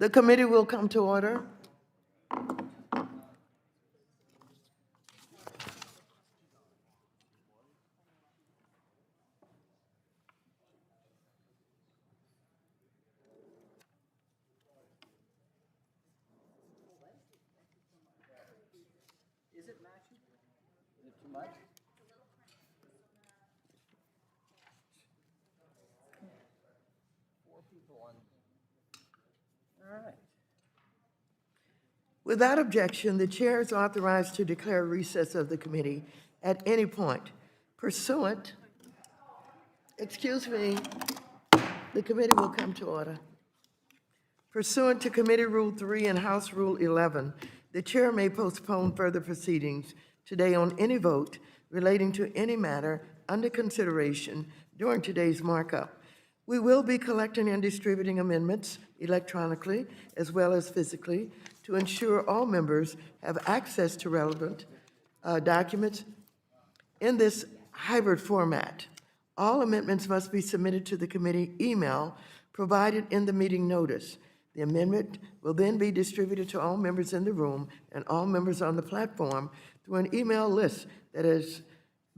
The committee will come to order. Is it matching? Is it too much? Four people on. All right. Without objection, the chair is authorized to declare recess of the committee at any point pursuant, the committee will come to order. Pursuant to Committee Rule 3 and House Rule 11, the chair may postpone further proceedings today on any vote relating to any matter under consideration during today's markup. We will be collecting and distributing amendments electronically as well as physically to ensure all members have access to relevant documents in this hybrid format. All amendments must be submitted to the committee email provided in the meeting notice. The amendment will then be distributed to all members in the room and all members on the platform through an email list that has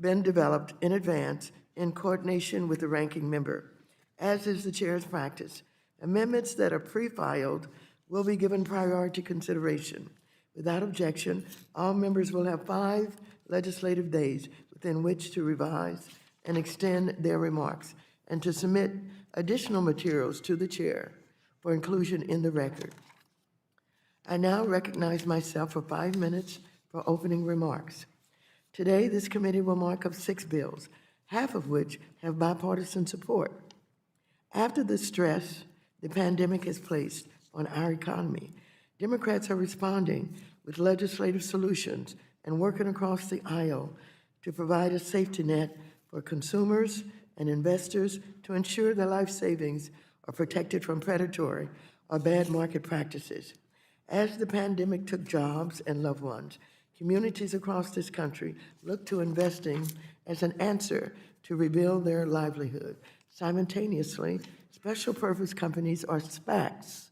been developed in advance in coordination with the ranking member. As is the chair's practice, amendments that are pre-filed will be given priority consideration. Without objection, all members will have 5 legislative days within which to revise and extend their remarks and to submit additional materials to the chair for inclusion in the record. I now recognize myself for 5 minutes for opening remarks. Today, this committee will mark up 6 bills, half of which have bipartisan support. After the stress the pandemic has placed on our economy, Democrats are responding with legislative solutions and working across the aisle to provide a safety net for consumers and investors to ensure their life savings are protected from predatory or bad market practices. As the pandemic took jobs and loved ones, communities across this country look to investing as an answer to rebuild their livelihood. Simultaneously, special purpose companies, or SPACs,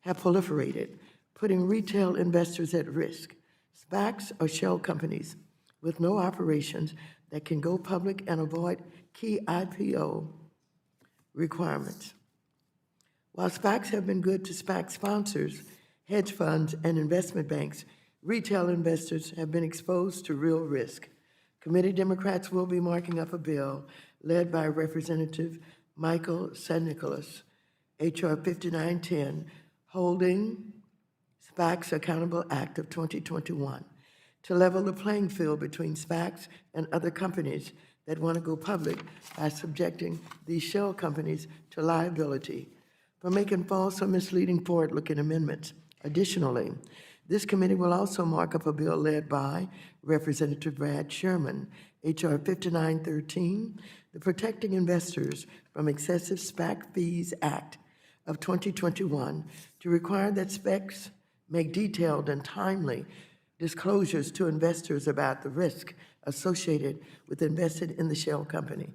have proliferated, putting retail investors at risk. SPACs are shell companies with no operations that can go public and avoid key IPO requirements. While SPACs have been good to SPAC sponsors, hedge funds, and investment banks, retail investors have been exposed to real risk. Committee Democrats will be marking up a bill led by Representative Nicolas, H.R. 5910, Holding SPACs Accountable Act of 2021, to level the playing field between SPACs and other companies that want to go public by subjecting these shell companies to liability for making false or misleading forward-looking amendments. Additionally, this committee will also mark up a bill led by Representative Sherman, H.R. 5913, the Protecting Investors from Excessive SPAC Fees Act of 2021, to require that SPACs make detailed and timely disclosures to investors about the risk associated with investing in the shell company.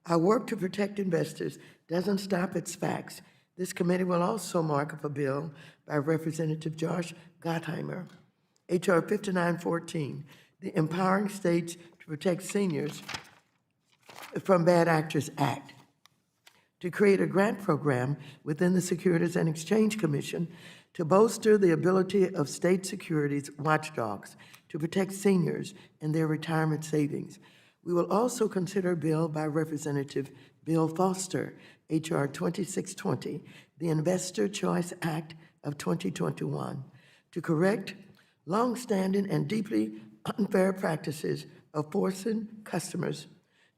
Our work to protect investors doesn't stop at SPACs. This committee will also mark up a bill by Representative Josh Gottheimer, H.R. 5914, the Empowering States to Protect Seniors from Bad Actors Act, to create a grant program within the Securities and Exchange Commission to bolster the ability of state securities watchdogs to protect seniors and their retirement savings. We will also consider a bill by Representative Bill Foster, H.R. 2620, the Investor Choice Act of 2021, to correct longstanding and deeply unfair practices of forcing customers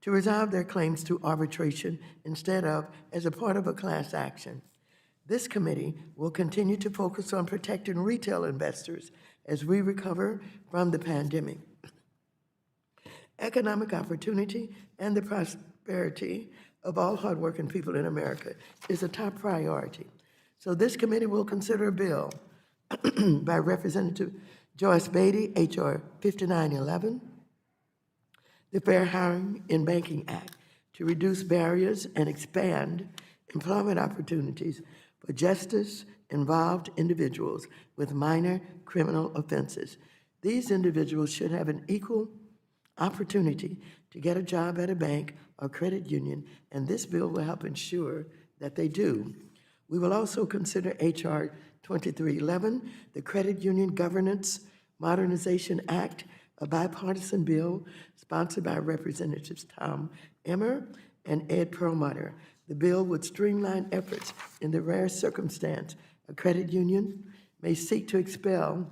to resolve their claims through arbitration instead of as a part of a class action. This committee will continue to focus on protecting retail investors as we recover from the pandemic. Economic opportunity and the prosperity of all hardworking people in America is a top priority. So this committee will consider a bill by Representative Joyce Beatty, H.R. 5911, the Fair Hiring in Banking Act, to reduce barriers and expand employment opportunities for justice-involved individuals with minor criminal offenses. These individuals should have an equal opportunity to get a job at a bank or credit union, and this bill will help ensure that they do. We will also consider H.R. 2311, the Credit Union Governance Modernization Act, a bipartisan bill sponsored by Representatives Tom Emmer and Ed Perlmutter. The bill would streamline efforts in the rare circumstance a credit union may seek to expel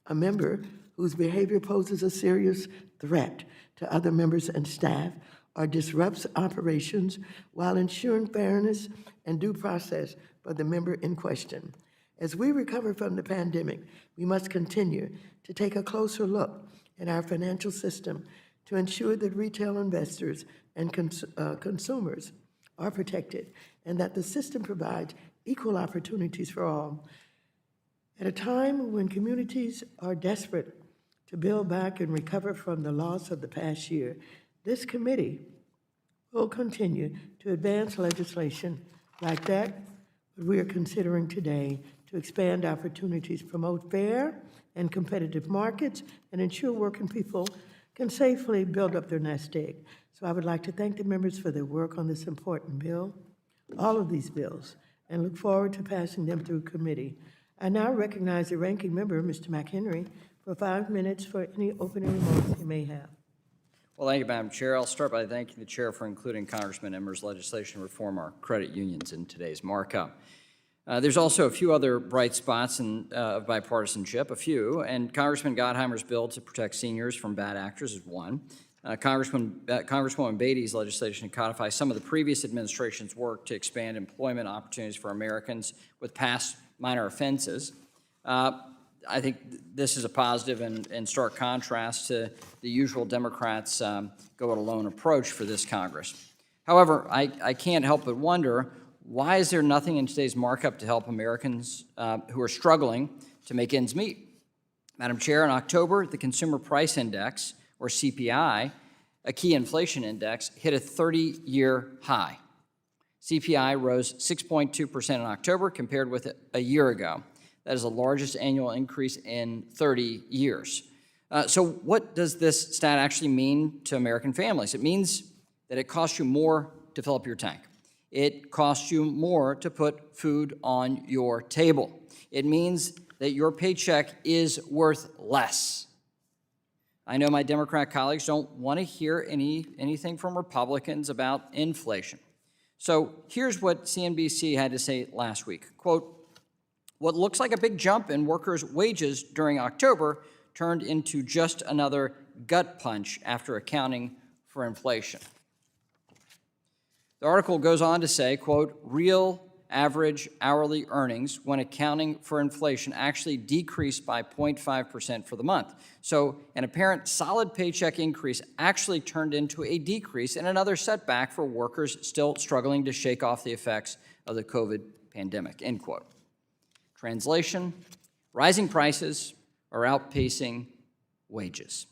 a member whose behavior poses a serious threat to other members and staff or disrupts operations while ensuring fairness and due process for the member in question. As we recover from the pandemic, we must continue to take a closer look at our financial system to ensure that retail investors and consumers are protected and that the system provides equal opportunities for all. At a time when communities are desperate to build back and recover from the loss of the past year, this committee will continue to advance legislation like that we are considering today to expand opportunities, promote fair and competitive markets, and ensure working people can safely build up their nest egg. So I would like to thank the members for their work on this important bill, all of these bills, and look forward to passing them through committee. I now recognize the ranking member, Mr. McHenry, for 5 minutes for any opening remarks he may have. Well, thank you, Madam Chair. I'll start by thanking the Chair for including Congressman Emmer's legislation to reform our credit unions in today's markup. There's also a few other bright spots of bipartisanship, and Congressman Gottheimer's bill to protect seniors from bad actors is one. Congresswoman Beatty's legislation to codify some of the previous administration's work to expand employment opportunities for Americans with past minor offenses. I think this is a positive and in stark contrast to the usual Democrats' go-it-alone approach for this Congress. However, I can't help but wonder, why is there nothing in today's markup to help Americans who are struggling to make ends meet? Madam Chair, in October, the Consumer Price Index, or CPI, a key inflation index, hit a 30-year high. CPI rose 6.2% in October compared with a year ago. That is the largest annual increase in 30 years. So what does this stat actually mean to American families? It means that it costs you more to fill up your tank. It costs you more to put food on your table. It means that your paycheck is worth less. I know my Democrat colleagues don't want to hear anything from Republicans about inflation. So here's what CNBC had to say last week. Quote, "What looks like a big jump in workers' wages during October turned into just another gut punch after accounting for inflation." The article goes on to say, quote, "Real average hourly earnings when accounting for inflation actually decreased by 0.5% for the month. So an apparent solid paycheck increase actually turned into a decrease and another setback for workers still struggling to shake off the effects of the COVID pandemic," end quote. Translation, rising prices are outpacing wages.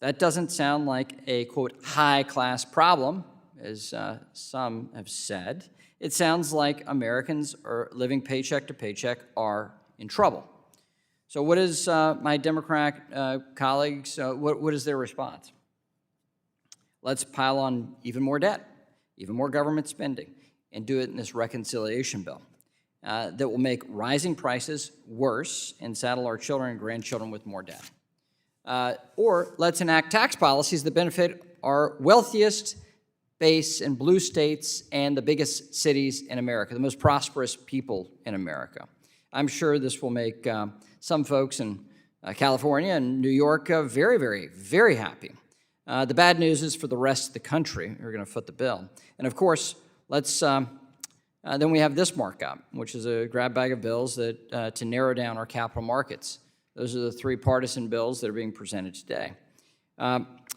That doesn't sound like a, quote, high-class problem, as some have said. It sounds like Americans are living paycheck to paycheck are in trouble. So what is my Democrat colleagues, what is their response? Let's pile on even more debt, even more government spending, and do it in this reconciliation bill that will make rising prices worse and saddle our children and grandchildren with more debt. Or let's enact tax policies that benefit our wealthiest base in blue states and the biggest cities in America, the most prosperous people in America. I'm sure this will make some folks in California and New York very, very, very happy. The bad news is for the rest of the country who are going to foot the bill. And of course, then we have this markup, which is a grab bag of bills that to narrow down our capital markets. Those are the three partisan bills that are being presented today.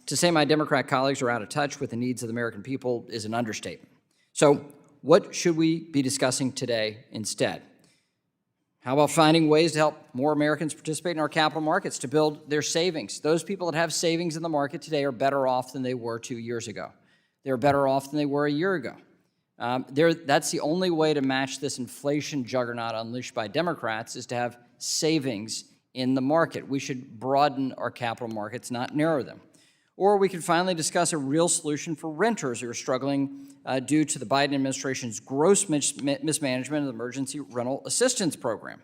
To say my Democrat colleagues are out of touch with the needs of the American people is an understatement. So what should we be discussing today instead? How about finding ways to help more Americans participate in our capital markets to build their savings? Those people that have savings in the market today are better off than they were 2 years ago. They're better off than they were a year ago. That's the only way to match this inflation juggernaut unleashed by Democrats is to have savings in the market. We should broaden our capital markets, not narrow them. Or we could finally discuss a real solution for renters who are struggling due to the Biden administration's gross mismanagement of the Emergency Rental Assistance Program.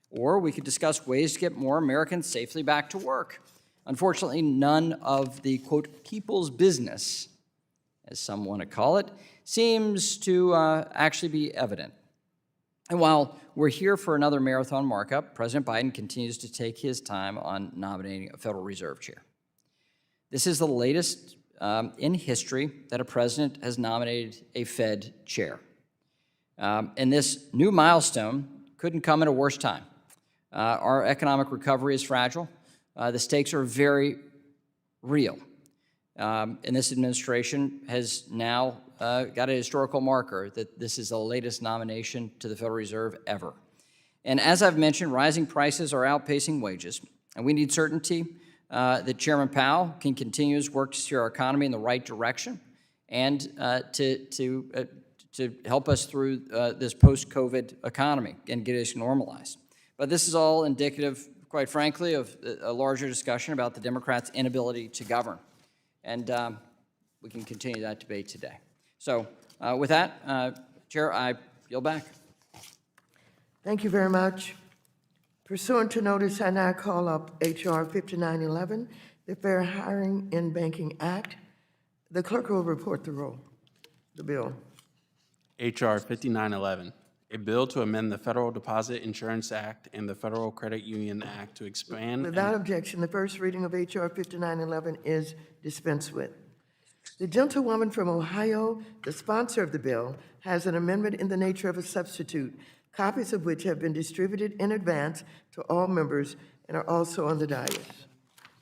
Or we could discuss ways to get more Americans safely back to work. Unfortunately, none of the, quote, people's business, as some want to call it, seems to actually be evident. And while we're here for another marathon markup, President Biden continues to take his time on nominating a Federal Reserve chair. This is the latest in history that a president has nominated a Fed chair. And this new milestone couldn't come at a worse time. Our economic recovery is fragile. The stakes are very real. And this administration has now got a historical marker that this is the latest nomination to the Federal Reserve ever. And as I've mentioned, rising prices are outpacing wages, and we need certainty that Chairman Powell can continue his work to steer our economy in the right direction and to help us through this post-COVID economy and get us normalized. But this is all indicative, quite frankly, of a larger discussion about the Democrats' inability to govern. And we can continue that debate today. So with that, Chair, I yield back. Thank you very much. Pursuant to notice, I now call up H.R. 5911, the Fair Hiring in Banking Act. The clerk will report the bill. H.R. 5911, a bill to amend the Federal Deposit Insurance Act and the Federal Credit Union Act to expand. Without objection, the first reading of H.R. 5911 is dispensed with. The gentlewoman from Ohio, the sponsor of the bill, has an amendment in the nature of a substitute, copies of which have been distributed in advance to all members and are also on the dais.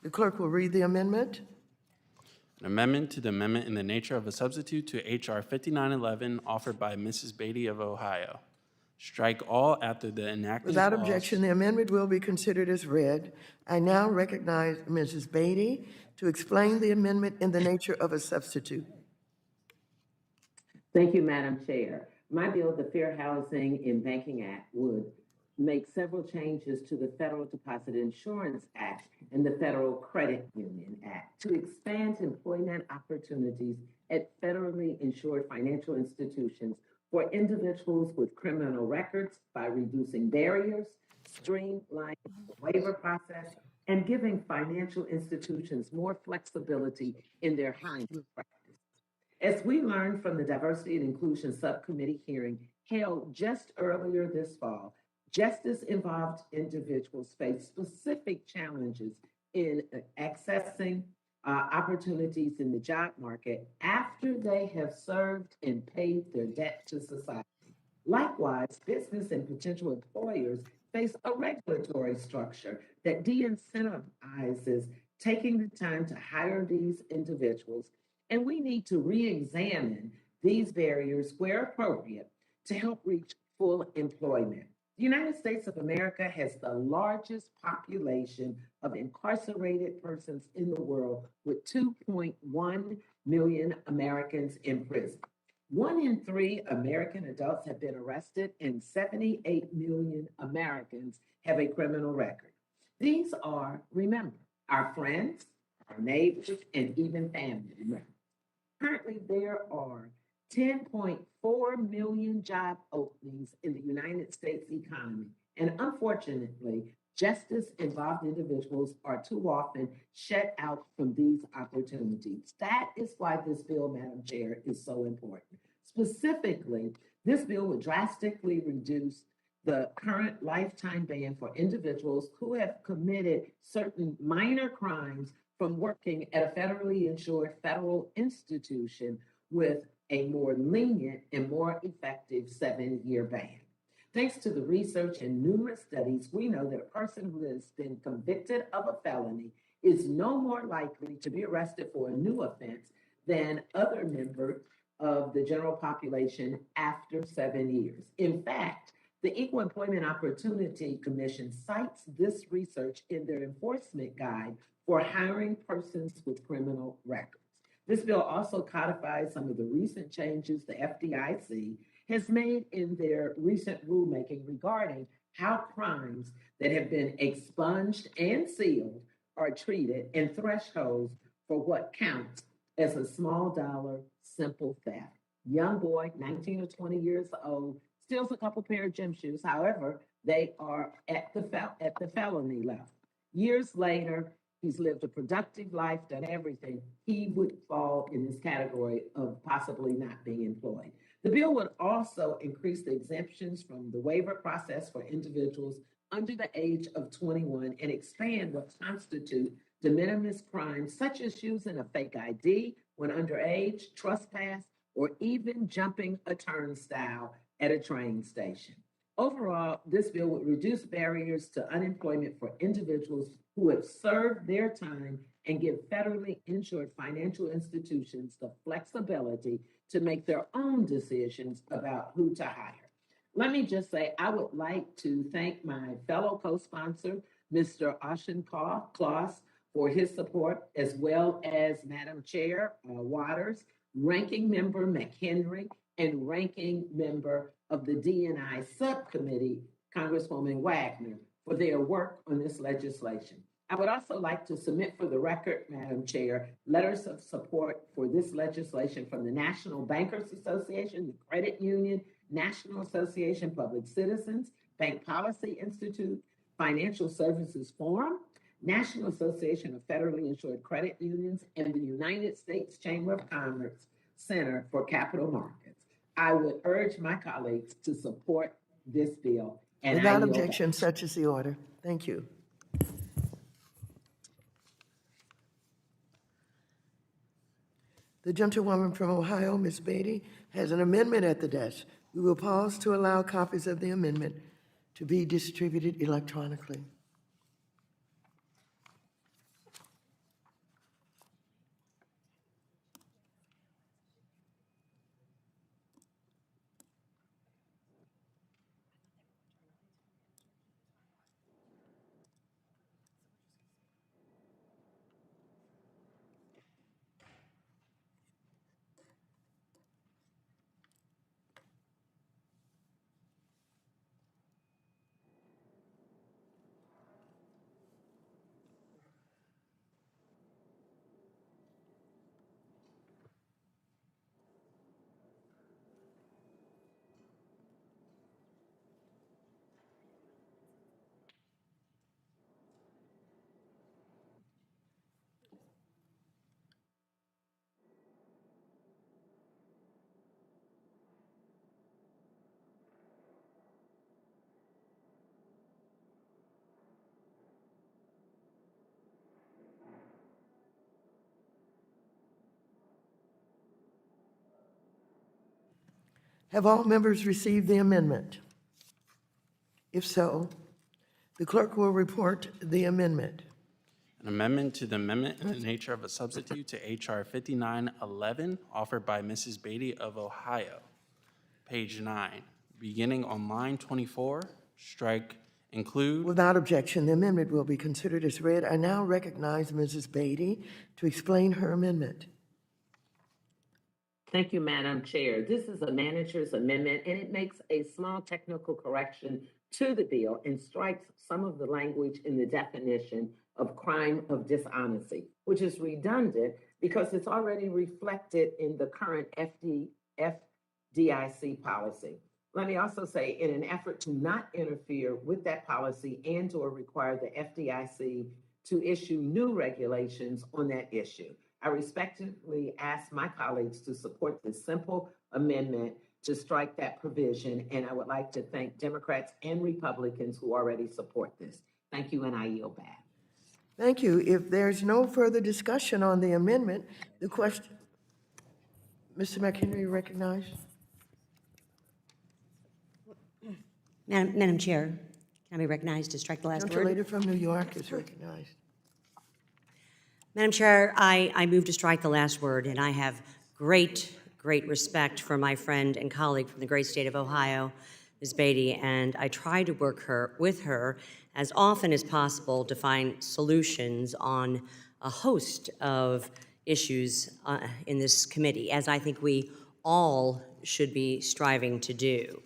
The clerk will read the amendment. An amendment to the amendment in the nature of a substitute to H.R. 5911 offered by Mrs. Beatty of Ohio. Strike all after the enactment. Without objection, the amendment will be considered as read. I now recognize Mrs. Beatty to explain the amendment in the nature of a substitute. Thank you, Madam Chair. My bill, the Fair Housing in Banking Act, would make several changes to the Federal Deposit Insurance Act and the Federal Credit Union Act to expand employment opportunities at federally insured financial institutions for individuals with criminal records by reducing barriers, streamlining the waiver process, and giving financial institutions more flexibility in their hiring practice. As we learned from the Diversity and Inclusion Subcommittee hearing held just earlier this fall, justice-involved individuals face specific challenges in accessing opportunities in the job market after they have served and paid their debt to society. Likewise, business and potential employers face a regulatory structure that de-incentivizes taking the time to hire these individuals, and we need to re-examine these barriers where appropriate to help reach full employment. The United States of America has the largest population of incarcerated persons in the world, with 2.1 million Americans in prison. 1 in 3 American adults have been arrested, and 78 million Americans have a criminal record. These are, remember, our friends, our neighbors, and even family members. Currently, there are 10.4 million job openings in the United States economy, and unfortunately, justice-involved individuals are too often shut out from these opportunities. That is why this bill, Madam Chair, is so important. Specifically, this bill would drastically reduce the current lifetime ban for individuals who have committed certain minor crimes from working at a federally insured federal institution with a more lenient and more effective 7-year ban. Thanks to the research and numerous studies, we know that a person who has been convicted of a felony is no more likely to be arrested for a new offense than other members of the general population after 7 years. In fact, the Equal Employment Opportunity Commission cites this research in their enforcement guide for hiring persons with criminal records. This bill also codifies some of the recent changes the FDIC has made in their recent rulemaking regarding how crimes that have been expunged and sealed are treated and thresholds for what counts as a small dollar simple theft. Young boy, 19 or 20 years old, steals a couple pair of gym shoes. However, they are at the felony level. Years later, he's lived a productive life, done everything. He would fall in this category of possibly not being employed. The bill would also increase the exemptions from the waiver process for individuals under the age of 21 and expand what constitute de minimis crimes, such as using a fake ID when underage, trespass, or even jumping a turnstile at a train station. Overall, this bill would reduce barriers to unemployment for individuals who have served their time and give federally insured financial institutions the flexibility to make their own decisions about who to hire. Let me just say, I would like to thank my fellow co-sponsor, Mr. Ashen Kloss, for his support, as well as Madam Chair Waters, Ranking Member McHenry, and Ranking Member of the D&I Subcommittee, Congresswoman Wagner, for their work on this legislation. I would also like to submit for the record, Madam Chair, letters of support for this legislation from the National Bankers Association, the Credit Union, National Association of Public Citizens, Bank Policy Institute, Financial Services Forum, National Association of Federally Insured Credit Unions, and the United States Chamber of Commerce Center for Capital Markets. I would urge my colleagues to support this bill. And Without I yield objection, back. such is the order. Thank you. The gentlewoman from Ohio, Ms. Beatty, has an amendment at the desk. We will pause to allow copies of the amendment to be distributed electronically. Have all members received the amendment? If so, the clerk will report the amendment. An amendment to the amendment in the nature of a substitute to H.R. 5911, offered by Mrs. Beatty of Ohio. Page 9, beginning on line 24, strike include. Without objection, the amendment will be considered as read. I now recognize Mrs. Beatty to explain her amendment. Thank you, Madam Chair. This is a manager's amendment, and it makes a small technical correction to the bill and strikes some of the language in the definition of crime of dishonesty, which is redundant because it's already reflected in the current FDIC policy. Let me also say, in an effort to not interfere with that policy and or require the FDIC to issue new regulations on that issue, I respectfully ask my colleagues to support this simple amendment to strike that provision, and I would like to thank Democrats and Republicans who already support this. Thank you, and I yield back. Thank you. If there's no further discussion on the amendment, the question, Mr. McHenry, recognized. Madam Chair, can I be recognized to strike the last Senator word? Leader from New York is recognized. Madam Chair, I move to strike the last word, and I have great respect for my friend and colleague from the great state of Ohio, Ms. Beatty, and I try to work with her as often as possible to find solutions on a host of issues in this committee, as I think we all should be striving to do.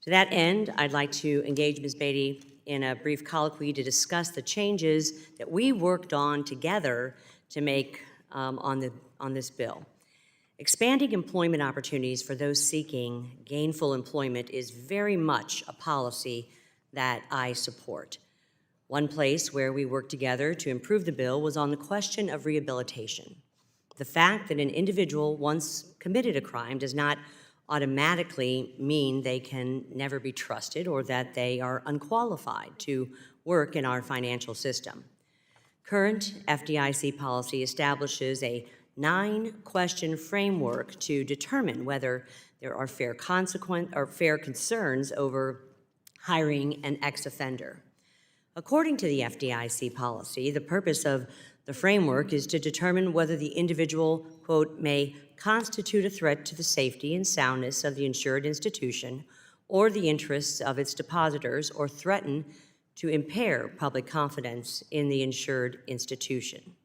To that end, I'd like to engage Ms. Beatty in a brief colloquy to discuss the changes that we worked on together to make on this bill. Expanding employment opportunities for those seeking gainful employment is very much a policy that I support. One place where we worked together to improve the bill was on the question of rehabilitation. The fact that an individual once committed a crime does not automatically mean they can never be trusted or that they are unqualified to work in our financial system. Current FDIC policy establishes a 9-question framework to determine whether there are fair concerns over hiring an ex-offender. According to the FDIC policy, the purpose of the framework is to determine whether the individual, quote, may constitute a threat to the safety and soundness of the insured institution or the interests of its depositors or threaten to impair public confidence in the insured institution.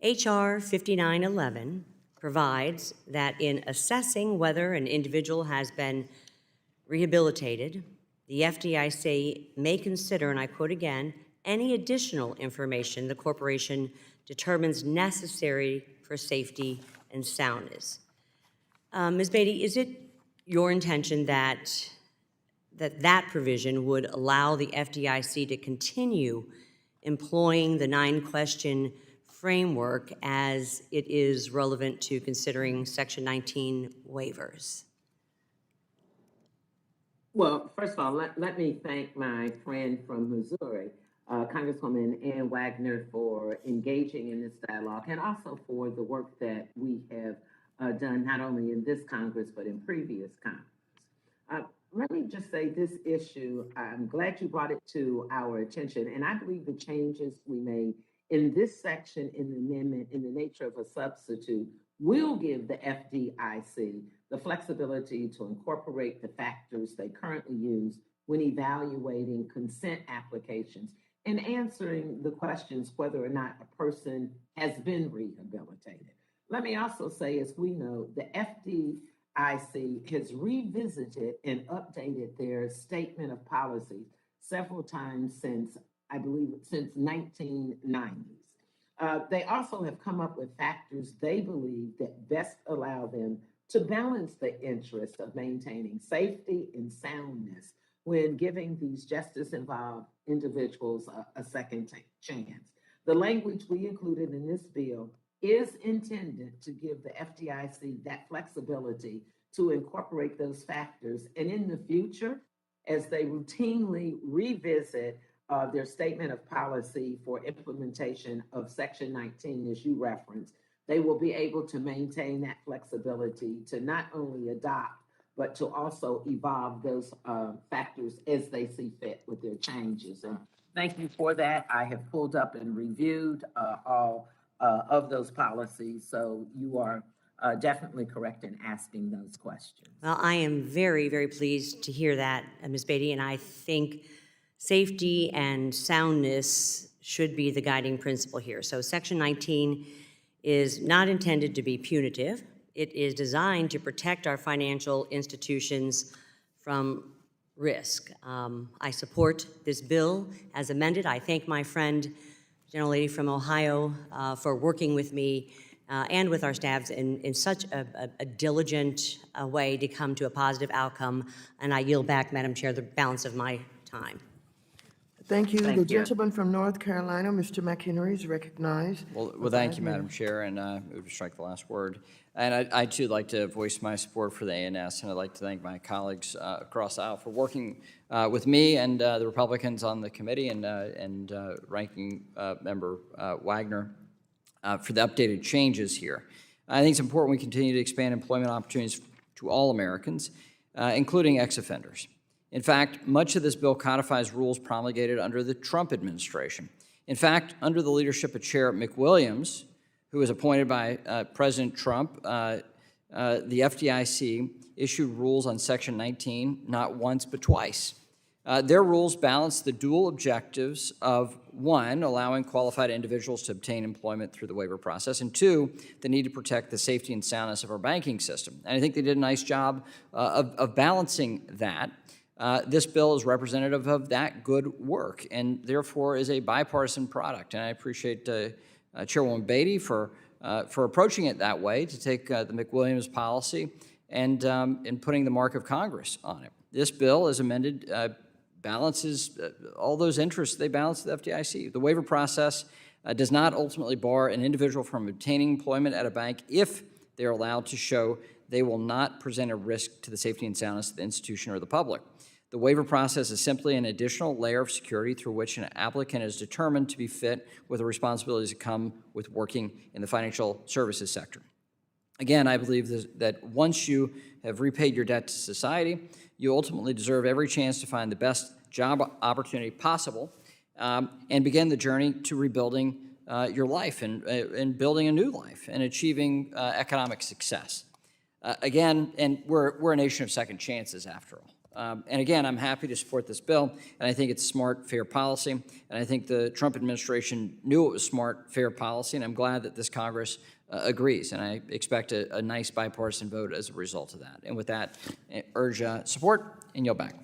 H.R. 5911 provides that in assessing whether an individual has been rehabilitated, the FDIC may consider, and I quote again, any additional information the corporation determines necessary for safety and soundness. Ms. Beatty, is it your intention that provision would allow the FDIC to continue employing the 9-question framework as it is relevant to considering Section 19 waivers? Well, first of all, let me thank my friend from Missouri, Congresswoman Ann Wagner, for engaging in this dialogue and also for the work that we have done not only in this Congress but in previous Congress. Let me just say this issue, I'm glad you brought it to our attention, and I believe the changes we made in this section in the amendment in the nature of a substitute will give the FDIC the flexibility to incorporate the factors they currently use when evaluating consent applications and answering the questions whether or not a person has been rehabilitated. Let me also say, as we know, the FDIC has revisited and updated their statement of policies several times since, I believe, since 1990s. They also have come up with factors they believe that best allow them to balance the interest of maintaining safety and soundness when giving these justice-involved individuals a second chance. The language we included in this bill is intended to give the FDIC that flexibility to incorporate those factors. And in the future, as they routinely revisit their statement of policy for implementation of Section 19, as you referenced, they will be able to maintain that flexibility to not only adopt, but to also evolve those factors as they see fit with their changes. And thank you for that. I have pulled up and reviewed all of those policies, so you are definitely correct in asking those questions. Well, I am very, very pleased to hear that, Ms. Beatty, and I think safety and soundness should be the guiding principle here. So Section 19 is not intended to be punitive. It is designed to protect our financial institutions from risk. I support this bill as amended. I thank my friend, gentlelady from Ohio, for working with me and with our staffs in such a diligent way to come to a positive outcome. And I yield back, Madam Chair, the balance of my time. Thank you. Thank The you. gentleman from North Carolina, Mr. McHenry, is recognized. Well, thank you, Madam Chair, and move to strike the last word. And I too like to voice my support for the ANS, and I'd like to thank my colleagues across the aisle for working with me and the Republicans on the committee and Ranking Member Wagner for the updated changes here. I think it's important we continue to expand employment opportunities to all Americans, including ex-offenders. In fact, much of this bill codifies rules promulgated under the Trump administration. In fact, under the leadership of Chair McWilliams, who was appointed by President Trump, the FDIC issued rules on Section 19 not once but twice. Their rules balance the dual objectives of, one, allowing qualified individuals to obtain employment through the waiver process, and two, the need to protect the safety and soundness of our banking system. And I think they did a nice job of balancing that. This bill is representative of that good work and therefore is a bipartisan product. And I appreciate Chairwoman Beatty for approaching it that way, to take the McWilliams policy and putting the mark of Congress on it. This bill, as amended, balances all those interests. They balance the FDIC. The waiver process does not ultimately bar an individual from obtaining employment at a bank if they're allowed to show they will not present a risk to the safety and soundness of the institution or the public. The waiver process is simply an additional layer of security through which an applicant is determined to be fit with the responsibilities that come with working in the financial services sector. Again, I believe that once you have repaid your debt to society, you ultimately deserve every chance to find the best job opportunity possible and begin the journey to rebuilding your life and building a new life and achieving economic success. Again, and we're a nation of second chances after all. And again, I'm happy to support this bill, and I think it's smart, fair policy, and I think the Trump administration knew it was smart, fair policy, and I'm glad that this Congress agrees, and I expect a nice bipartisan vote as a result of that. And with that, I urge support and yield back.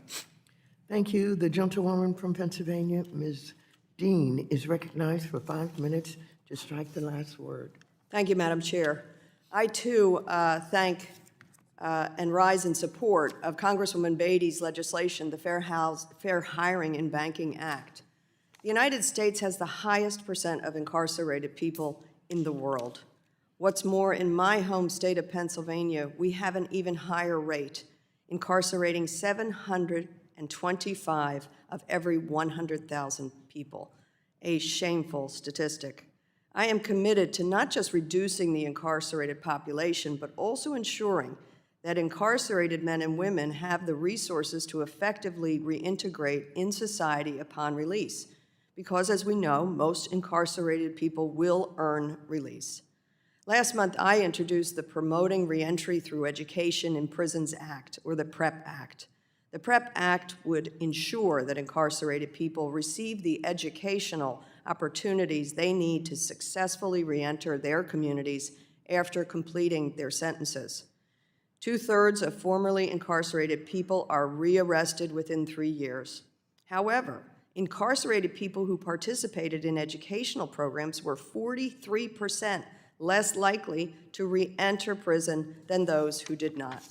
Thank you. The gentlewoman from Pennsylvania, Ms. Dean, is recognized for 5 minutes to strike the last word. Thank you, Madam Chair. I, too, thank and rise in support of Congresswoman Beatty's legislation, the Fair Hiring in Banking Act. The United States has the highest percent of incarcerated people in the world. What's more, in my home state of Pennsylvania, we have an even higher rate, incarcerating 725 of every 100,000 people, a shameful statistic. I am committed to not just reducing the incarcerated population, but also ensuring that incarcerated men and women have the resources to effectively reintegrate in society upon release, because as we know, most incarcerated people will earn release. Last month, I introduced the Promoting Reentry Through Education in Prisons Act, or the PREP Act. The PREP Act would ensure that incarcerated people receive the educational opportunities they need to successfully reenter their communities after completing their sentences. 2/3 of formerly incarcerated people are rearrested within 3 years. However, incarcerated people who participated in educational programs were 43% less likely to re-enter prison than those who did not.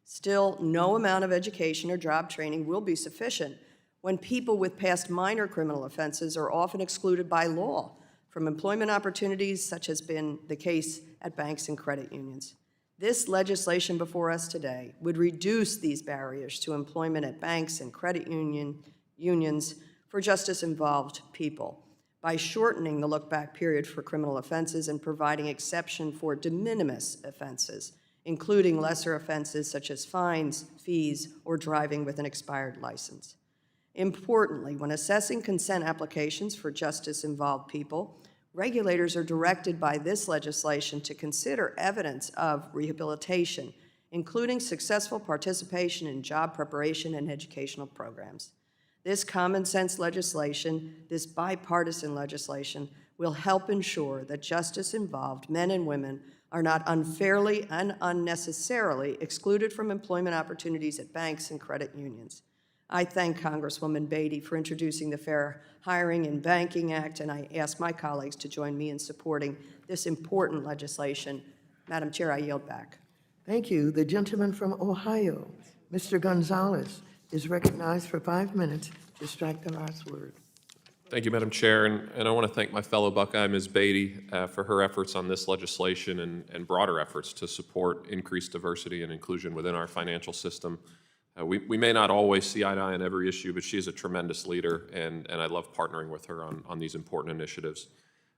Still, no amount of education or job training will be sufficient when people with past minor criminal offenses are often excluded by law from employment opportunities, such has been the case at banks and credit unions. This legislation before us today would reduce these barriers to employment at banks and credit unions for justice-involved people by shortening the look-back period for criminal offenses and providing exception for de minimis offenses, including lesser offenses such as fines, fees, or driving with an expired license. Importantly, when assessing consent applications for justice-involved people, regulators are directed by this legislation to consider evidence of rehabilitation, including successful participation in job preparation and educational programs. This common sense legislation, this bipartisan legislation, will help ensure that justice-involved men and women are not unfairly and unnecessarily excluded from employment opportunities at banks and credit unions. I thank Congresswoman Beatty for introducing the Fair Hiring in Banking Act, and I ask my colleagues to join me in supporting this important legislation. Madam Chair, I yield back. Thank you. The gentleman from Ohio, Mr. Gonzalez, is recognized for 5 minutes to strike the last word. Thank you, Madam Chair, and I want to thank my fellow Buckeye, Ms. Beatty, for her efforts on this legislation and broader efforts to support increased diversity and inclusion within our financial system. We may not always see eye to eye on every issue, but she's a tremendous leader, and I love partnering with her on these important initiatives.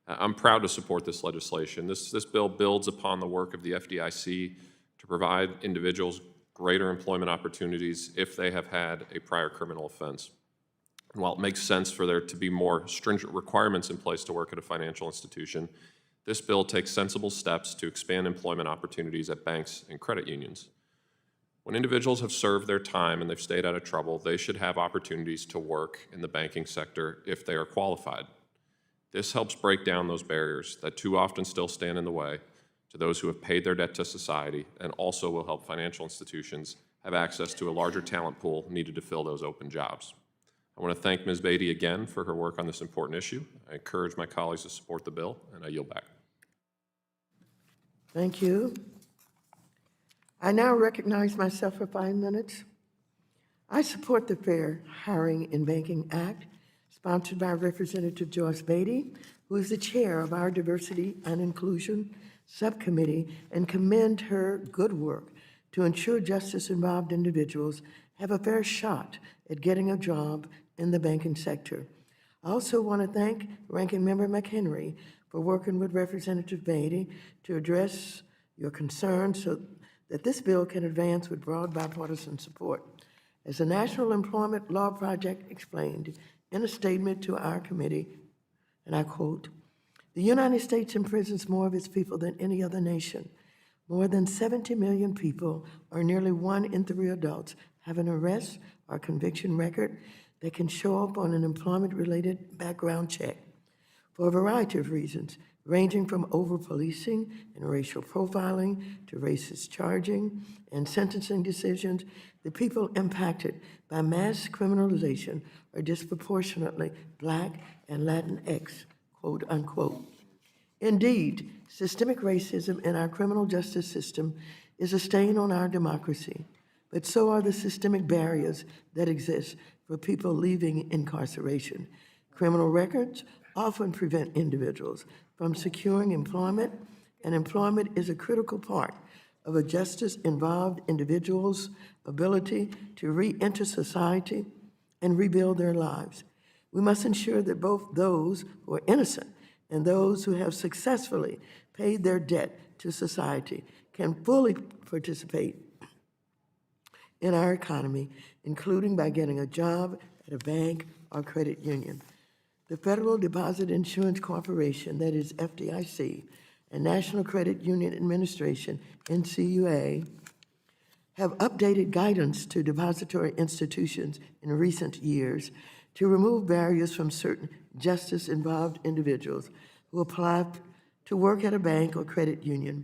I'm proud to support this legislation. This bill builds upon the work of the FDIC to provide individuals greater employment opportunities if they have had a prior criminal offense. And while it makes sense for there to be more stringent requirements in place to work at a financial institution, this bill takes sensible steps to expand employment opportunities at banks and credit unions. When individuals have served their time and they've stayed out of trouble, they should have opportunities to work in the banking sector if they are qualified. This helps break down those barriers that too often still stand in the way to those who have paid their debt to society, and also will help financial institutions have access to a larger talent pool needed to fill those open jobs. I want to thank Ms. Beatty again for her work on this important issue. I encourage my colleagues to support the bill, and I yield back. Thank you. I now recognize myself for 5 minutes. I support the Fair Hiring in Banking Act, sponsored by Representative Joyce Beatty, who is the chair of our Diversity and Inclusion Subcommittee, and commend her good work to ensure justice-involved individuals have a fair shot at getting a job in the banking sector. I also want to thank Ranking Member McHenry for working with Representative Beatty to address your concerns so that this bill can advance with broad bipartisan support. As the National Employment Law Project explained in a statement to our committee, and I quote, "The United States imprisons more of its people than any other nation. More than 70 million people, or nearly 1 in 3 adults, have an arrest or conviction record that can show up on an employment-related background check for a variety of reasons, ranging from over-policing and racial profiling to racist charging and sentencing decisions. The people impacted by mass criminalization are disproportionately Black and Latinx, quote unquote. Indeed, systemic racism in our criminal justice system is a stain on our democracy, but so are the systemic barriers that exist for people leaving incarceration. Criminal records often prevent individuals from securing employment, and employment is a critical part of a justice-involved individual's ability to re-enter society and rebuild their lives. We must ensure that both those who are innocent and those who have successfully paid their debt to society can fully participate in our economy, including by getting a job at a bank or credit union. The Federal Deposit Insurance Corporation, that is FDIC, and National Credit Union Administration, NCUA, have updated guidance to depository institutions in recent years to remove barriers from certain justice-involved individuals who apply to work at a bank or credit union.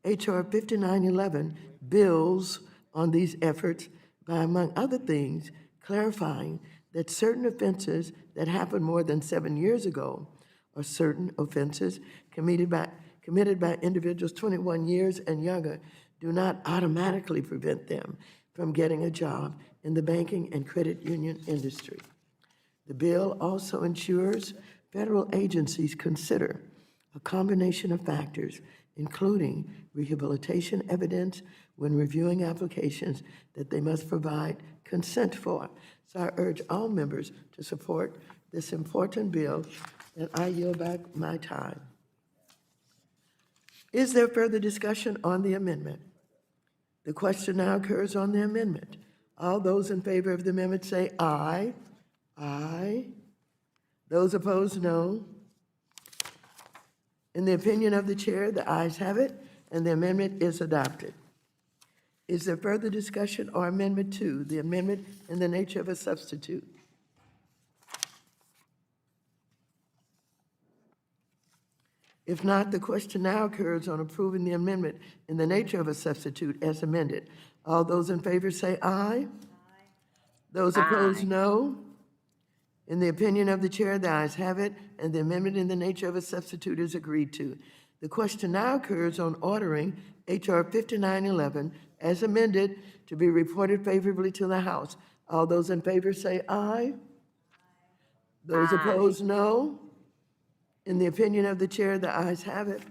H.R. 5911 builds on these efforts by, among other things, clarifying that certain offenses that happened more than 7 years ago, or certain offenses committed by individuals 21 years and younger, do not automatically prevent them from getting a job in the banking and credit union industry. The bill also ensures federal agencies consider a combination of factors, including rehabilitation evidence when reviewing applications that they must provide consent for. So I urge all members to support this important bill, and I yield back my time. Is there further discussion on the amendment? The question now occurs on the amendment. All those in favor of the amendment say aye. Aye. Those opposed, no. In the opinion of the chair, the ayes have it, and the amendment is adopted. Is there further discussion or Amendment 2, the amendment in the nature of a substitute? If not, the question now occurs on approving the amendment in the nature of a substitute as amended. All those in favor say aye. Aye. Those opposed, no. In the opinion of the chair, the ayes have it, and the amendment in the nature of a substitute is agreed to. The question now occurs on ordering H.R. 5911 as amended to be reported favorably to the House. All those in favor say aye. Those opposed, no. In the opinion of the chair, the ayes have it.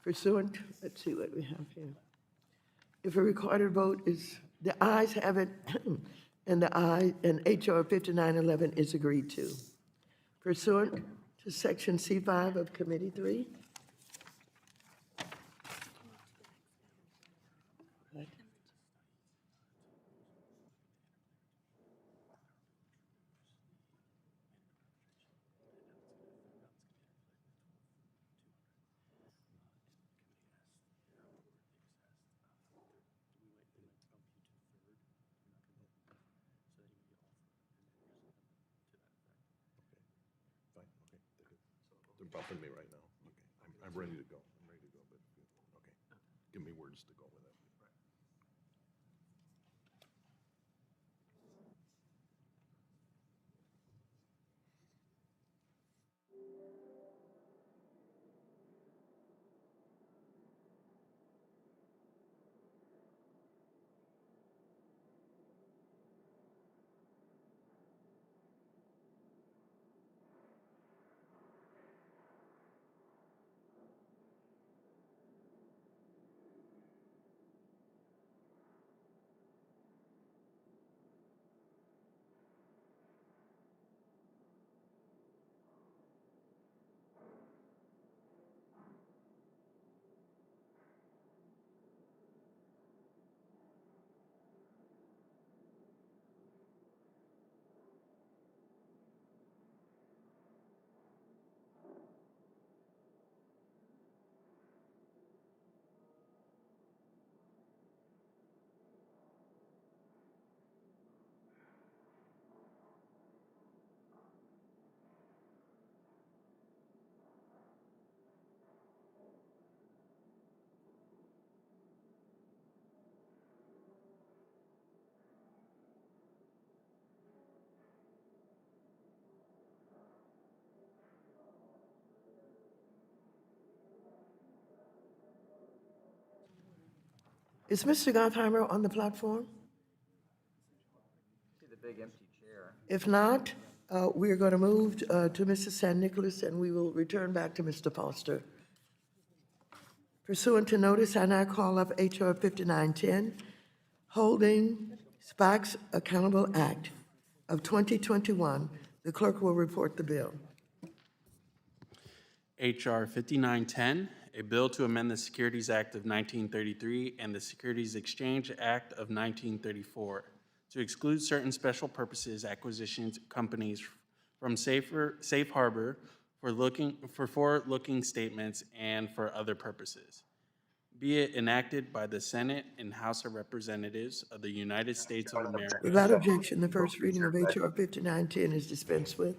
Pursuant, let's see what we have here. If a recorded vote is, the ayes have it, and H.R. 5911 is agreed to. Pursuant to Section C5 of Committee 3. bumping me right now. Okay, I'm ready to go. I'm ready to go, but, okay. Give me words to go with it. Is Mr. Gottheimer on the platform? See the big empty chair. If not, we are going to move to Mrs. San Nicolas, and we will return back to Mr. Foster. Pursuant to notice, I now call up H.R. 5910, Holding SPACs Accountable Act of 2021. The clerk will report the bill. H.R. 5910, a bill to amend the Securities Act of 1933 and the Securities Exchange Act of 1934 to exclude certain special purposes acquisitions companies from safe harbor for forward-looking statements and for other purposes. Be it enacted by the Senate and House of Representatives of the United States of America. Without objection, the first reading of H.R. 5910 is dispensed with.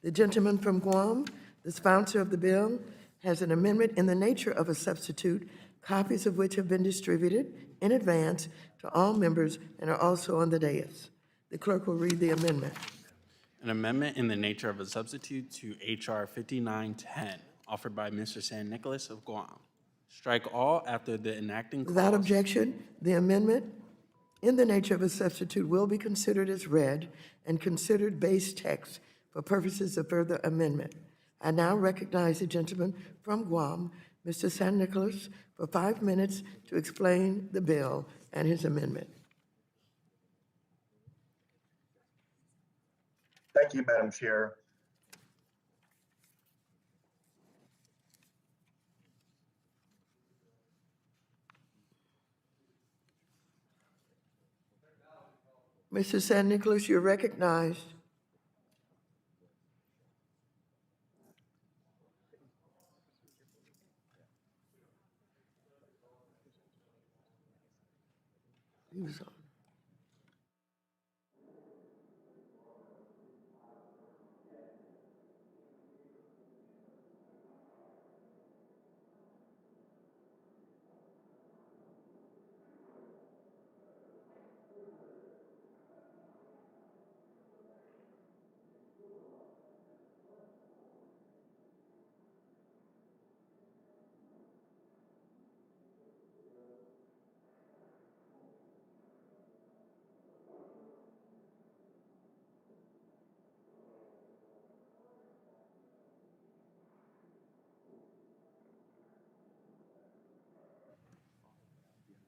The gentleman from Guam, the sponsor of the bill, has an amendment in the nature of a substitute, copies of which have been distributed in advance to all members and are also on the dais. The clerk will read the amendment. An amendment in the nature of a substitute to H.R. 5910, offered by Mr. San Nicolas of Guam. Strike all after the enacting clause. Without objection, the amendment in the nature of a substitute will be considered as read and considered base text for purposes of further amendment. I now recognize the gentleman from Guam, Mr. San Nicolas, for 5 minutes to explain the bill and his amendment. Thank you, Madam Chair. Mr. San Nicolas, you're recognized. He was on.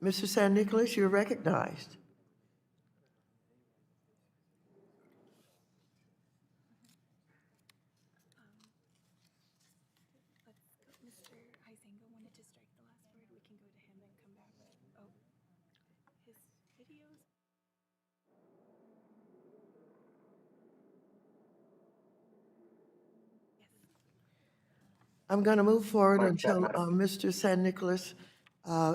Mr. San Nicolas, you're recognized. Mr. Huizenga wanted to strike the last word. We can go to him and come back. Oh, his videos. I'm going to move forward until Mr. San Nicolas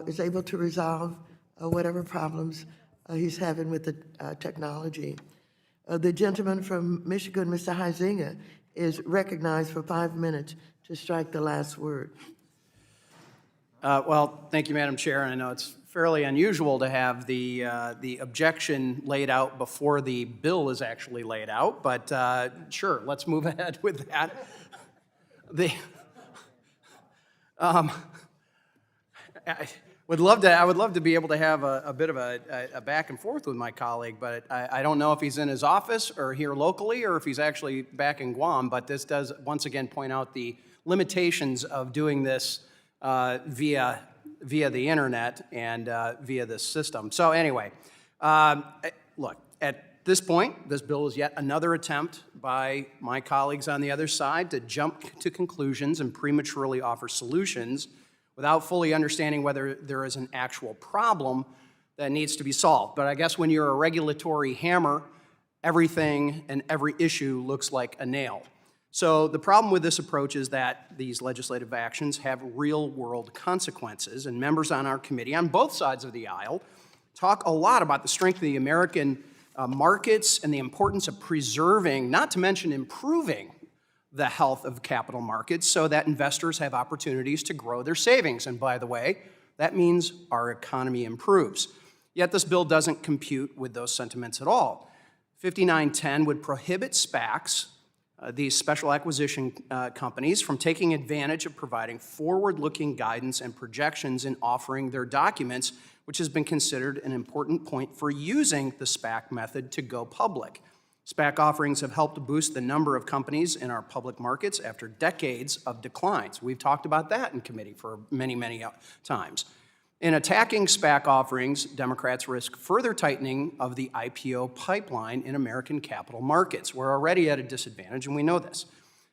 is able to resolve whatever problems he's having with the technology. The gentleman from Michigan, Mr. Huizenga, is recognized for 5 minutes to strike the last word. Well, thank you, Madam Chair. I know it's fairly unusual to have the objection laid out before the bill is actually laid out, but sure, let's move ahead with that. I would love to be able to have a bit of a back and forth with my colleague, but I don't know if he's in his office or here locally or if he's actually back in Guam, but this does once again point out the limitations of doing this via the internet and via this system. So anyway, look, at this point, this bill is yet another attempt by my colleagues on the other side to jump to conclusions and prematurely offer solutions without fully understanding whether there is an actual problem that needs to be solved. But I guess when you're a regulatory hammer, everything and every issue looks like a nail. So the problem with this approach is that these legislative actions have real-world consequences, and members on our committee on both sides of the aisle talk a lot about the strength of the American markets and the importance of preserving, not to mention improving, the health of capital markets so that investors have opportunities to grow their savings. And by the way, that means our economy improves. Yet this bill doesn't compute with those sentiments at all. 5910 would prohibit SPACs, these special acquisition companies, from taking advantage of providing forward-looking guidance and projections in offering their documents, which has been considered an important point for using the SPAC method to go public. SPAC offerings have helped to boost the number of companies in our public markets after decades of declines. We've talked about that in committee for many, many times. In attacking SPAC offerings, Democrats risk further tightening of the IPO pipeline in American capital markets. We're already at a disadvantage, and we know this.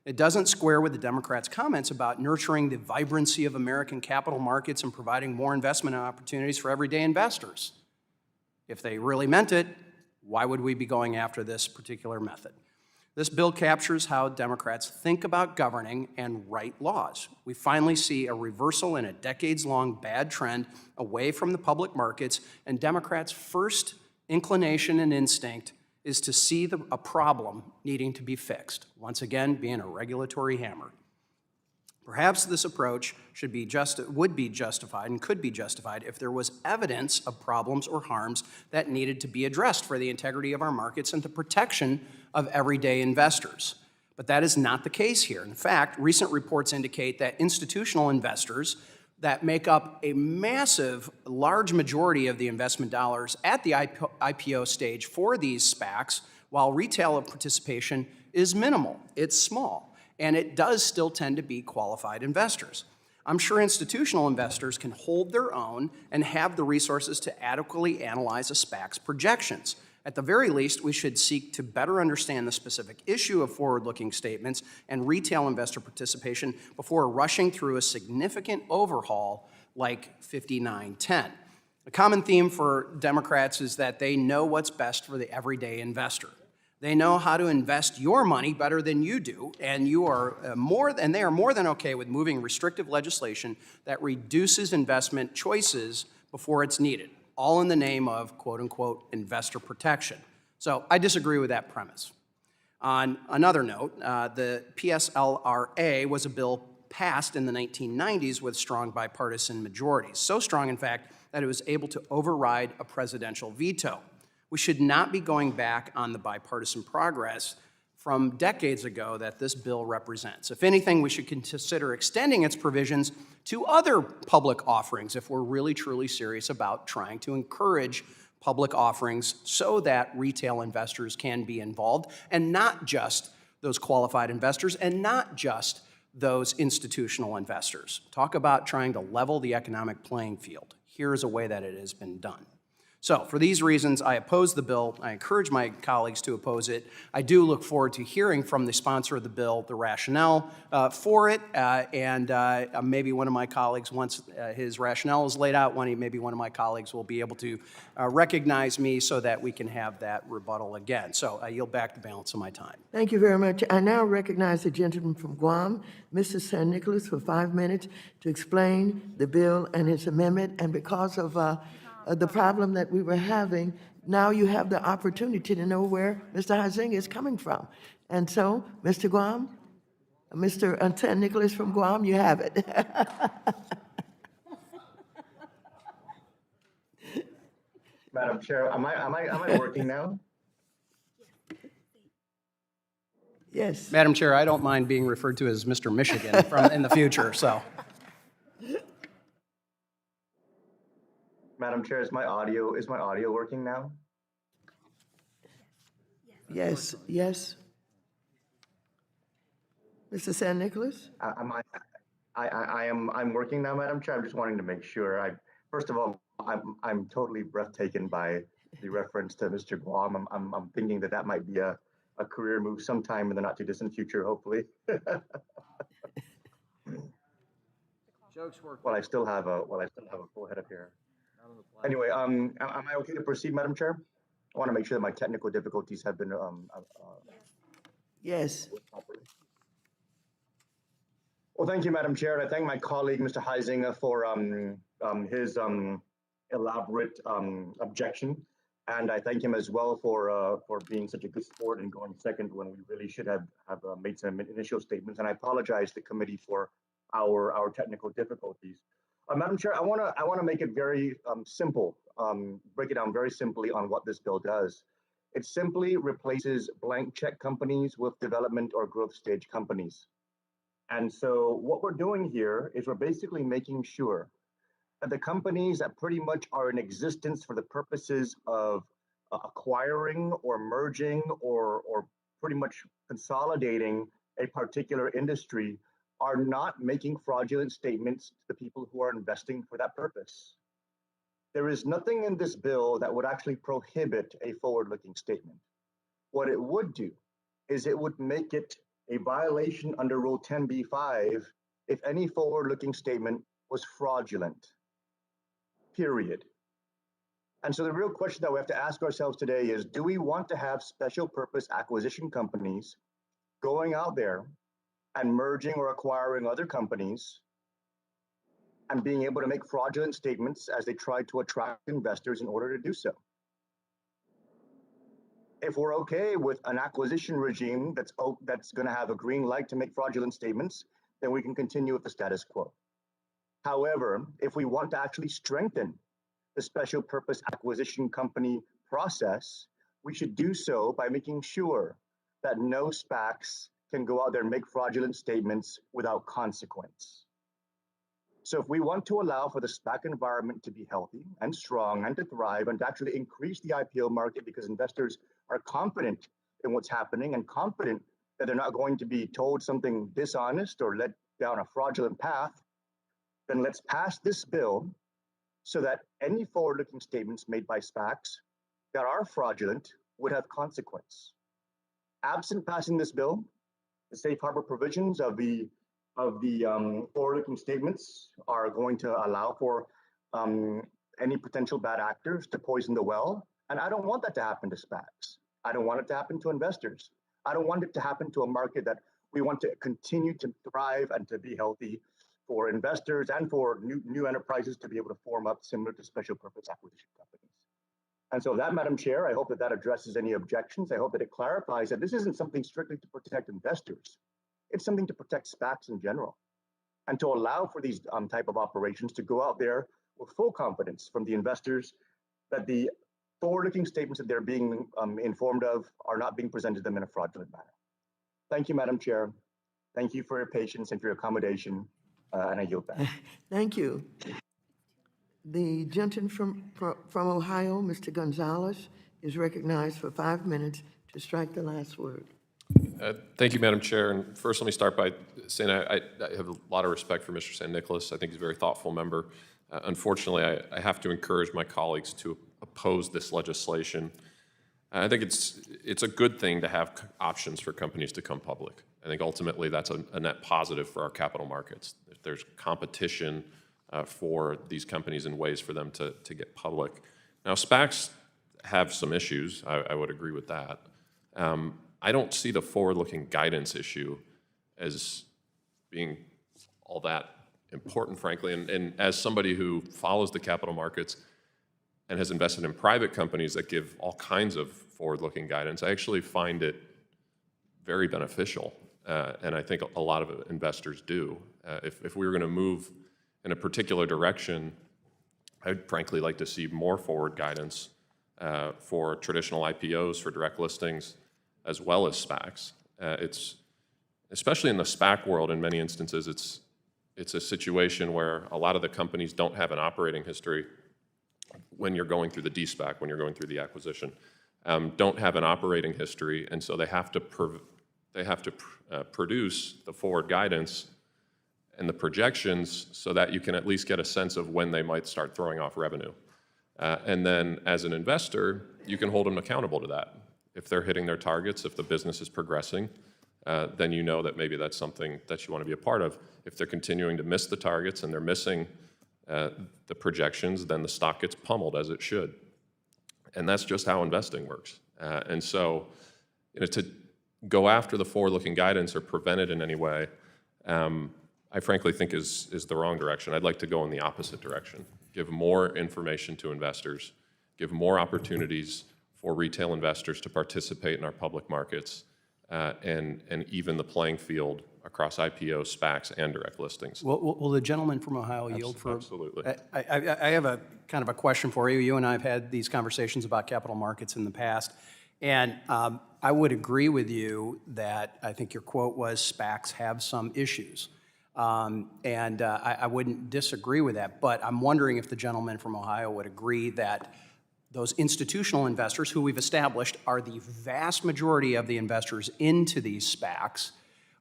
It doesn't square with the Democrats' comments about nurturing the vibrancy of American capital markets and providing more investment opportunities for everyday investors. If they really meant it, why would we be going after this particular method? This bill captures how Democrats think about governing and write laws. We finally see a reversal in a decades-long bad trend away from the public markets, and Democrats' first inclination and instinct is to see a problem needing to be fixed, once again being a regulatory hammer. Perhaps this approach would be justified and could be justified if there was evidence of problems or harms that needed to be addressed for the integrity of our markets and the protection of everyday investors. But that is not the case here. In fact, recent reports indicate that institutional investors that make up a massive, large majority of the investment dollars at the IPO stage for these SPACs, while retail participation is minimal, it's small. And it does still tend to be qualified investors. I'm sure institutional investors can hold their own and have the resources to adequately analyze a SPAC's projections. At the very least, we should seek to better understand the specific issue of forward-looking statements and retail investor participation before rushing through a significant overhaul like 5910. A common theme for Democrats is that they know what's best for the everyday investor. They know how to invest your money better than you do, and they are more than okay with moving restrictive legislation that reduces investment choices before it's needed, all in the name of quote-unquote investor protection. So I disagree with that premise. On another note, the PSLRA was a bill passed in the 1990s with strong bipartisan majorities, so strong, in fact, that it was able to override a presidential veto. We should not be going back on the bipartisan progress from decades ago that this bill represents. If anything, we should consider extending its provisions to other public offerings if we're really truly serious about trying to encourage public offerings so that retail investors can be involved, and not just those qualified investors and not just those institutional investors. Talk about trying to level the economic playing field. Here's a way that it has been done. So for these reasons, I oppose the bill. I encourage my colleagues to oppose it. I do look forward to hearing from the sponsor of the bill the rationale for it, and maybe one of my colleagues, once his rationale is laid out, maybe one of my colleagues will be able to recognize me so that we can have that rebuttal again. So I yield back the balance of my time. Thank you very much. I now recognize the gentleman from Guam, Mr. San Nicolas, for 5 minutes to explain the bill and its amendment. And because of the problem that we were having, now you have the opportunity to know where Mr. Huizinga is coming from. And so, Mr. Guam, Mr. Nicolas from Guam, you have it. Madam Chair, am I working now? Yes. Madam Chair, I don't mind being referred to as Mr. Michigan in the future, so. Madam Chair, is my audio working now? Yes, yes. Mr. San Nicolas? I'm working now, Madam Chair. I'm just wanting to make sure. First of all, I'm totally breathtaken by the reference to Mr. Guam. I'm thinking that might be a career move sometime in the not too distant future, hopefully. Jokes work. While I still have a full head of hair. Anyway, am I okay to proceed, Madam Chair? I want to make sure that my technical difficulties have been Yes. Well, thank you, Madam Chair. And I thank my colleague, Mr. Huizinga, for his elaborate objection. And I thank him as well for being such a good sport and going second when we really should have made some initial statements. And I apologize to the committee for our technical difficulties. Madam Chair, I want to make it very simple, break it down very simply on what this bill does. It simply replaces blank check companies with development or growth stage companies. And so what we're doing here is we're basically making sure that the companies that pretty much are in existence for the purposes of acquiring or merging or pretty much consolidating a particular industry are not making fraudulent statements to the people who are investing for that purpose. There is nothing in this bill that would actually prohibit a forward-looking statement. What it would do is it would make it a violation under Rule 10b-5 if any forward-looking statement was fraudulent, period. And so the real question that we have to ask ourselves today is, do we want to have special purpose acquisition companies going out there and merging or acquiring other companies and being able to make fraudulent statements as they try to attract investors in order to do so? If we're okay with an acquisition regime that's going to have a green light to make fraudulent statements, then we can continue with the status quo. However, if we want to actually strengthen the special purpose acquisition company process, we should do so by making sure that no SPACs can go out there and make fraudulent statements without consequence. So if we want to allow for the SPAC environment to be healthy and strong and to thrive and to actually increase the IPO market because investors are confident in what's happening and confident that they're not going to be told something dishonest or led down a fraudulent path, then let's pass this bill so that any forward-looking statements made by SPACs that are fraudulent would have consequence. Absent passing this bill, the safe harbor provisions of the forward-looking statements are going to allow for any potential bad actors to poison the well. And I don't want that to happen to SPACs. I don't want it to happen to investors. I don't want it to happen to a market that we want to continue to thrive and to be healthy for investors and for new enterprises to be able to form up similar to special purpose acquisition companies. And so that, Madam Chair, I hope that addresses any objections. I hope that it clarifies that this isn't something strictly to protect investors. It's something to protect SPACs in general and to allow for these type of operations to go out there with full confidence from the investors that the forward-looking statements that they're being informed of are not being presented to them in a fraudulent manner. Thank you, Madam Chair. Thank you for your patience and for your accommodation, and I yield back. Thank you. The gentleman from Ohio, Mr. Gonzalez, is recognized for 5 minutes to strike the last word. Thank you, Madam Chair. And first, let me start by saying I have a lot of respect for Mr. San Nicolas. I think he's a very thoughtful member. Unfortunately, I have to encourage my colleagues to oppose this legislation. I think it's a good thing to have options for companies to come public. I think ultimately that's a net positive for our capital markets. If there's competition for these companies and ways for them to get public. Now, SPACs have some issues. I would agree with that. I don't see the forward-looking guidance issue as being all that important, frankly. And as somebody who follows the capital markets, and has invested in private companies that give all kinds of forward-looking guidance, I actually find it very beneficial, and I think a lot of investors do. If we were going to move in a particular direction, I'd frankly like to see more forward guidance for traditional IPOs, for direct listings, as well as SPACs. It's especially in the SPAC world, in many instances, it's a situation where a lot of the companies don't have an operating history when you're going through the de-SPAC, when you're going through the acquisition, don't have an operating history, and so they have to produce the forward guidance and the projections so that you can at least get a sense of when they might start throwing off revenue. And then as an investor, you can hold them accountable to that. If they're hitting their targets, if the business is progressing, then you know that maybe that's something that you want to be a part of. If they're continuing to miss the targets and they're missing the projections, then the stock gets pummeled, as it should. And that's just how investing works. And so, to go after the forward-looking guidance or prevent it in any way, I frankly think is the wrong direction. I'd like to go in the opposite direction. Give more information to investors, give more opportunities for retail investors to participate in our public markets, and even the playing field across IPOs, SPACs, and direct listings. Will the gentleman from Ohio yield for? Absolutely. I have a kind of a question for you. You and I have had these conversations about capital markets in the past, and I would agree with you that I think your quote was SPACs have some issues. And I wouldn't disagree with that, but I'm wondering if the gentleman from Ohio would agree that those institutional investors who we've established are the vast majority of the investors into these SPACs,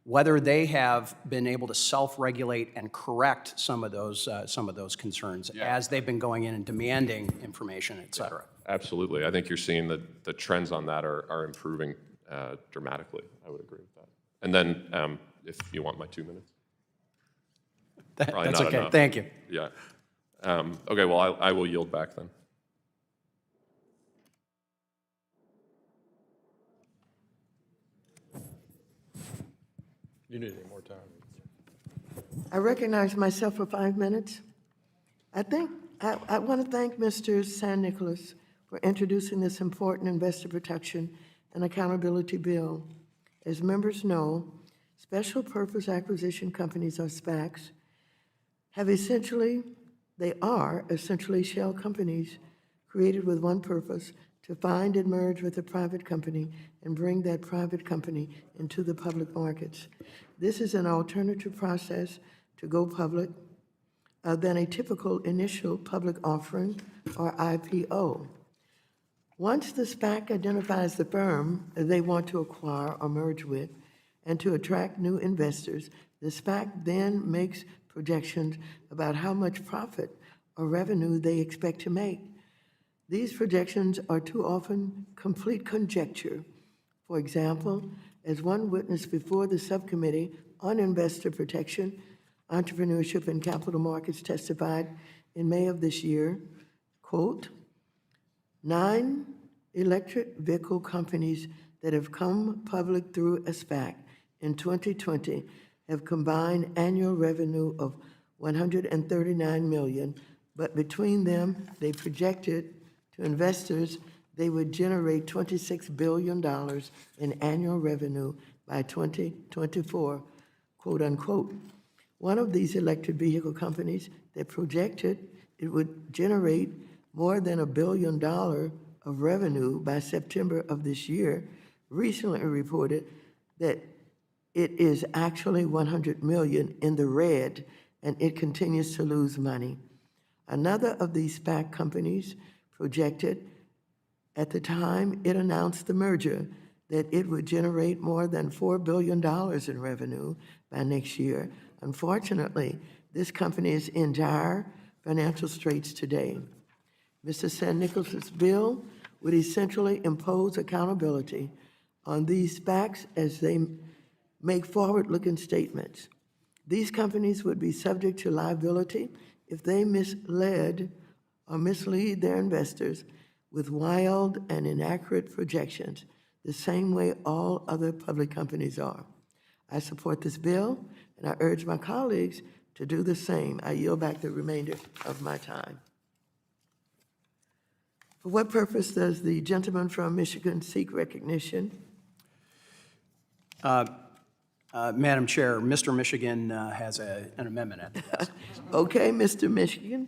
whether they have been able to self-regulate and correct some of those concerns as they've been going in and demanding information, et cetera. Absolutely. I think you're seeing the trends on that are improving dramatically. I would agree with that. And then if you want my 2 minutes. Probably That's not okay. enough. Thank you. Yeah. Okay, well, I will yield back then. You need any more time? I recognize myself for 5 minutes. I want to thank Mr. San Nicolas for introducing this important investor protection and accountability bill. As members know, special purpose acquisition companies, or SPACs, they are essentially shell companies created with one purpose: to find and merge with a private company and bring that private company into the public markets. This is an alternative process to go public than a typical initial public offering or IPO. Once the SPAC identifies the firm they want to acquire or merge with and to attract new investors, the SPAC then makes projections about how much profit or revenue they expect to make. These projections are too often complete conjecture. For example, as one witness before the Subcommittee on Investor Protection, Entrepreneurship, and Capital Markets testified in May of this year, quote, 9 electric vehicle companies that have come public through a SPAC in 2020 have combined annual revenue of $139 million, but between them, they projected to investors they would generate $26 billion in annual revenue by 2024, quote unquote. One of these electric vehicle companies that projected it would generate more than $1 billion of revenue by September of this year recently reported that it is actually $100 million in the red, and it continues to lose money. Another of these SPAC companies projected at the time it announced the merger that it would generate more than $4 billion in revenue by next year. Unfortunately, this company is in dire financial straits today. Mr. San Nicolas' bill would essentially impose accountability on these SPACs as they make forward-looking statements. These companies would be subject to liability if they misled or mislead their investors with wild and inaccurate projections, the same way all other public companies are. I support this bill, and I urge my colleagues to do the same. I yield back the remainder of my time. For what purpose does the gentleman from Michigan seek recognition? Madam Chair, Mr. Michigan has an amendment at the desk. Okay, Mr. Michigan.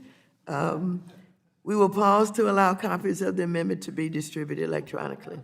We will pause to allow copies of the amendment to be distributed electronically.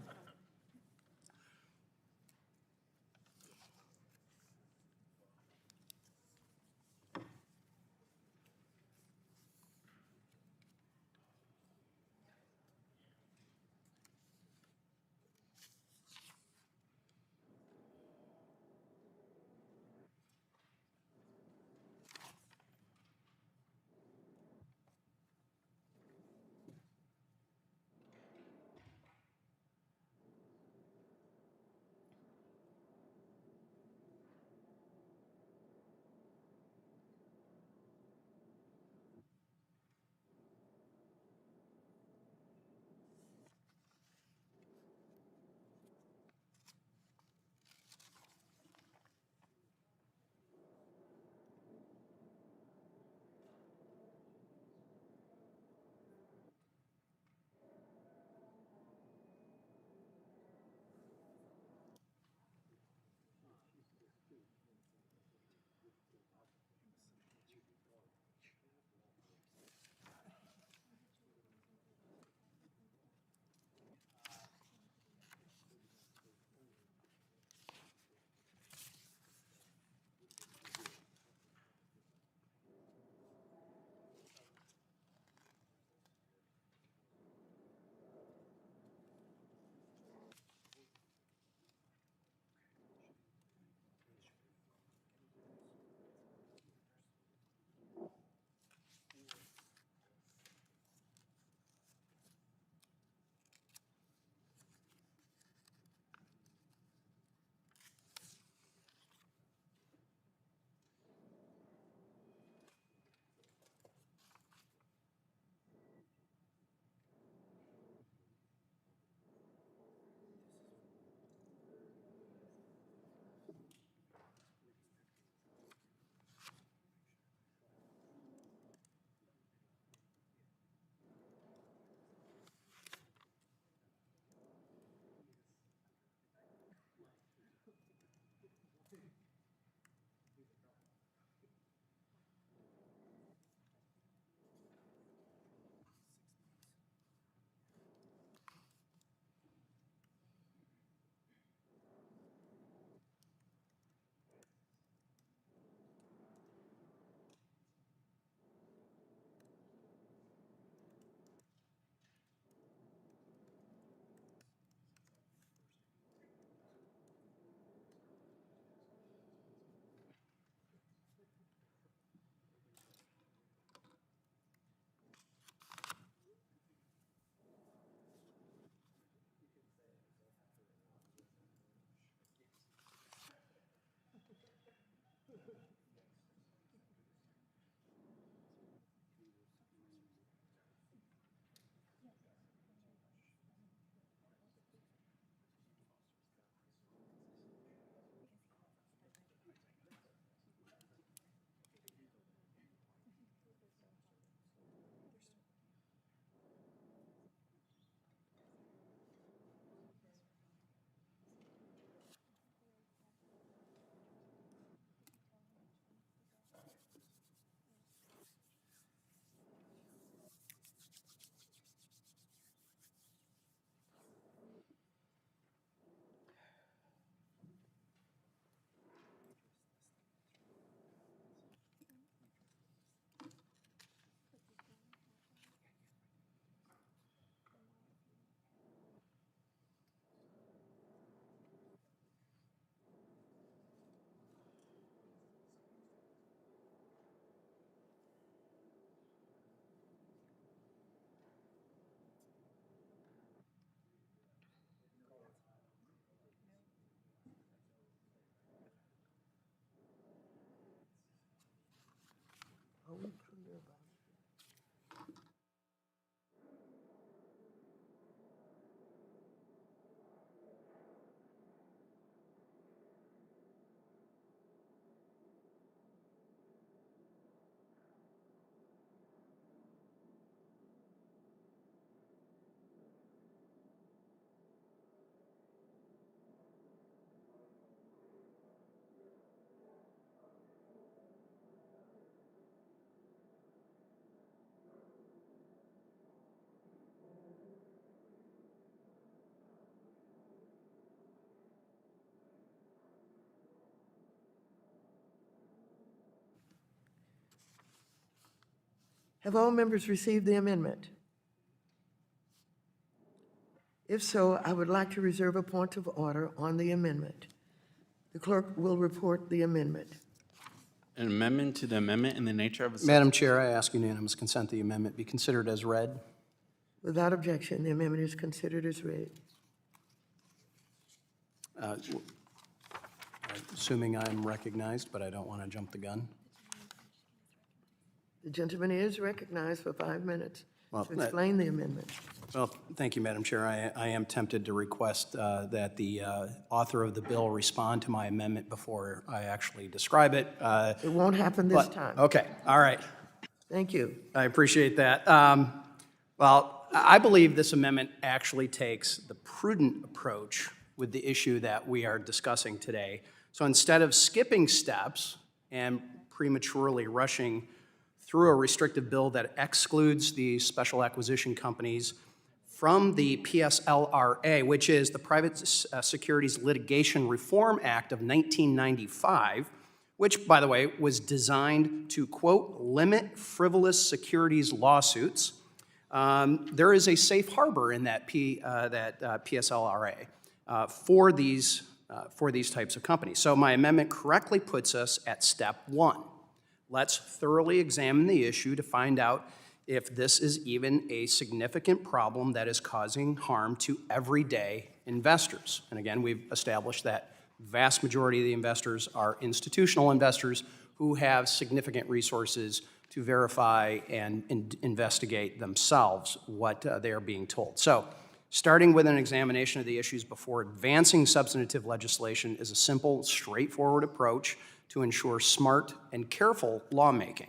Have all members received the amendment? If so, I would like to reserve a point of order on the amendment. The clerk will report the amendment. An amendment to the amendment in the nature of a Madam Chair, I ask unanimous consent the amendment be considered as read. Without objection, the amendment is considered as read. Assuming I'm recognized, but I don't want to jump the gun. The gentleman is recognized for 5 minutes Well, to explain the amendment. Well, thank you, Madam Chair. I am tempted to request that the author of the bill respond to my amendment before I actually describe it. It won't happen this But- time. Okay, all right. Thank you. I appreciate that. Well, I believe this amendment actually takes the prudent approach with the issue that we are discussing today. So instead of skipping steps and prematurely rushing through a restrictive bill that excludes the special acquisition companies from the PSLRA, which is the Private Securities Litigation Reform Act of 1995, which, by the way, was designed to, quote, limit frivolous securities lawsuits. There is a safe harbor in that PSLRA for these types of companies. So my amendment correctly puts us at step one. Let's thoroughly examine the issue to find out if this is even a significant problem that is causing harm to everyday investors. And again, we've established that vast majority of the investors are institutional investors who have significant resources to verify and investigate themselves what they are being told. So, starting with an examination of the issues before advancing substantive legislation is a simple, straightforward approach to ensure smart and careful lawmaking.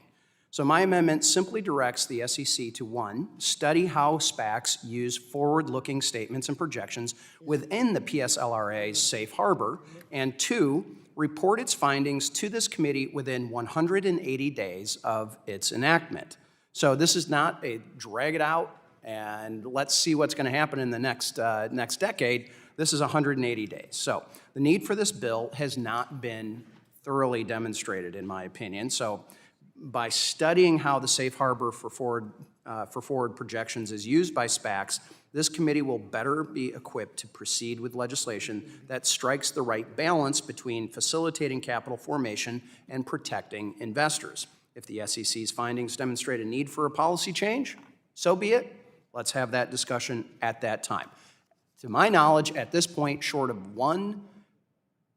So my amendment simply directs the SEC to, one, study how SPACs use forward-looking statements and projections within the PSLRA's safe harbor, and two, report its findings to this committee within 180 days of its enactment. So this is not a drag it out and let's see what's going to happen in the next decade. This is 180 days. So the need for this bill has not been thoroughly demonstrated, in my opinion. So by studying how the safe harbor for forward projections is used by SPACs, this committee will better be equipped to proceed with legislation that strikes the right balance between facilitating capital formation and protecting investors. If the SEC's findings demonstrate a need for a policy change, so be it. Let's have that discussion at that time. To my knowledge, at this point, short of one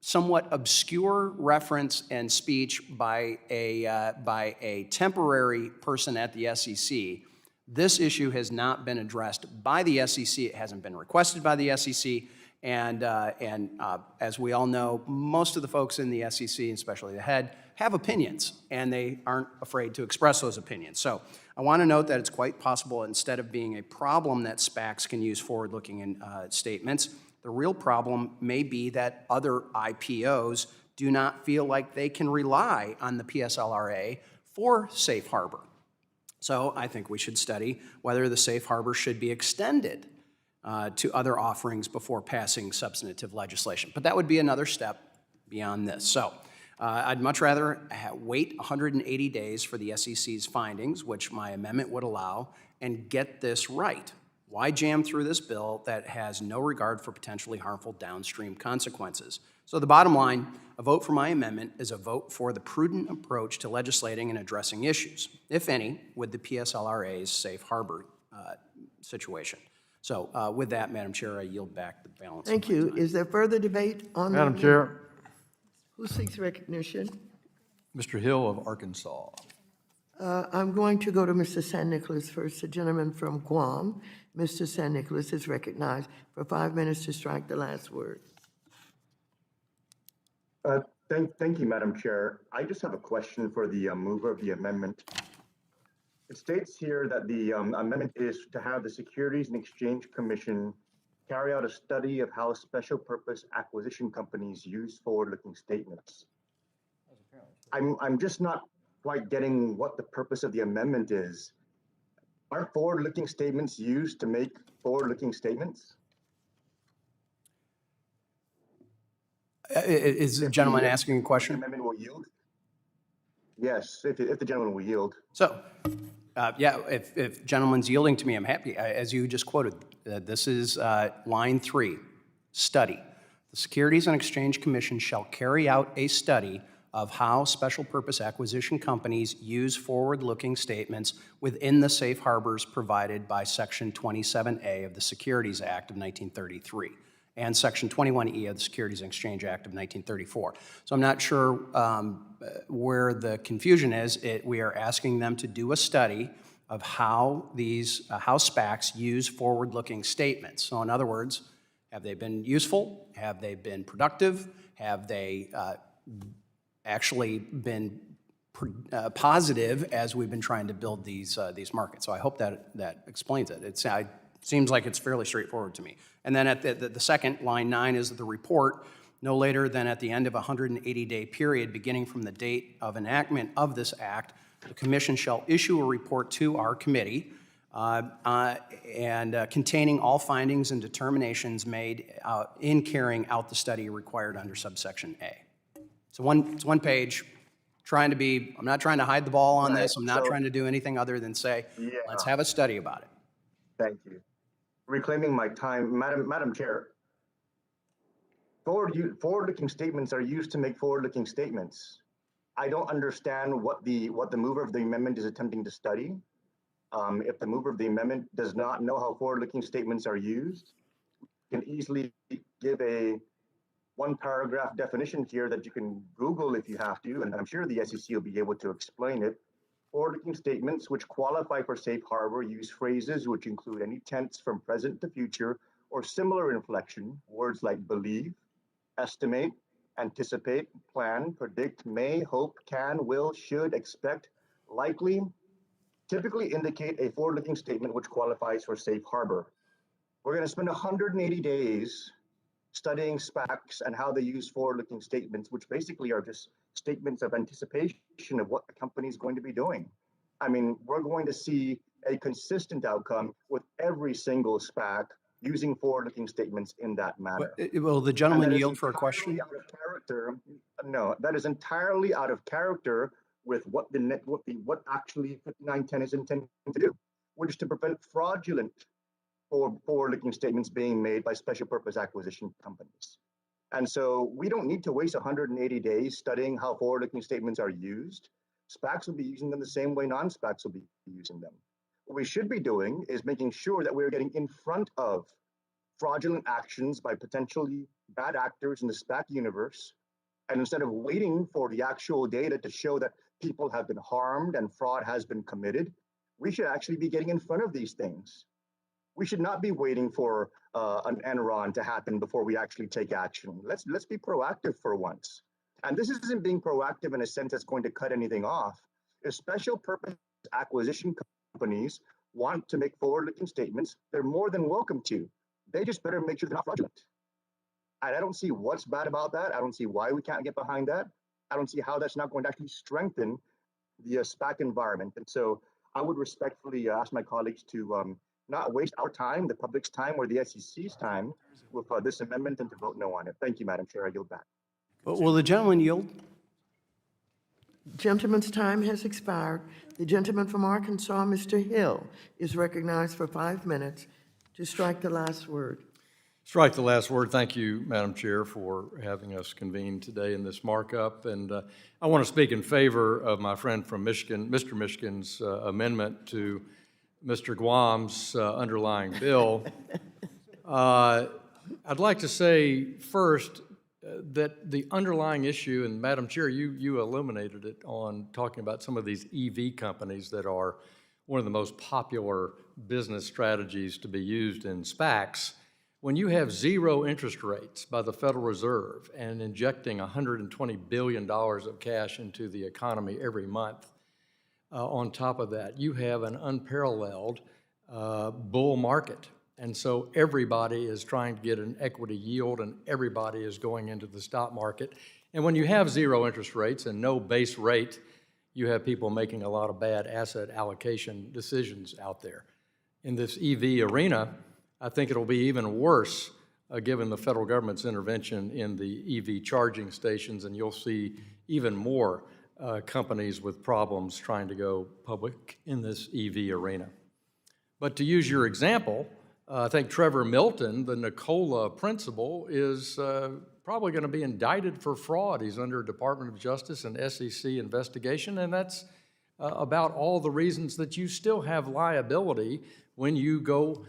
somewhat obscure reference and speech by a temporary person at the SEC, this issue has not been addressed by the SEC. It hasn't been requested by the SEC. And as we all know, most of the folks in the SEC, especially the head, have opinions, and they aren't afraid to express those opinions. So I want to note that it's quite possible, instead of being a problem that SPACs can use forward-looking statements, the real problem may be that other IPOs do not feel like they can rely on the PSLRA for safe harbor. So I think we should study whether the safe harbor should be extended to other offerings before passing substantive legislation. But that would be another step beyond this. So I'd much rather wait 180 days for the SEC's findings, which my amendment would allow, and get this right. Why jam through this bill that has no regard for potentially harmful downstream consequences? So the bottom line, a vote for my amendment is a vote for the prudent approach to legislating and addressing issues, if any, with the PSLRA's safe harbor situation. So with that, Madam Chair, I yield back the balance. Thank you. Is there further debate on the Madam Chair, Who seeks recognition? Mr. Hill of Arkansas. I'm going to go to Mr. San Nicolas first, the gentleman from Guam. Mr. San Nicolas is recognized for 5 minutes to strike the last word. Thank you, Madam Chair. I just have a question for the mover of the amendment. It states here that the amendment is to have the Securities and Exchange Commission carry out a study of how special purpose acquisition companies use forward-looking statements. I'm just not quite getting what the purpose of the amendment is. Aren't forward-looking statements used to make forward-looking statements? Is the gentleman asking a The question? amendment will yield? Yes, if the gentleman will yield. So Yeah, if gentleman's yielding to me, I'm happy. As you just quoted, this is line 3, study. The Securities and Exchange Commission shall carry out a study of how special purpose acquisition companies use forward-looking statements within the safe harbors provided by Section 27A of the Securities Act of 1933 and Section 21E of the Securities and Exchange Act of 1934. So I'm not sure where the confusion is. We are asking them to do a study of how how SPACs use forward-looking statements. So in other words, have they been useful? Have they been productive? Have they actually been positive as we've been trying to build these markets? So I hope that explains it. It seems like it's fairly straightforward to me. And then at the second, line 9, is the report. No later than at the end of a 180-day period beginning from the date of enactment of this act, the Commission shall issue a report to our committee containing all findings and determinations made in carrying out the study required under subsection A. It's one page. I'm not trying to hide the ball on this. I'm not trying to do anything other than say, let's have a study about it. Thank you. Reclaiming my time, Madam Chair. Forward-looking statements are used to make forward-looking statements. I don't understand what the mover of the amendment is attempting to study. If the mover of the amendment does not know how forward-looking statements are used, you can easily give a one-paragraph definition here that you can Google if you have to, and I'm sure the SEC will be able to explain it. Forward-looking statements which qualify for safe harbor use phrases which include any tense from present to future or similar inflection, words like believe, estimate, anticipate, plan, predict, may, hope, can, will, should, expect, likely, typically indicate a forward-looking statement which qualifies for safe harbor. We're going to spend 180 days studying SPACs and how they use forward-looking statements, which basically are just statements of anticipation of what the company is going to be doing. I mean, we're going to see a consistent outcome with every single SPAC using forward-looking statements in that manner. Will the gentleman yield for a question? Out of character. No, that is entirely out of character with what actually 5910 is intended to do, which is to prevent fraudulent forward-looking statements being made by special purpose acquisition companies. And so we don't need to waste 180 days studying how forward-looking statements are used. SPACs will be using them the same way non-SPACs will be using them. What we should be doing is making sure that we're getting in front of fraudulent actions by potentially bad actors in the SPAC universe. And instead of waiting for the actual data to show that people have been harmed and fraud has been committed, we should actually be getting in front of these things. We should not be waiting for an Enron to happen before we actually take action. Let's be proactive for once. And this isn't being proactive in a sense that's going to cut anything off. If special purpose acquisition companies want to make forward-looking statements, they're more than welcome to. They just better make sure they're not fraudulent. And I don't see what's bad about that. I don't see why we can't get behind that. I don't see how that's not going to actually strengthen the SPAC environment. And so I would respectfully ask my colleagues to not waste our time, the public's time, or the SEC's time with this amendment and to vote no on it. Thank you, Madam Chair. I yield back. Will the gentleman yield? Gentleman's time has expired. The gentleman from Arkansas, Mr. Hill, is recognized for 5 minutes to strike the last word. Strike the last word. Thank you, Madam Chair, for having us convene today in this markup. And I want to speak in favor of my friend from Michigan, Mr. Michigan's amendment to Mr. Guam's underlying bill. I'd like to say first that the underlying issue, and Madam Chair, you illuminated it on talking about some of these EV companies that are one of the most popular business strategies to be used in SPACs. When you have zero interest rates by the Federal Reserve and injecting $120 billion of cash into the economy every month, on top of that, you have an unparalleled bull market. And so everybody is trying to get an equity yield and everybody is going into the stock market. And when you have zero interest rates and no base rate, you have people making a lot of bad asset allocation decisions out there. In this EV arena, I think it'll be even worse given the federal government's intervention in the EV charging stations, and you'll see even more companies with problems trying to go public in this EV arena. But to use your example, I think Trevor Milton, the Nicolas principal, is probably going to be indicted for fraud. He's under Department of Justice and SEC investigation, and that's about all the reasons that you still have liability when you go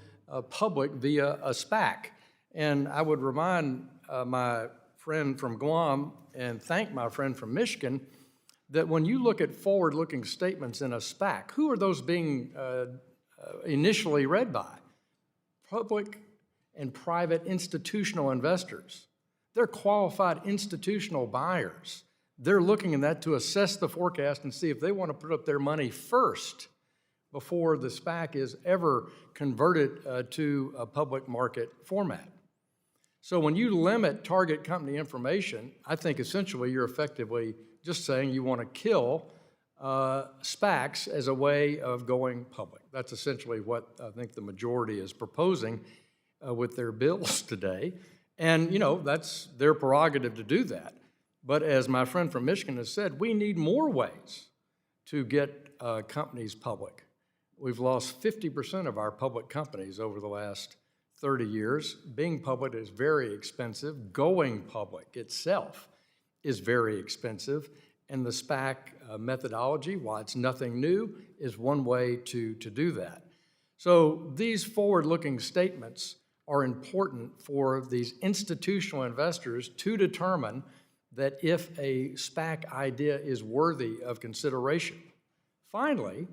public via a SPAC. And I would remind my friend from Guam and thank my friend from Michigan that when you look at forward-looking statements in a SPAC, who are those being initially read by? Public and private institutional investors. They're qualified institutional buyers. They're looking at that to assess the forecast and see if they want to put up their money first before the SPAC is ever converted to a public market format. So when you limit target company information, I think essentially you're effectively just saying you want to kill SPACs as a way of going public. That's essentially what I think the majority is proposing with their bills today. And, you know, that's their prerogative to do that. But as my friend from Michigan has said, we need more ways to get companies public. We've lost 50% of our public companies over the last 30 years. Being public is very expensive. Going public itself is very expensive. And the SPAC methodology, while it's nothing new, is one way to do that. So these forward-looking statements are important for these institutional investors to determine that if a SPAC idea is worthy of consideration. Finally,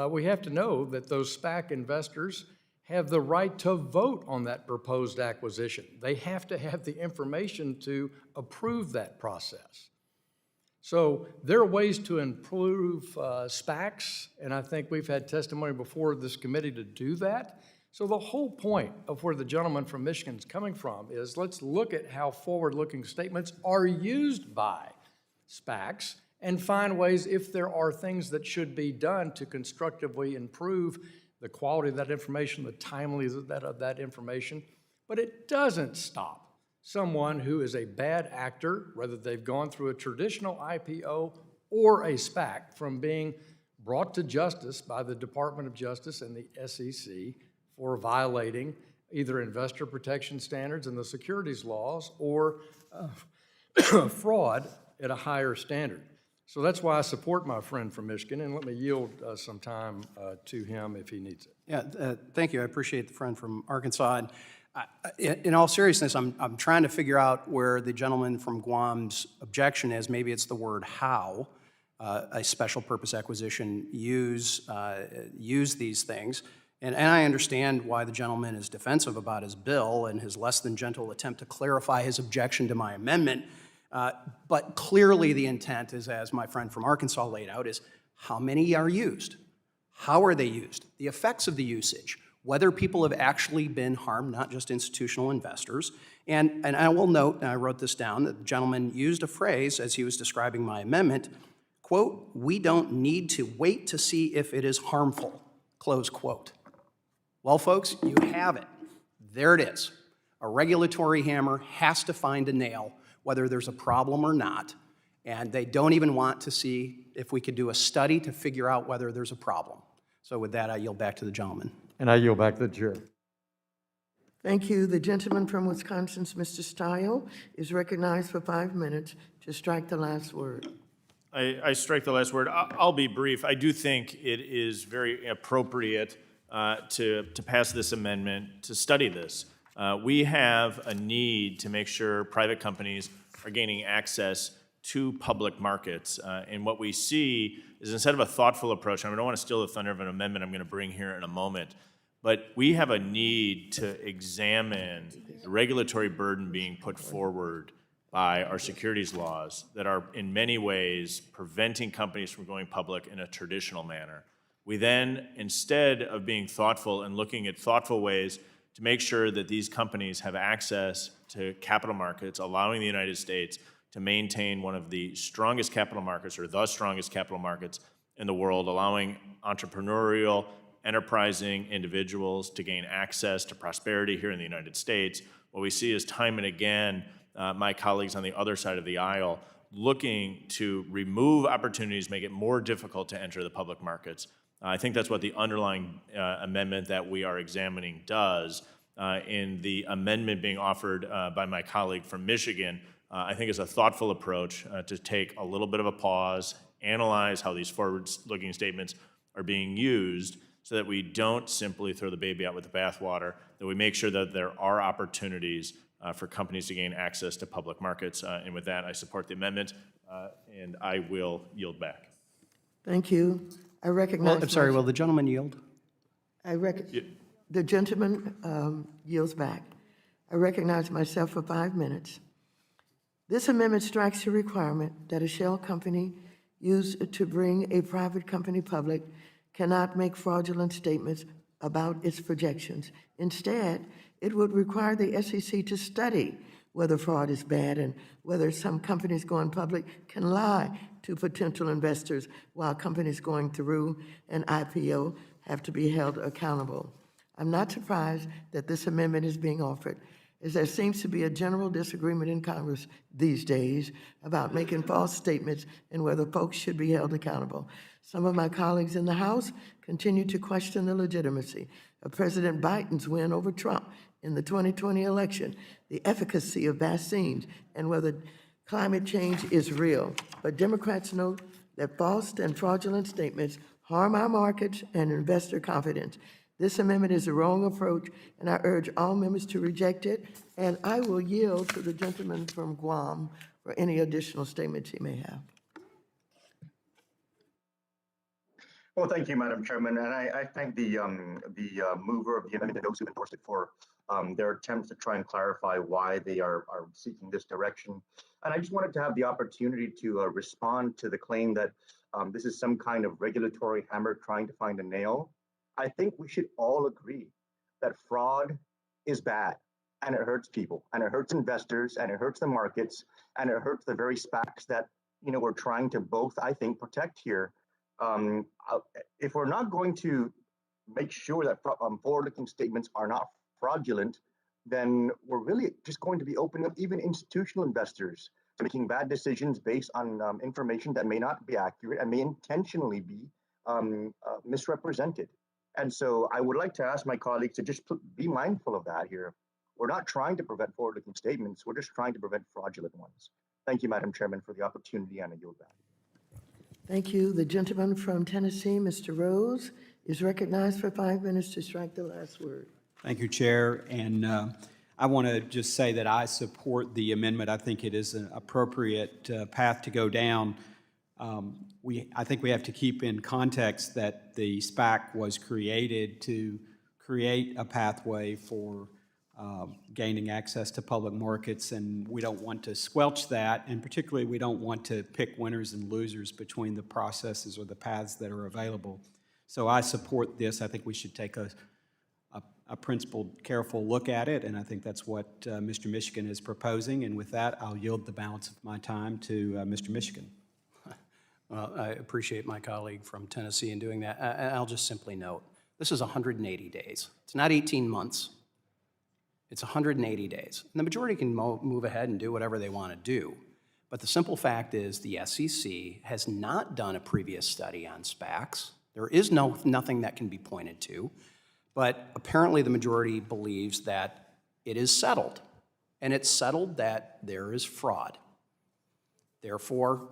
we have to know that those SPAC investors have the right to vote on that proposed acquisition. They have to have the information to approve that process. So there are ways to improve SPACs, and I think we've had testimony before this committee to do that. So the whole point of where the gentleman from Michigan is coming from is let's look at how forward-looking statements are used by SPACs and find ways, if there are things that should be done to constructively improve the quality of that information, the timeliness of that information. But it doesn't stop someone who is a bad actor, whether they've gone through a traditional IPO or a SPAC, from being brought to justice by the Department of Justice and the SEC for violating either investor protection standards and the securities laws or fraud at a higher standard. So that's why I support my friend from Michigan, and let me yield some time to him if he needs it. Yeah, thank you. I appreciate the friend from Arkansas. And in all seriousness, I'm trying to figure out where the gentleman from Guam's objection is. Maybe it's the word how a special purpose acquisition use these things. And I understand why the gentleman is defensive about his bill and his less than gentle attempt to clarify his objection to my amendment. But clearly the intent is, as my friend from Arkansas laid out, is how many are used? How are they used? The effects of the usage, whether people have actually been harmed, not just institutional investors. And I will note, and I wrote this down, that the gentleman used a phrase as he was describing my amendment, quote, "We don't need to wait to see if it is harmful," close quote. Well, folks, you have it. There it is. A regulatory hammer has to find a nail, whether there's a problem or not, and they don't even want to see if we could do a study to figure out whether there's a problem. So with that, I yield back to the gentleman. And I yield back to the chair. Thank you. The gentleman from Wisconsin's Mr. Stile is recognized for 5 minutes to strike the last word. I strike the last word. I'll be brief. I do think it is very appropriate to pass this amendment, to study this. We have a need to make sure private companies are gaining access to public markets. And what we see is, instead of a thoughtful approach, and I don't want to steal the thunder of an amendment I'm going to bring here in a moment, but we have a need to examine the regulatory burden being put forward by our securities laws that are in many ways preventing companies from going public in a traditional manner. We then, instead of being thoughtful and looking at thoughtful ways to make sure that these companies have access to capital markets, allowing the United States to maintain one of the strongest capital markets, or the strongest capital markets in the world, allowing entrepreneurial, enterprising individuals to gain access to prosperity here in the United States. What we see is time and again, my colleagues on the other side of the aisle looking to remove opportunities, make it more difficult to enter the public markets. I think that's what the underlying amendment that we are examining does. In the amendment being offered by my colleague from Michigan, I think is a thoughtful approach to take a little bit of a pause, analyze how these forward-looking statements are being used so that we don't simply throw the baby out with the bathwater, that we make sure that there are opportunities for companies to gain access to public markets. And with that, I support the amendment, and I will yield back. Thank you. I recognize. I'm sorry, will the gentleman yield? The gentleman yields back. I recognize myself for 5 minutes. This amendment strikes the requirement that a shell company used to bring a private company public cannot make fraudulent statements about its projections. Instead, it would require the SEC to study whether fraud is bad and whether some companies going public can lie to potential investors while companies going through an IPO have to be held accountable. I'm not surprised that this amendment is being offered, as there seems to be a general disagreement in Congress these days about making false statements and whether folks should be held accountable. Some of my colleagues in the House continue to question the legitimacy of President Biden's win over Trump in the 2020 election, the efficacy of vaccines, and whether climate change is real. But Democrats note that false and fraudulent statements harm our markets and investor confidence. This amendment is the wrong approach, and I urge all members to reject it. And I will yield to the gentleman from Guam for any additional statements he may have. Well, thank you, Madam Chairman, and I thank the mover of the amendment and those who endorsed it for their attempts to try and clarify why they are seeking this direction. And I just wanted to have the opportunity to respond to the claim that this is some kind of regulatory hammer trying to find a nail. I think we should all agree that fraud is bad, and it hurts people, and it hurts investors, and it hurts the markets, and it hurts the very SPACs that we're trying to both, I think, protect here. If we're not going to make sure that forward-looking statements are not fraudulent, then we're really just going to be opening up even institutional investors to making bad decisions based on information that may not be accurate and may intentionally be misrepresented. And so I would like to ask my colleagues to just be mindful of that here. We're not trying to prevent forward-looking statements. We're just trying to prevent fraudulent ones. Thank you, Madam Chairman, for the opportunity, and I yield back. Thank you. The gentleman from Tennessee, Mr. Rose, is recognized for 5 minutes to strike the last word. Thank you, Chair. And I want to just say that I support the amendment. I think it is an appropriate path to go down. I think we have to keep in context that the SPAC was created to create a pathway for gaining access to public markets, and we don't want to squelch that, and particularly we don't want to pick winners and losers between the processes or the paths that are available. So I support this. I think we should take a principled, careful look at it, and I think that's what Mr. Michigan is proposing. And with that, I'll yield the balance of my time to Mr. Michigan. Well, I appreciate my colleague from Tennessee in doing that. I'll just simply note, this is 180 days. It's not 18 months. It's 180 days. And the majority can move ahead and do whatever they want to do. But the simple fact is the SEC has not done a previous study on SPACs. There is nothing that can be pointed to. But apparently the majority believes that it is settled. And it's settled that there is fraud. Therefore,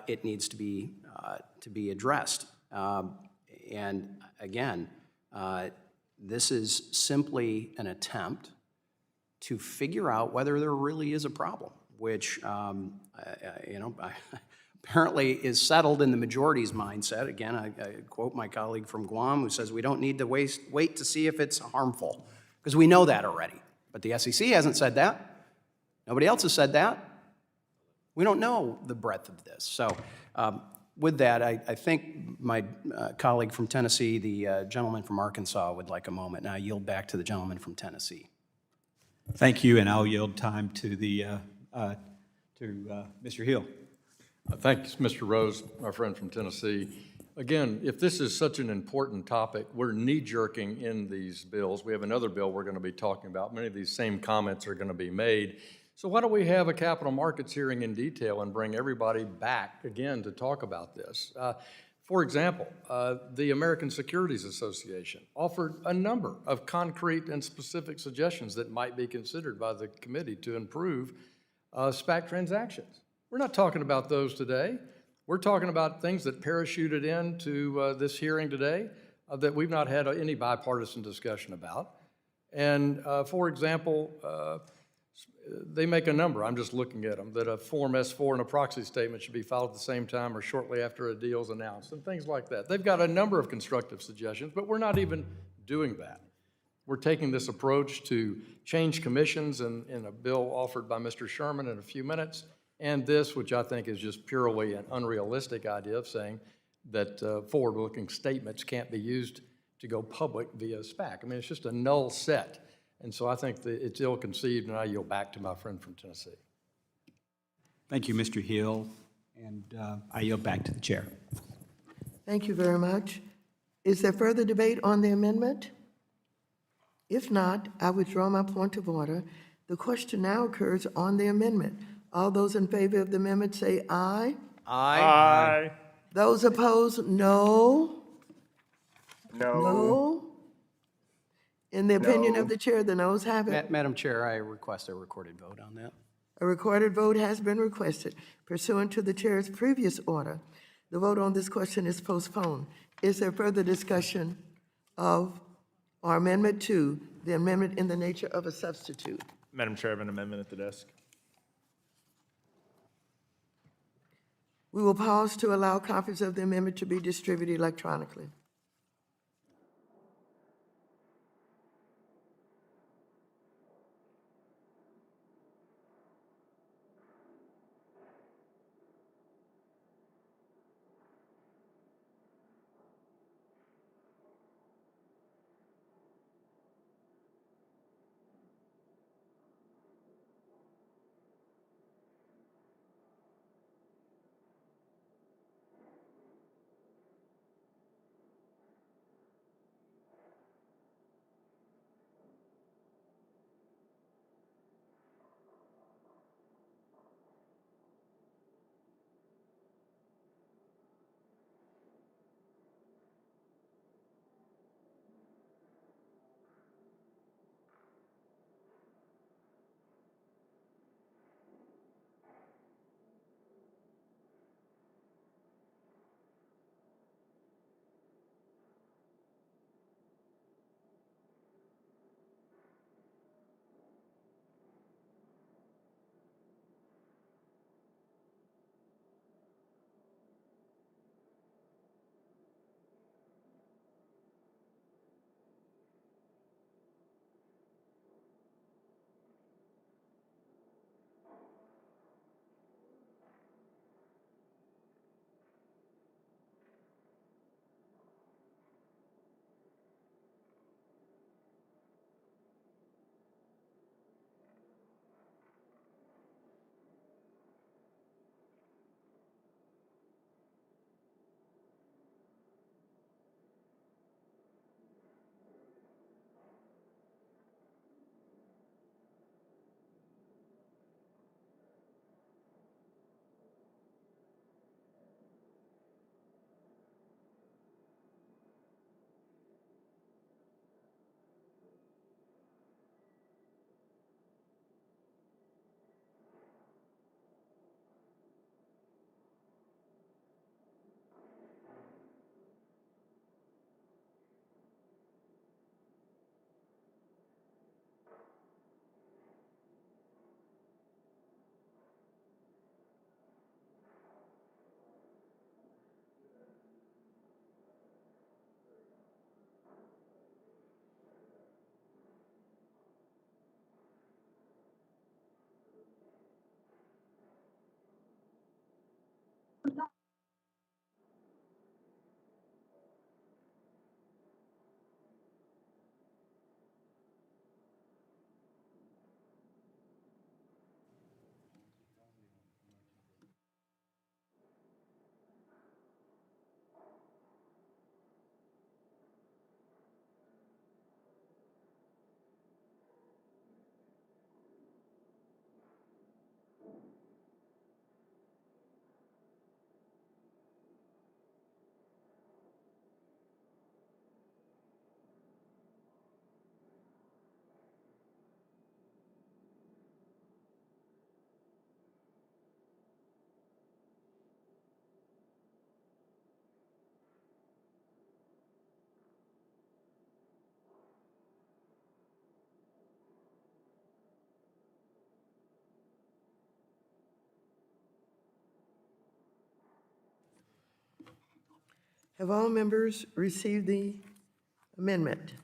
it needs to be addressed. And again, this is simply an attempt to figure out whether there really is a problem, which apparently is settled in the majority's mindset. Again, I quote my colleague from Guam who says we don't need to wait to see if it's harmful, because we know that already. But the SEC hasn't said that. Nobody else has said that. We don't know the breadth of this. So with that, I think my colleague from Tennessee, the gentleman from Arkansas, would like a moment. And I yield back to the gentleman from Tennessee. Thank you, and I'll yield time to Mr. Hill. Thanks, Mr. Rose, our friend from Tennessee. Again, if this is such an important topic, we're knee-jerking in these bills. We have another bill we're going to be talking about. Many of these same comments are going to be made. So why don't we have a capital markets hearing in detail and bring everybody back again to talk about this? For example, the American Securities Association offered a number of concrete and specific suggestions that might be considered by the committee to improve SPAC transactions. We're not talking about those today. We're talking about things that parachuted into this hearing today that we've not had any bipartisan discussion about. And for example, they make a number, I'm just looking at them, that a Form S-4 and a proxy statement should be filed at the same time or shortly after a deal is announced, and things like that. They've got a number of constructive suggestions, but we're not even doing that. We're taking this approach to change commissions in a bill offered by Mr. Sherman in a few minutes, and this, which I think is just purely an unrealistic idea of saying that forward-looking statements can't be used to go public via SPAC. I mean, it's just a null set. And so I think that it's ill-conceived, and I yield back to my friend from Tennessee. Thank you, Mr. Hill, and I yield back to the chair. Thank you very much. Is there further debate on the amendment? If not, I withdraw my point of order. The question now occurs on the amendment. All those in favor of the amendment say aye. Aye. Those opposed, no. No. No. In the opinion of the chair, the noes have it. Madam Chair, I request a recorded vote on that. A recorded vote has been requested. Pursuant to the chair's previous order, the vote on this question is postponed. Is there further discussion of our amendment to the amendment in the nature of a substitute? Madam Chair, I have an amendment at the desk. We will pause to allow copies of the amendment to be distributed electronically. Have all members received the amendment?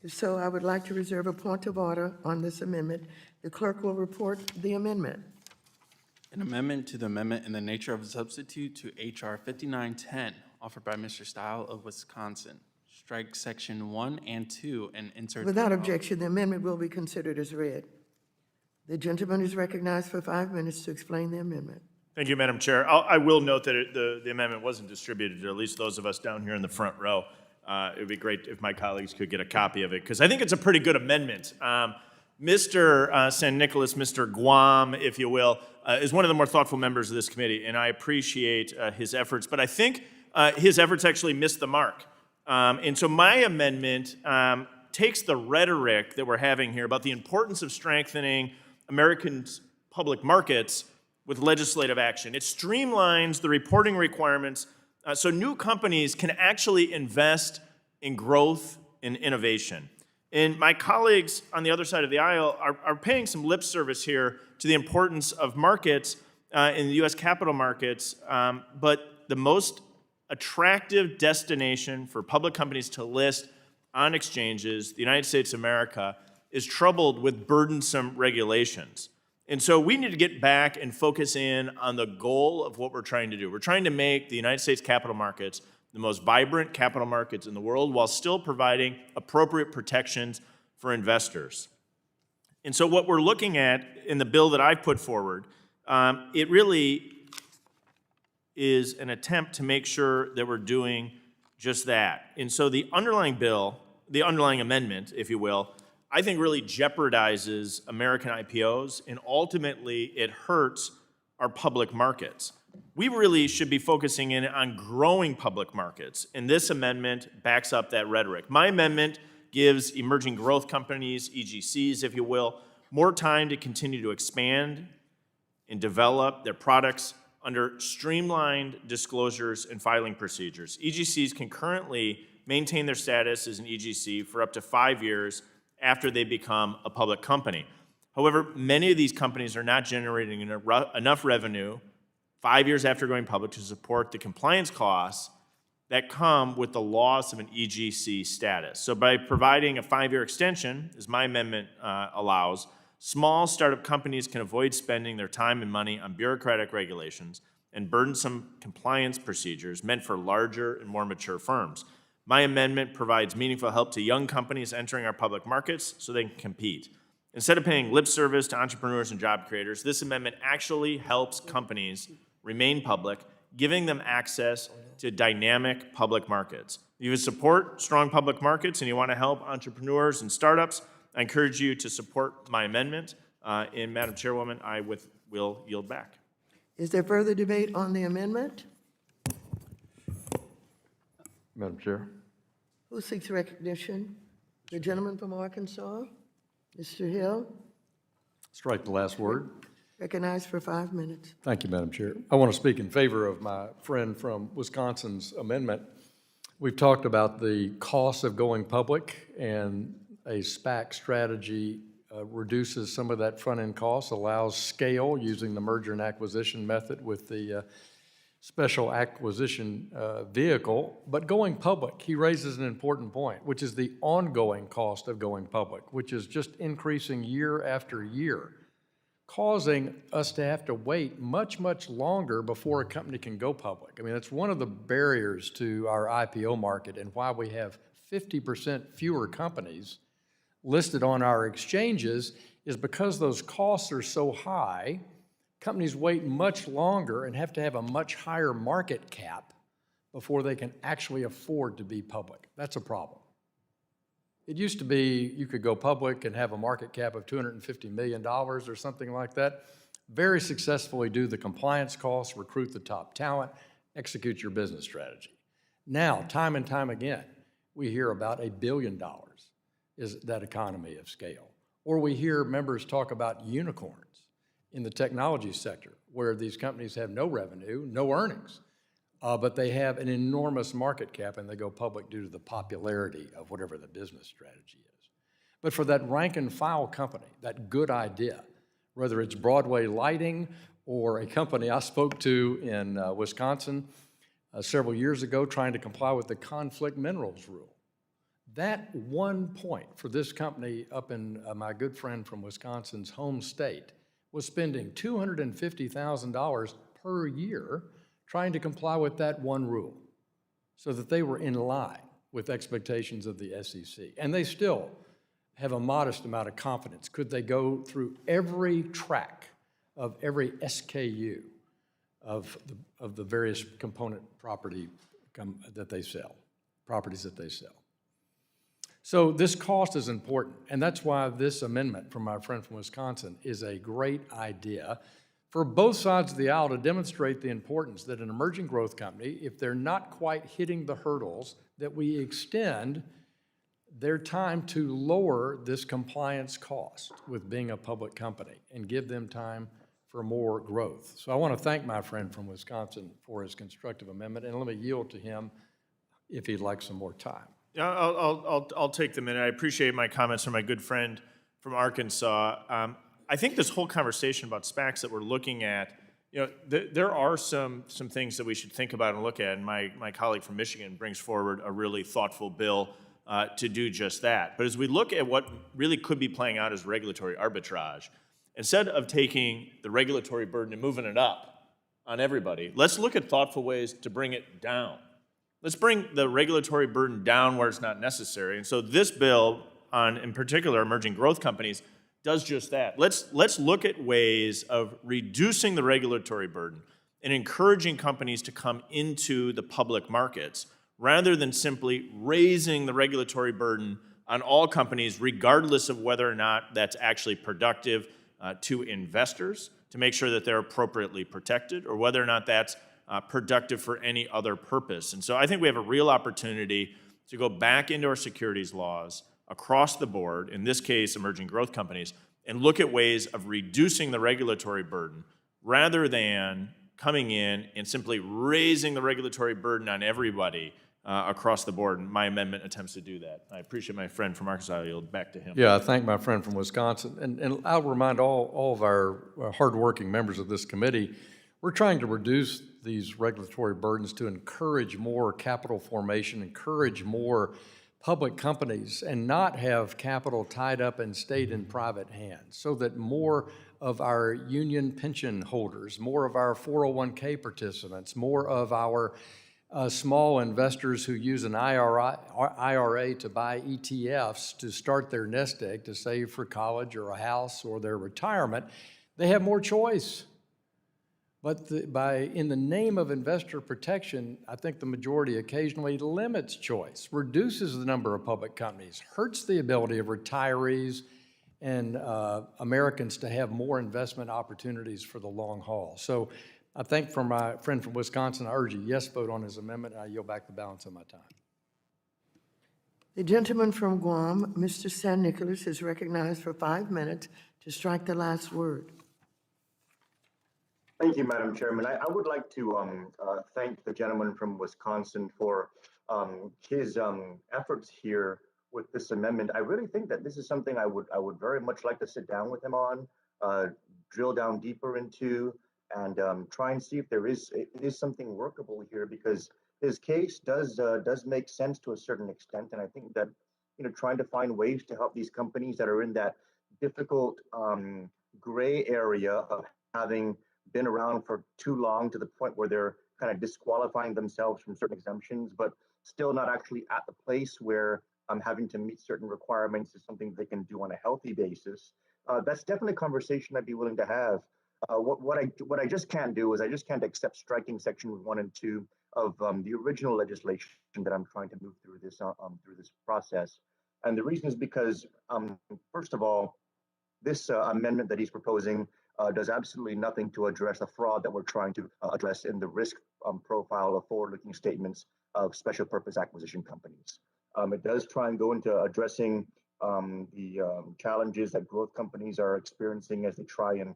If so, I would like to reserve a point of order on this amendment. The clerk will report the amendment. An amendment to the amendment in the nature of a substitute to H.R. 5910, offered by Mr. Stile of Wisconsin. Strike section 1 and 2 and insert. Without objection, the amendment will be considered as read. The gentleman is recognized for 5 minutes to explain the amendment. Thank you, Madam Chair. I will note that the amendment wasn't distributed to at least those of us down here in the front row. It would be great if my colleagues could get a copy of it, because I think it's a pretty good amendment. Mr. San Nicolas, Mr. Guam, if you will, is one of the more thoughtful members of this committee, and I appreciate his efforts. But I think his efforts actually missed the mark. And so my amendment takes the rhetoric that we're having here about the importance of strengthening Americans' public markets with legislative action. It streamlines the reporting requirements so new companies can actually invest in growth and innovation. And my colleagues on the other side of the aisle are paying some lip service here to the importance of markets in the U.S. capital markets, but the most attractive destination for public companies to list on exchanges, the United States of America, is troubled with burdensome regulations. And so we need to get back and focus in on the goal of what we're trying to do. We're trying to make the United States capital markets the most vibrant capital markets in the world while still providing appropriate protections for investors. And so what we're looking at in the bill that I've put forward, it really is an attempt to make sure that we're doing just that. And so the underlying bill, the underlying amendment, if you will, I think really jeopardizes American IPOs, and ultimately it hurts our public markets. We really should be focusing in on growing public markets, and this amendment backs up that rhetoric. My amendment gives emerging growth companies, EGCs, if you will, more time to continue to expand and develop their products under streamlined disclosures and filing procedures. EGCs can currently maintain their status as an EGC for up to 5 years after they become a public company. However, many of these companies are not generating enough revenue 5 years after going public to support the compliance costs that come with the loss of an EGC status. So by providing a 5-year extension, as my amendment allows, small startup companies can avoid spending their time and money on bureaucratic regulations and burdensome compliance procedures meant for larger and more mature firms. My amendment provides meaningful help to young companies entering our public markets so they can compete. Instead of paying lip service to entrepreneurs and job creators, this amendment actually helps companies remain public, giving them access to dynamic public markets. If you support strong public markets and you want to help entrepreneurs and startups, I encourage you to support my amendment. And Madam Chairwoman, I will yield back. Is there further debate on the amendment? Madam Chair. Who seeks recognition? The gentleman from Arkansas, Mr. Hill, Strike the last word. recognized for 5 minutes. Thank you, Madam Chair. I want to speak in favor of my friend from Wisconsin's amendment. We've talked about the cost of going public, and a SPAC strategy reduces some of that front-end cost, allows scale using the merger and acquisition method with the special acquisition vehicle. But going public, he raises an important point, which is the ongoing cost of going public, which is just increasing year after year, causing us to have to wait much, much longer before a company can go public. I mean, that's one of the barriers to our IPO market and why we have 50% fewer companies listed on our exchanges is because those costs are so high, companies wait much longer and have to have a much higher market cap before they can actually afford to be public. That's a problem. It used to be you could go public and have a market cap of $250 million or something like that, very successfully do the compliance costs, recruit the top talent, execute your business strategy. Now, time and time again, we hear about $1 billion is that economy of scale. Or we hear members talk about unicorns in the technology sector, where these companies have no revenue, no earnings, but they have an enormous market cap and they go public due to the popularity of whatever the business strategy is. But for that rank and file company, that good idea, whether it's Broadway Lighting or a company I spoke to in Wisconsin, several years ago trying to comply with the conflict minerals rule. That one point for this company up in my good friend from Wisconsin's home state was spending $250,000 per year trying to comply with that one rule so that they were in line with expectations of the SEC. And they still have a modest amount of confidence. Could they go through every track of every SKU of the various component property that they sell, properties that they sell? So this cost is important, and that's why this amendment from my friend from Wisconsin is a great idea for both sides of the aisle to demonstrate the importance that an emerging growth company, if they're not quite hitting the hurdles, that we extend their time to lower this compliance cost with being a public company and give them time for more growth. So I want to thank my friend from Wisconsin for his constructive amendment, and let me yield to him if he'd like some more time. Yeah, I'll take the minute. I appreciate my comments from my good friend from Arkansas. I think this whole conversation about SPACs that we're looking at, there are some things that we should think about and look at, and my colleague from Michigan brings forward a really thoughtful bill to do just that. But as we look at what really could be playing out as regulatory arbitrage, instead of taking the regulatory burden and moving it up on everybody, let's look at thoughtful ways to bring it down. Let's bring the regulatory burden down where it's not necessary. And so this bill on, in particular, emerging growth companies does just that. Let's look at ways of reducing the regulatory burden and encouraging companies to come into the public markets rather than simply raising the regulatory burden on all companies, regardless of whether or not that's actually productive to investors to make sure that they're appropriately protected, or whether or not that's productive for any other purpose. And so I think we have a real opportunity to go back into our securities laws across the board, in this case, emerging growth companies, and look at ways of reducing the regulatory burden rather than coming in and simply raising the regulatory burden on everybody across the board. And my amendment attempts to do that. I appreciate my friend from Arkansas. I'll yield back to him. Yeah, I thank my friend from Wisconsin. And I'll remind all of our hardworking members of this committee, we're trying to reduce these regulatory burdens to encourage more capital formation, encourage more public companies, and not have capital tied up in state and private hands, so that more of our union pension holders, more of our 401k participants, more of our small investors who use an IRA to buy ETFs to start their nest egg, to save for college or a house or their retirement, they have more choice. But in the name of investor protection, I think the majority occasionally limits choice, reduces the number of public companies, hurts the ability of retirees and Americans to have more investment opportunities for the long haul. So I think for my friend from Wisconsin, I urge a yes vote on his amendment, and I yield back the balance of my time. The gentleman from Guam, Mr. San Nicolas, is recognized for 5 minutes to strike the last word. Thank you, Madam Chairman. I would like to thank the gentleman from Wisconsin for his efforts here with this amendment. I really think that this is something I would very much like to sit down with him on, drill down deeper into, and try and see if there is something workable here, because his case does make sense to a certain extent. And I think that trying to find ways to help these companies that are in that difficult gray area of having been around for too long to the point where they're kind of disqualifying themselves from certain exemptions, but still not actually at the place where having to meet certain requirements is something they can do on a healthy basis. That's definitely a conversation I'd be willing to have. What I just can't do is I just can't accept striking sections 1 and 2 of the original legislation that I'm trying to move through this process. And the reason is because, first of all, this amendment that he's proposing does absolutely nothing to address the fraud that we're trying to address in the risk profile of forward-looking statements of special purpose acquisition companies. It does try and go into addressing the challenges that growth companies are experiencing as they try and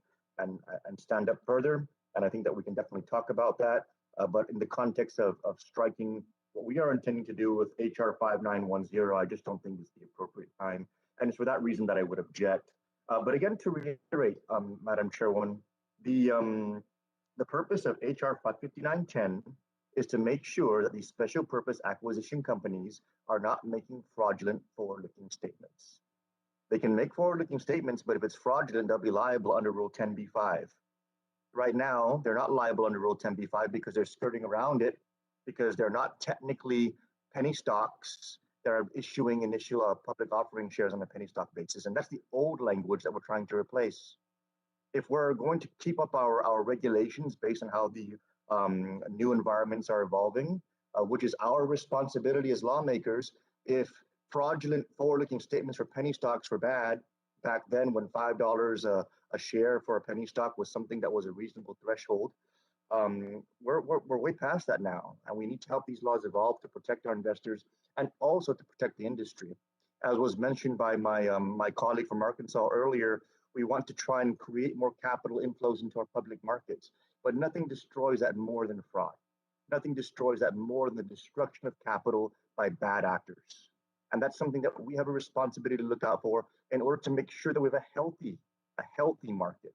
stand up further. And I think that we can definitely talk about that. But in the context of striking what we are intending to do with HR 5910, I just don't think it's the appropriate time. And it's for that reason that I would object. But again, to reiterate, Madam Chairwoman, the purpose of HR 5910 is to make sure that these special purpose acquisition companies are not making fraudulent forward-looking statements. They can make forward-looking statements, but if it's fraudulent, they'll be liable under Rule 10b-5. Right now, they're not liable under Rule 10b-5 because they're skirting around it, because they're not technically penny stocks that are issuing initial public offering shares on a penny stock basis. And that's the old language that we're trying to replace. If we're going to keep up our regulations based on how the new environments are evolving, which is our responsibility as lawmakers, if fraudulent forward-looking statements for penny stocks were bad back then when $5 a share for a penny stock was something that was a reasonable threshold, we're way past that now, and we need to help these laws evolve to protect our investors and also to protect the industry. As was mentioned by my colleague from Arkansas earlier, we want to try and create more capital inflows into our public markets, but nothing destroys that more than fraud. Nothing destroys that more than the destruction of capital by bad actors. And that's something that we have a responsibility to look out for in order to make sure that we have a healthy market.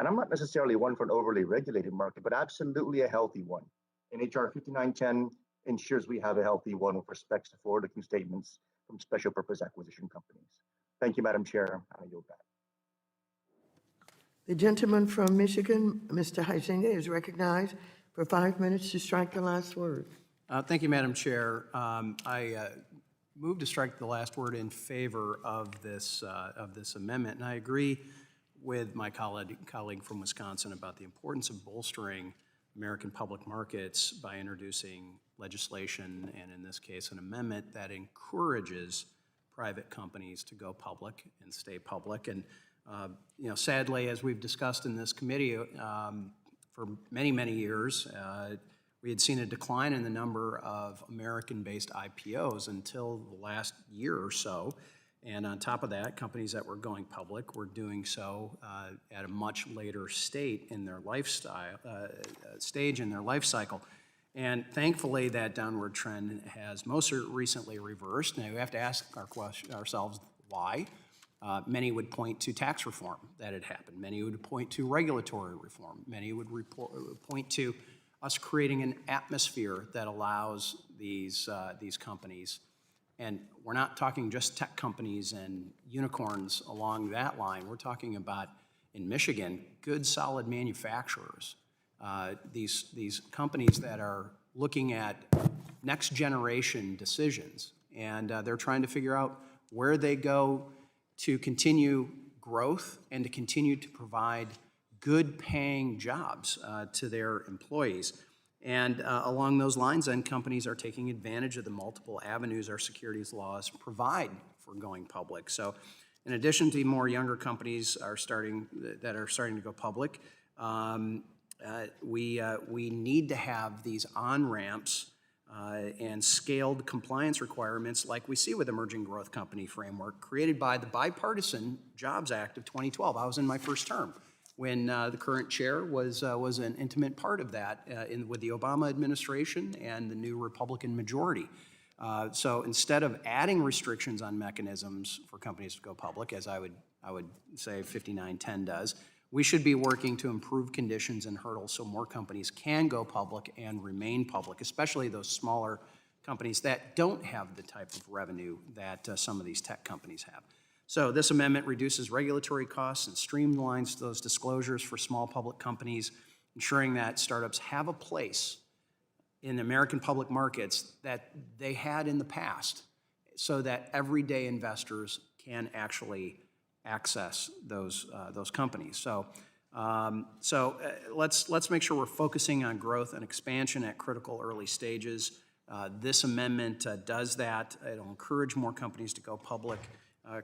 And I'm not necessarily one for an overly regulated market, but absolutely a healthy one. And HR 5910 ensures we have a healthy one with respect to forward-looking statements from special purpose acquisition companies. Thank you, Madam Chair. I yield back. The gentleman from Michigan, Mr. Huizinga, is recognized for 5 minutes to strike the last word. Thank you, Madam Chair. I move to strike the last word in favor of this amendment, and I agree with my colleague from Wisconsin about the importance of bolstering American public markets by introducing legislation, and in this case, an amendment that encourages private companies to go public and stay public. And sadly, as we've discussed in this committee for many, many years, we had seen a decline in the number of American-based IPOs until the last year or so. And on top of that, companies that were going public were doing so at a much later stage in their life cycle. And thankfully, that downward trend has most recently reversed. Now, we have to ask ourselves why. Many would point to tax reform that had happened. Many would point to regulatory reform. Many would point to us creating an atmosphere that allows these companies, and we're not talking just tech companies and unicorns along that line. We're talking about, in Michigan, good, solid manufacturers. These companies that are looking at next generation decisions, and they're trying to figure out where they go to continue growth and to continue to provide good paying jobs to their employees. And along those lines, then, companies are taking advantage of the multiple avenues our securities laws provide for going public. So in addition to more younger companies that are starting to go public, we need to have these on-ramps and scaled compliance requirements like we see with Emerging Growth Company Framework created by the Bipartisan Jobs Act of 2012. I was in my first term when the current chair was an intimate part of that with the Obama administration and the new Republican majority. So instead of adding restrictions on mechanisms for companies to go public, as I would say 5910 does, we should be working to improve conditions and hurdles so more companies can go public and remain public, especially those smaller companies that don't have the type of revenue that some of these tech companies have. So this amendment reduces regulatory costs and streamlines those disclosures for small public companies, ensuring that startups have a place in American public markets that they had in the past, so that everyday investors can actually access those companies. So let's make sure we're focusing on growth and expansion at critical early stages. This amendment does that. It'll encourage more companies to go public,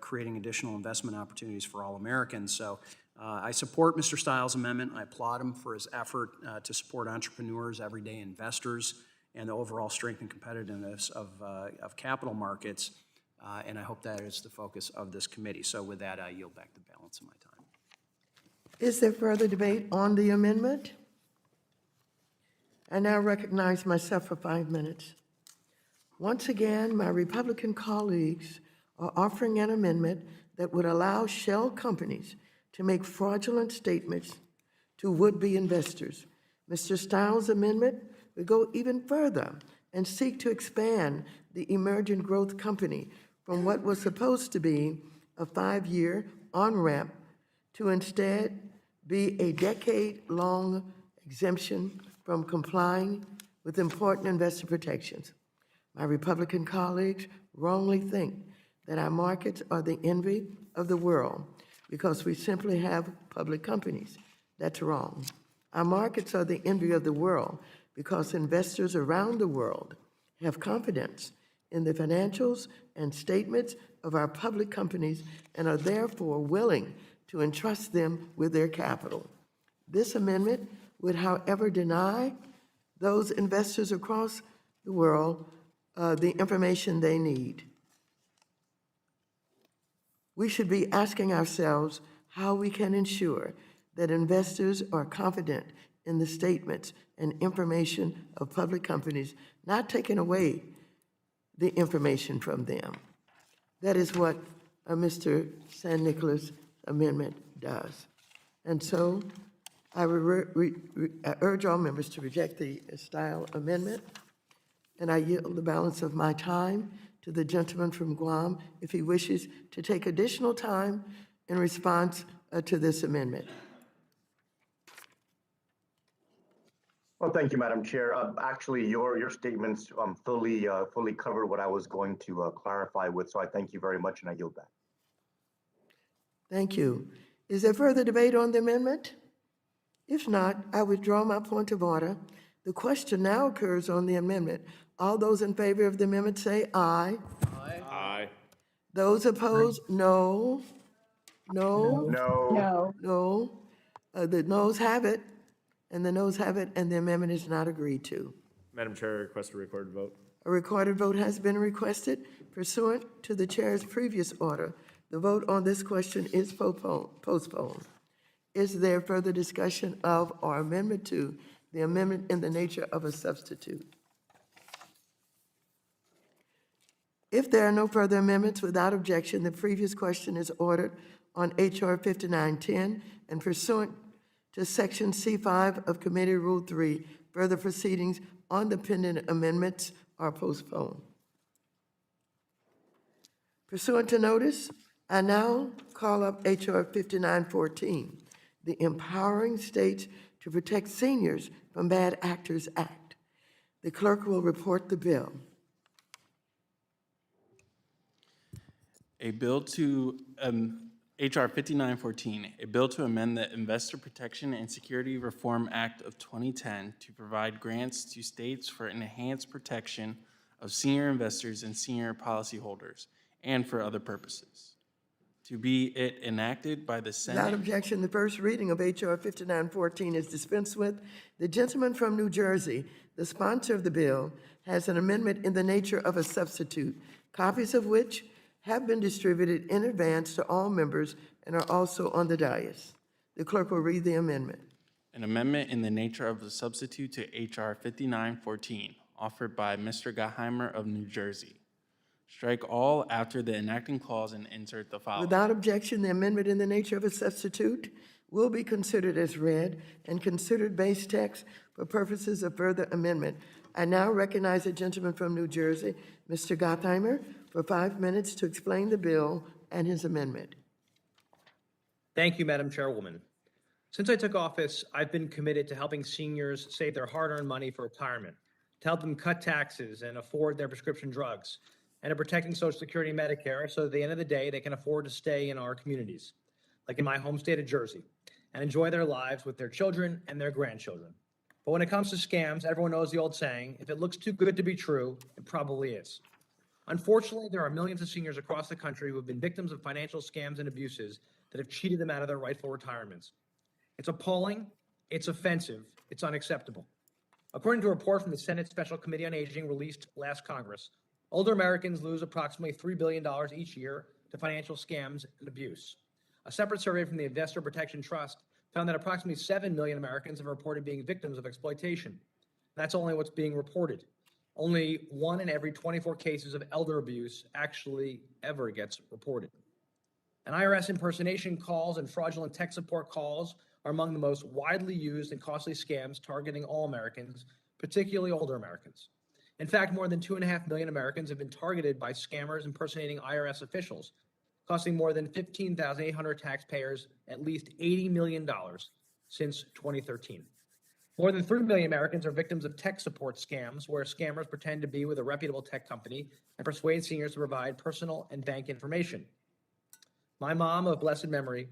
creating additional investment opportunities for all Americans. So I support Mr. Stiles' amendment. I applaud him for his effort to support entrepreneurs, everyday investors, and the overall strength and competitiveness of capital markets. And I hope that is the focus of this committee. So with that, I yield back the balance of my time. Is there further debate on the amendment? I now recognize myself for 5 minutes. Once again, my Republican colleagues are offering an amendment that would allow shell companies to make fraudulent statements to would-be investors. Mr. Stiles' amendment would go even further and seek to expand the emerging growth company from what was supposed to be a 5-year on-ramp to instead be a decade-long exemption from complying with important investor protections. My Republican colleagues wrongly think that our markets are the envy of the world because we simply have public companies. That's wrong. Our markets are the envy of the world because investors around the world have confidence in the financials and statements of our public companies and are therefore willing to entrust them with their capital. This amendment would, however, deny those investors across the world the information they need. We should be asking ourselves how we can ensure that investors are confident in the statements and information of public companies, not taking away the information from them. That is what Mr. San Nicolas amendment does. And so I urge all members to reject the style amendment, and I yield the balance of my time to the gentleman from Guam if he wishes to take additional time in response to this amendment. Well, thank you, Madam Chair. Actually, your statements fully cover what I was going to clarify with, so I thank you very much, and I yield back. Thank you. Is there further debate on the amendment? If not, I withdraw my point of order. The question now occurs on the amendment. All those in favor of the amendment say aye. Aye. Aye. Those opposed, no. No? No. No. The noes have it, and the noes have it, and the amendment is not agreed to. Madam Chair, I request a recorded vote. A recorded vote has been requested pursuant to the chair's previous order. The vote on this question is postponed. Is there further discussion of or amendment to the amendment in the nature of a substitute? If there are no further amendments, without objection, the previous question is ordered on H.R. 5910 and pursuant to Section C5 of Committee Rule 3, further proceedings on the pending amendments are postponed. Pursuant to notice, I now call up H.R. 5914, the Empowering States to Protect Seniors from Bad Actors Act. The clerk will report the bill. A bill to, H.R. 5914, a bill to amend the Investor Protection and Security Reform Act of 2010 to provide grants to states for enhanced protection of senior investors and senior policyholders, and for other purposes. To be it enacted by the Senate. Without objection, the first reading of H.R. 5914 is dispensed with. The gentleman from New Jersey, the sponsor of the bill, has an amendment in the nature of a substitute, copies of which have been distributed in advance to all members and are also on the dais. The clerk will read the amendment. An amendment in the nature of a substitute to H.R. 5914, offered by Mr. Gottheimer of New Jersey. Strike all after the enacting clause and insert the following. Without objection, the amendment in the nature of a substitute will be considered as read and considered base text for purposes of further amendment. I now recognize the gentleman from New Jersey, Mr. Gottheimer, for 5 minutes to explain the bill and his amendment. Thank you, Madam Chairwoman. Since I took office, I've been committed to helping seniors save their hard-earned money for retirement, to help them cut taxes and afford their prescription drugs, and to protecting Social Security and Medicare so at the end of the day they can afford to stay in our communities, like in my home state of Jersey, and enjoy their lives with their children and their grandchildren. But when it comes to scams, everyone knows the old saying, if it looks too good to be true, it probably is. Unfortunately, there are millions of seniors across the country who have been victims of financial scams and abuses that have cheated them out of their rightful retirements. It's appalling, it's offensive, it's unacceptable. According to a report from the Senate Special Committee on Aging released last Congress, older Americans lose approximately $3 billion each year to financial scams and abuse. A separate survey from the Investor Protection Trust found that approximately 7 million Americans have reported being victims of exploitation. That's only what's being reported. Only 1 in every 24 cases of elder abuse actually ever gets reported. And IRS impersonation calls and fraudulent tech support calls are among the most widely used and costly scams targeting all Americans particularly older Americans. In fact, more than 2.5 million Americans have been targeted by scammers impersonating IRS officials, costing more than 15,800 taxpayers at least $80 million since 2013. More than 3 million Americans are victims of tech support scams, where scammers pretend to be with a reputable tech company and persuade seniors to provide personal and bank information. My mom, of blessed memory,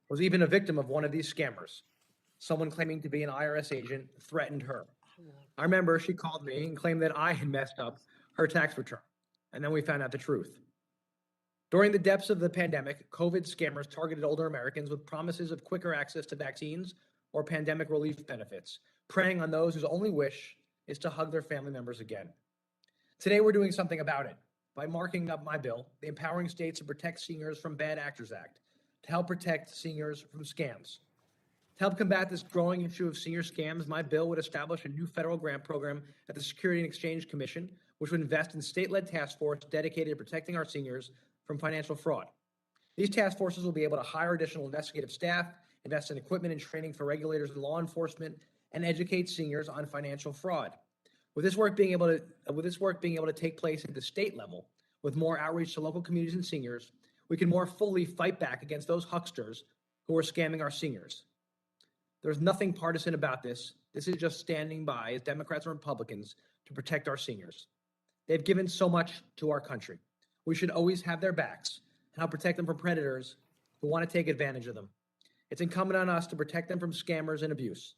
was even a victim of one of these scammers. Someone claiming to be an IRS agent threatened her. I remember she called me and claimed that I had messed up her tax return, and then we found out the truth. During the depths of the pandemic, COVID scammers targeted older Americans with promises of quicker access to vaccines or pandemic relief benefits, preying on those whose only wish is to hug their family members again. Today, we're doing something about it by marking up my bill, the Empowering States to Protect Seniors from Bad Actors Act, to help protect seniors from scams. To help combat this growing issue of senior scams, my bill would establish a new federal grant program at the Securities and Exchange Commission, which would invest in state-led task force dedicated to protecting our seniors from financial fraud. These task forces will be able to hire additional investigative staff, invest in equipment and training for regulators and law enforcement, and educate seniors on financial fraud. With this work being able to take place at the state level, with more outreach to local communities and seniors, we can more fully fight back against those hucksters who are scamming our seniors. There's nothing partisan about this. This is just standing by as Democrats and Republicans to protect our seniors. They've given so much to our country. We should always have their backs and help protect them from predators who want to take advantage of them. It's incumbent on us to protect them from scammers and abuse.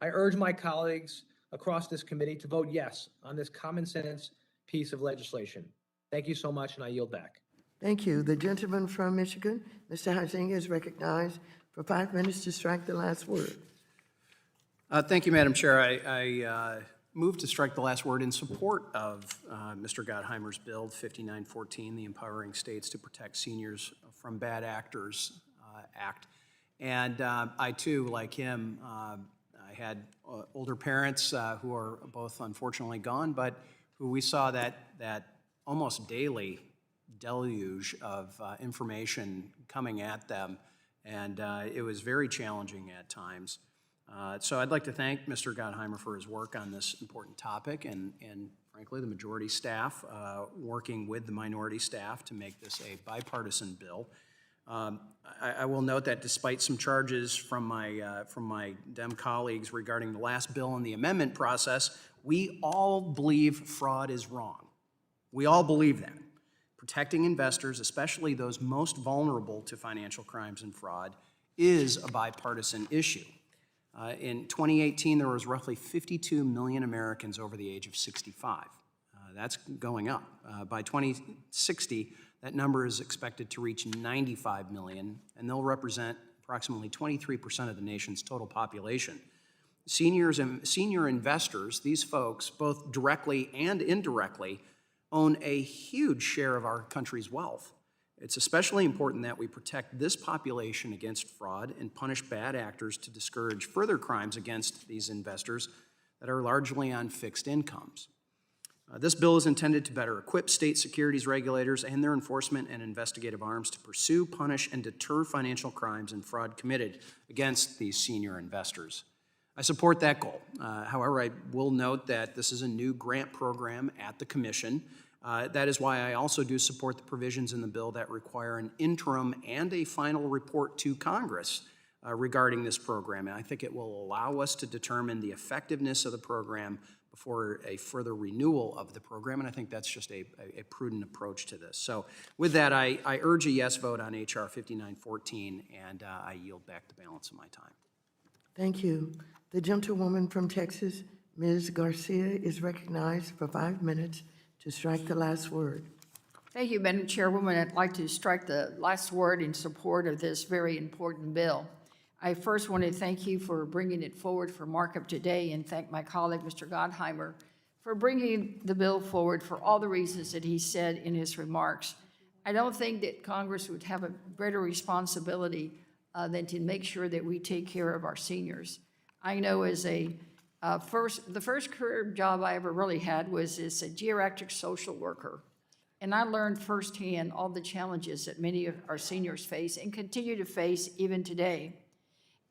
I urge my colleagues across this committee to vote yes on this common sense piece of legislation. Thank you so much, and I yield back. Thank you. The gentleman from Michigan, Mr. Huizinga, is recognized for 5 minutes to strike the last word. Thank you, Madam Chair. I move to strike the last word in support of Mr. Gottheimer's Bill 5914, the Empowering States to Protect Seniors from Bad Actors Act. And I, too, like him, I had older parents who are both unfortunately gone, but who we saw that almost daily deluge of information coming at them, and it was very challenging at times. So I'd like to thank Mr. Gottheimer for his work on this important topic, and frankly, the majority staff working with the minority staff to make this a bipartisan bill. I will note that despite some charges from my Dem colleagues regarding the last bill and the amendment process, we all believe fraud is wrong. We all believe that. Protecting investors, especially those most vulnerable to financial crimes and fraud, is a bipartisan issue. In 2018, there was roughly 52 million Americans over the age of 65. That's going up. By 2060, that number is expected to reach 95 million, and they'll represent approximately 23% of the nation's total population. Seniors and senior investors, these folks, both directly and indirectly, own a huge share of our country's wealth. It's especially important that we protect this population against fraud and punish bad actors to discourage further crimes against these investors that are largely on fixed incomes. This bill is intended to better equip state securities regulators and their enforcement and investigative arms to pursue, punish, and deter financial crimes and fraud committed against these senior investors. I support that goal. However, I will note that this is a new grant program at the Commission. That is why I also do support the provisions in the bill that require an interim and a final report to Congress regarding this program. And I think it will allow us to determine the effectiveness of the program before a further renewal of the program, and I think that's just a prudent approach to this. So with that, I urge a yes vote on H.R. 5914, and I yield back the balance of my time. Thank you. The gentlewoman from Texas, Ms. Garcia, is recognized for 5 minutes to strike the last word. Thank you, Madam Chairwoman. I'd like to strike the last word in support of this very important bill. I first want to thank you for bringing it forward for markup today, and thank my colleague, Mr. Gottheimer, for bringing the bill forward for all the reasons that he said in his remarks. I don't think that Congress would have a greater responsibility than to make sure that we take care of our seniors. I know as the first career job I ever really had was as a geriatric social worker. And I learned firsthand all the challenges that many of our seniors face and continue to face even today.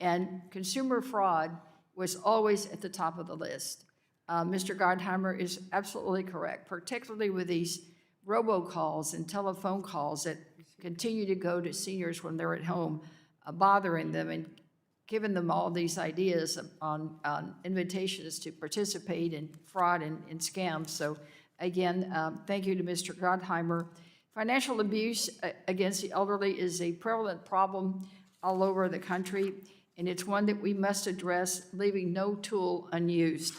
And consumer fraud was always at the top of the list. Mr. Gardheimer is absolutely correct, particularly with these robocalls and telephone calls that continue to go to seniors when they're at home, bothering them and giving them all these ideas on invitations to participate in fraud and scams. So again, thank you to Mr. Gardheimer. Financial abuse against the elderly is a prevalent problem all over the country, and it's one that we must address, leaving no tool unused.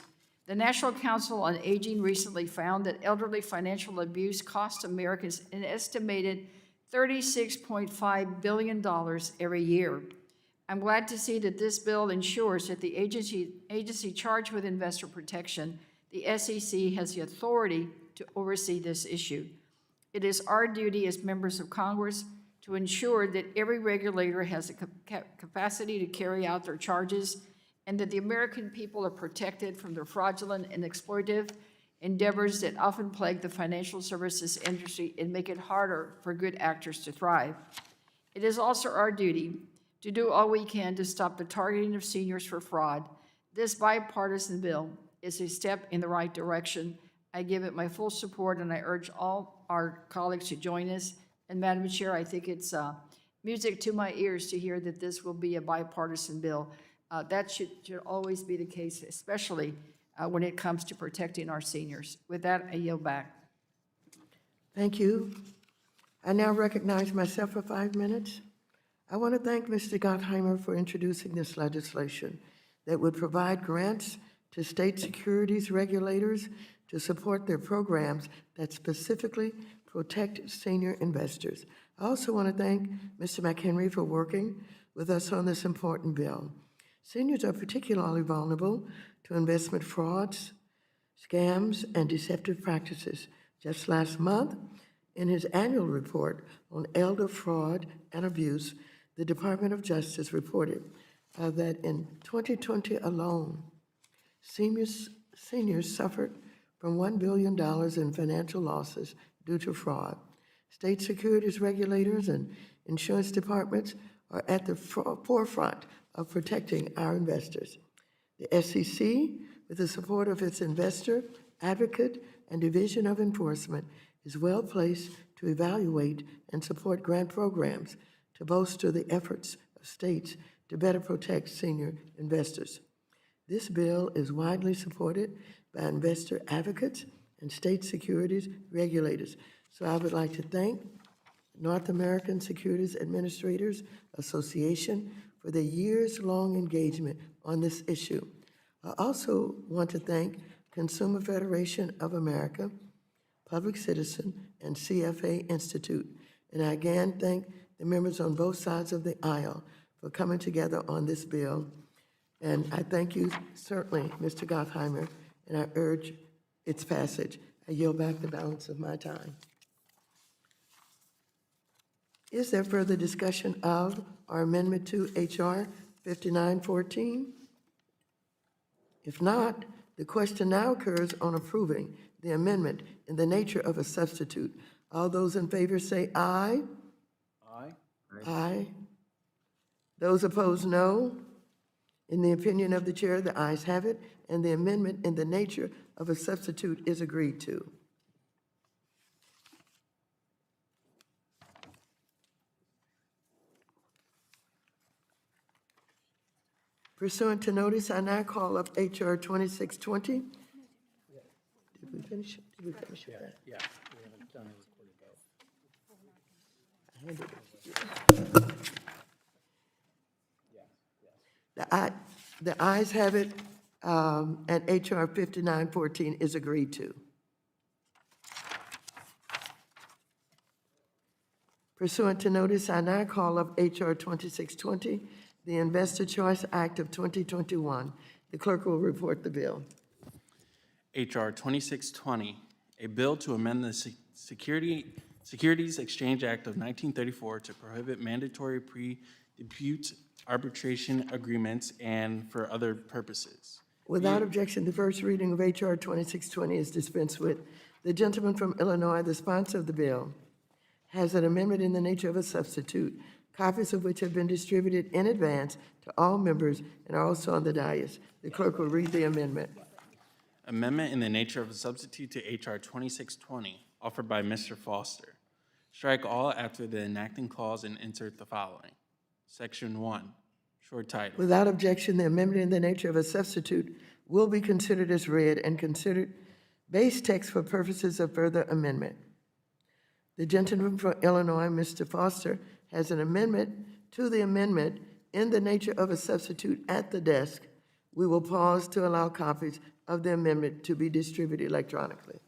The National Council on Aging recently found that elderly financial abuse costs Americans an estimated $36.5 billion every year. I'm glad to see that this bill ensures that the agency charged with investor protection, the SEC, has the authority to oversee this issue. It is our duty as members of Congress to ensure that every regulator has the capacity to carry out their charges and that the American people are protected from the fraudulent and exploitative endeavors that often plague the financial services industry and make it harder for good actors to thrive. It is also our duty to do all we can to stop the targeting of seniors for fraud. This bipartisan bill is a step in the right direction. I give it my full support, and I urge all our colleagues to join us. And Madam Chair, I think it's music to my ears to hear that this will be a bipartisan bill. That should always be the case, especially when it comes to protecting our seniors. With that, I yield back. Thank you. I now recognize myself for 5 minutes. I want to thank Mr. Gottheimer for introducing this legislation that would provide grants to state securities regulators to support their programs that specifically protect senior investors. I also want to thank Mr. McHenry for working with us on this important bill. Seniors are particularly vulnerable to investment frauds, scams, and deceptive practices. Just last month, in his annual report on elder fraud and abuse, the Department of Justice reported that in 2020 alone, seniors suffered from $1 billion in financial losses due to fraud. State securities regulators and insurance departments are at the forefront of protecting our investors. The SEC, with the support of its investor, advocate, and Division of Enforcement, is well placed to evaluate and support grant programs to bolster the efforts of states to better protect senior investors. This bill is widely supported by investor advocates and state securities regulators. So I would like to thank North American Securities Administrators Association for their years-long engagement on this issue. I also want to thank Consumer Federation of America, Public Citizen, and CFA Institute. And I again thank the members on both sides of the aisle for coming together on this bill. And I thank you, certainly, Mr. Gottheimer, and I urge its passage. I yield back the balance of my time. Is there further discussion of or amendment to H.R. 5914? If not, the question now occurs on approving the amendment in the nature of a substitute. All those in favor say aye. Aye. Aye. Those opposed, no. In the opinion of the chair, the ayes have it, and the amendment in the nature of a substitute is agreed to. Pursuant to notice, I now call up H.R. 2620. Did we finish? Did we finish with that? Yeah, we haven't done a recorded vote. The ayes have it, and H.R. 5914 is agreed to. Pursuant to notice, I now call up H.R. 2620, the Investor Choice Act of 2021. The clerk will report the bill. H.R. 2620, a bill to amend the Securities Exchange Act of 1934 to prohibit mandatory pre-dispute arbitration agreements and for other purposes. Without objection, the first reading of H.R. 2620 is dispensed with. The gentleman from Illinois, the sponsor of the bill, has an amendment in the nature of a substitute, copies of which have been distributed in advance to all members and are also on the dais. The clerk will read the amendment. Amendment in the nature of a substitute to H.R. 2620, offered by Mr. Foster. Strike all after the enacting clause and insert the following. Section 1, short title. Without objection, the amendment in the nature of a substitute will be considered as read and considered base text for purposes of further amendment. The gentleman from Illinois, Mr. Foster, has an amendment to the amendment in the nature of a substitute at the desk. We will pause to allow copies of the amendment to be distributed electronically.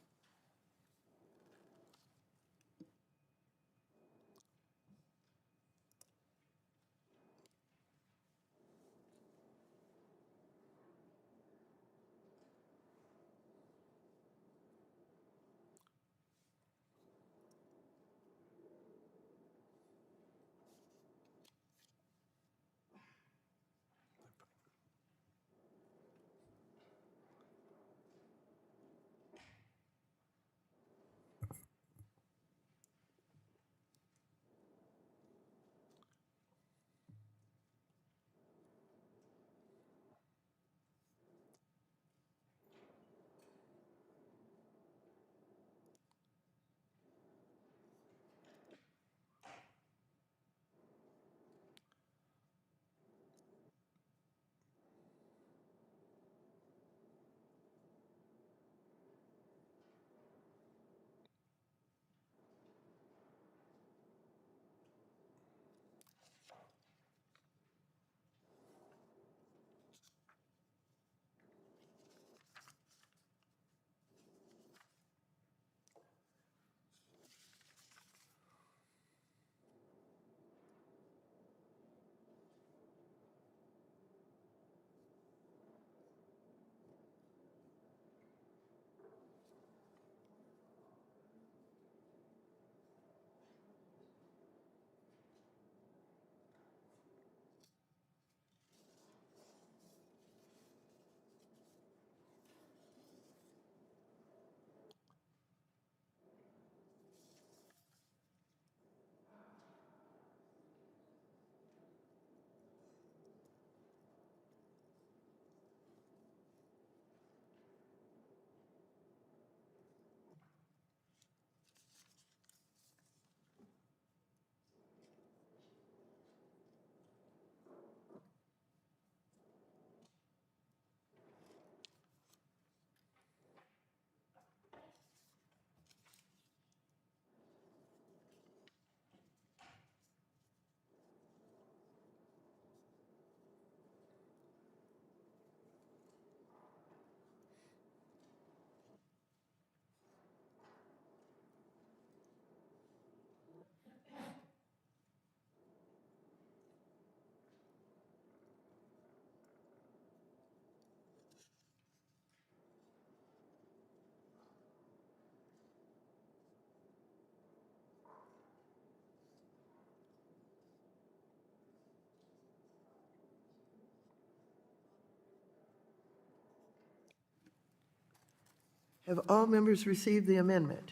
Have all members received the amendment?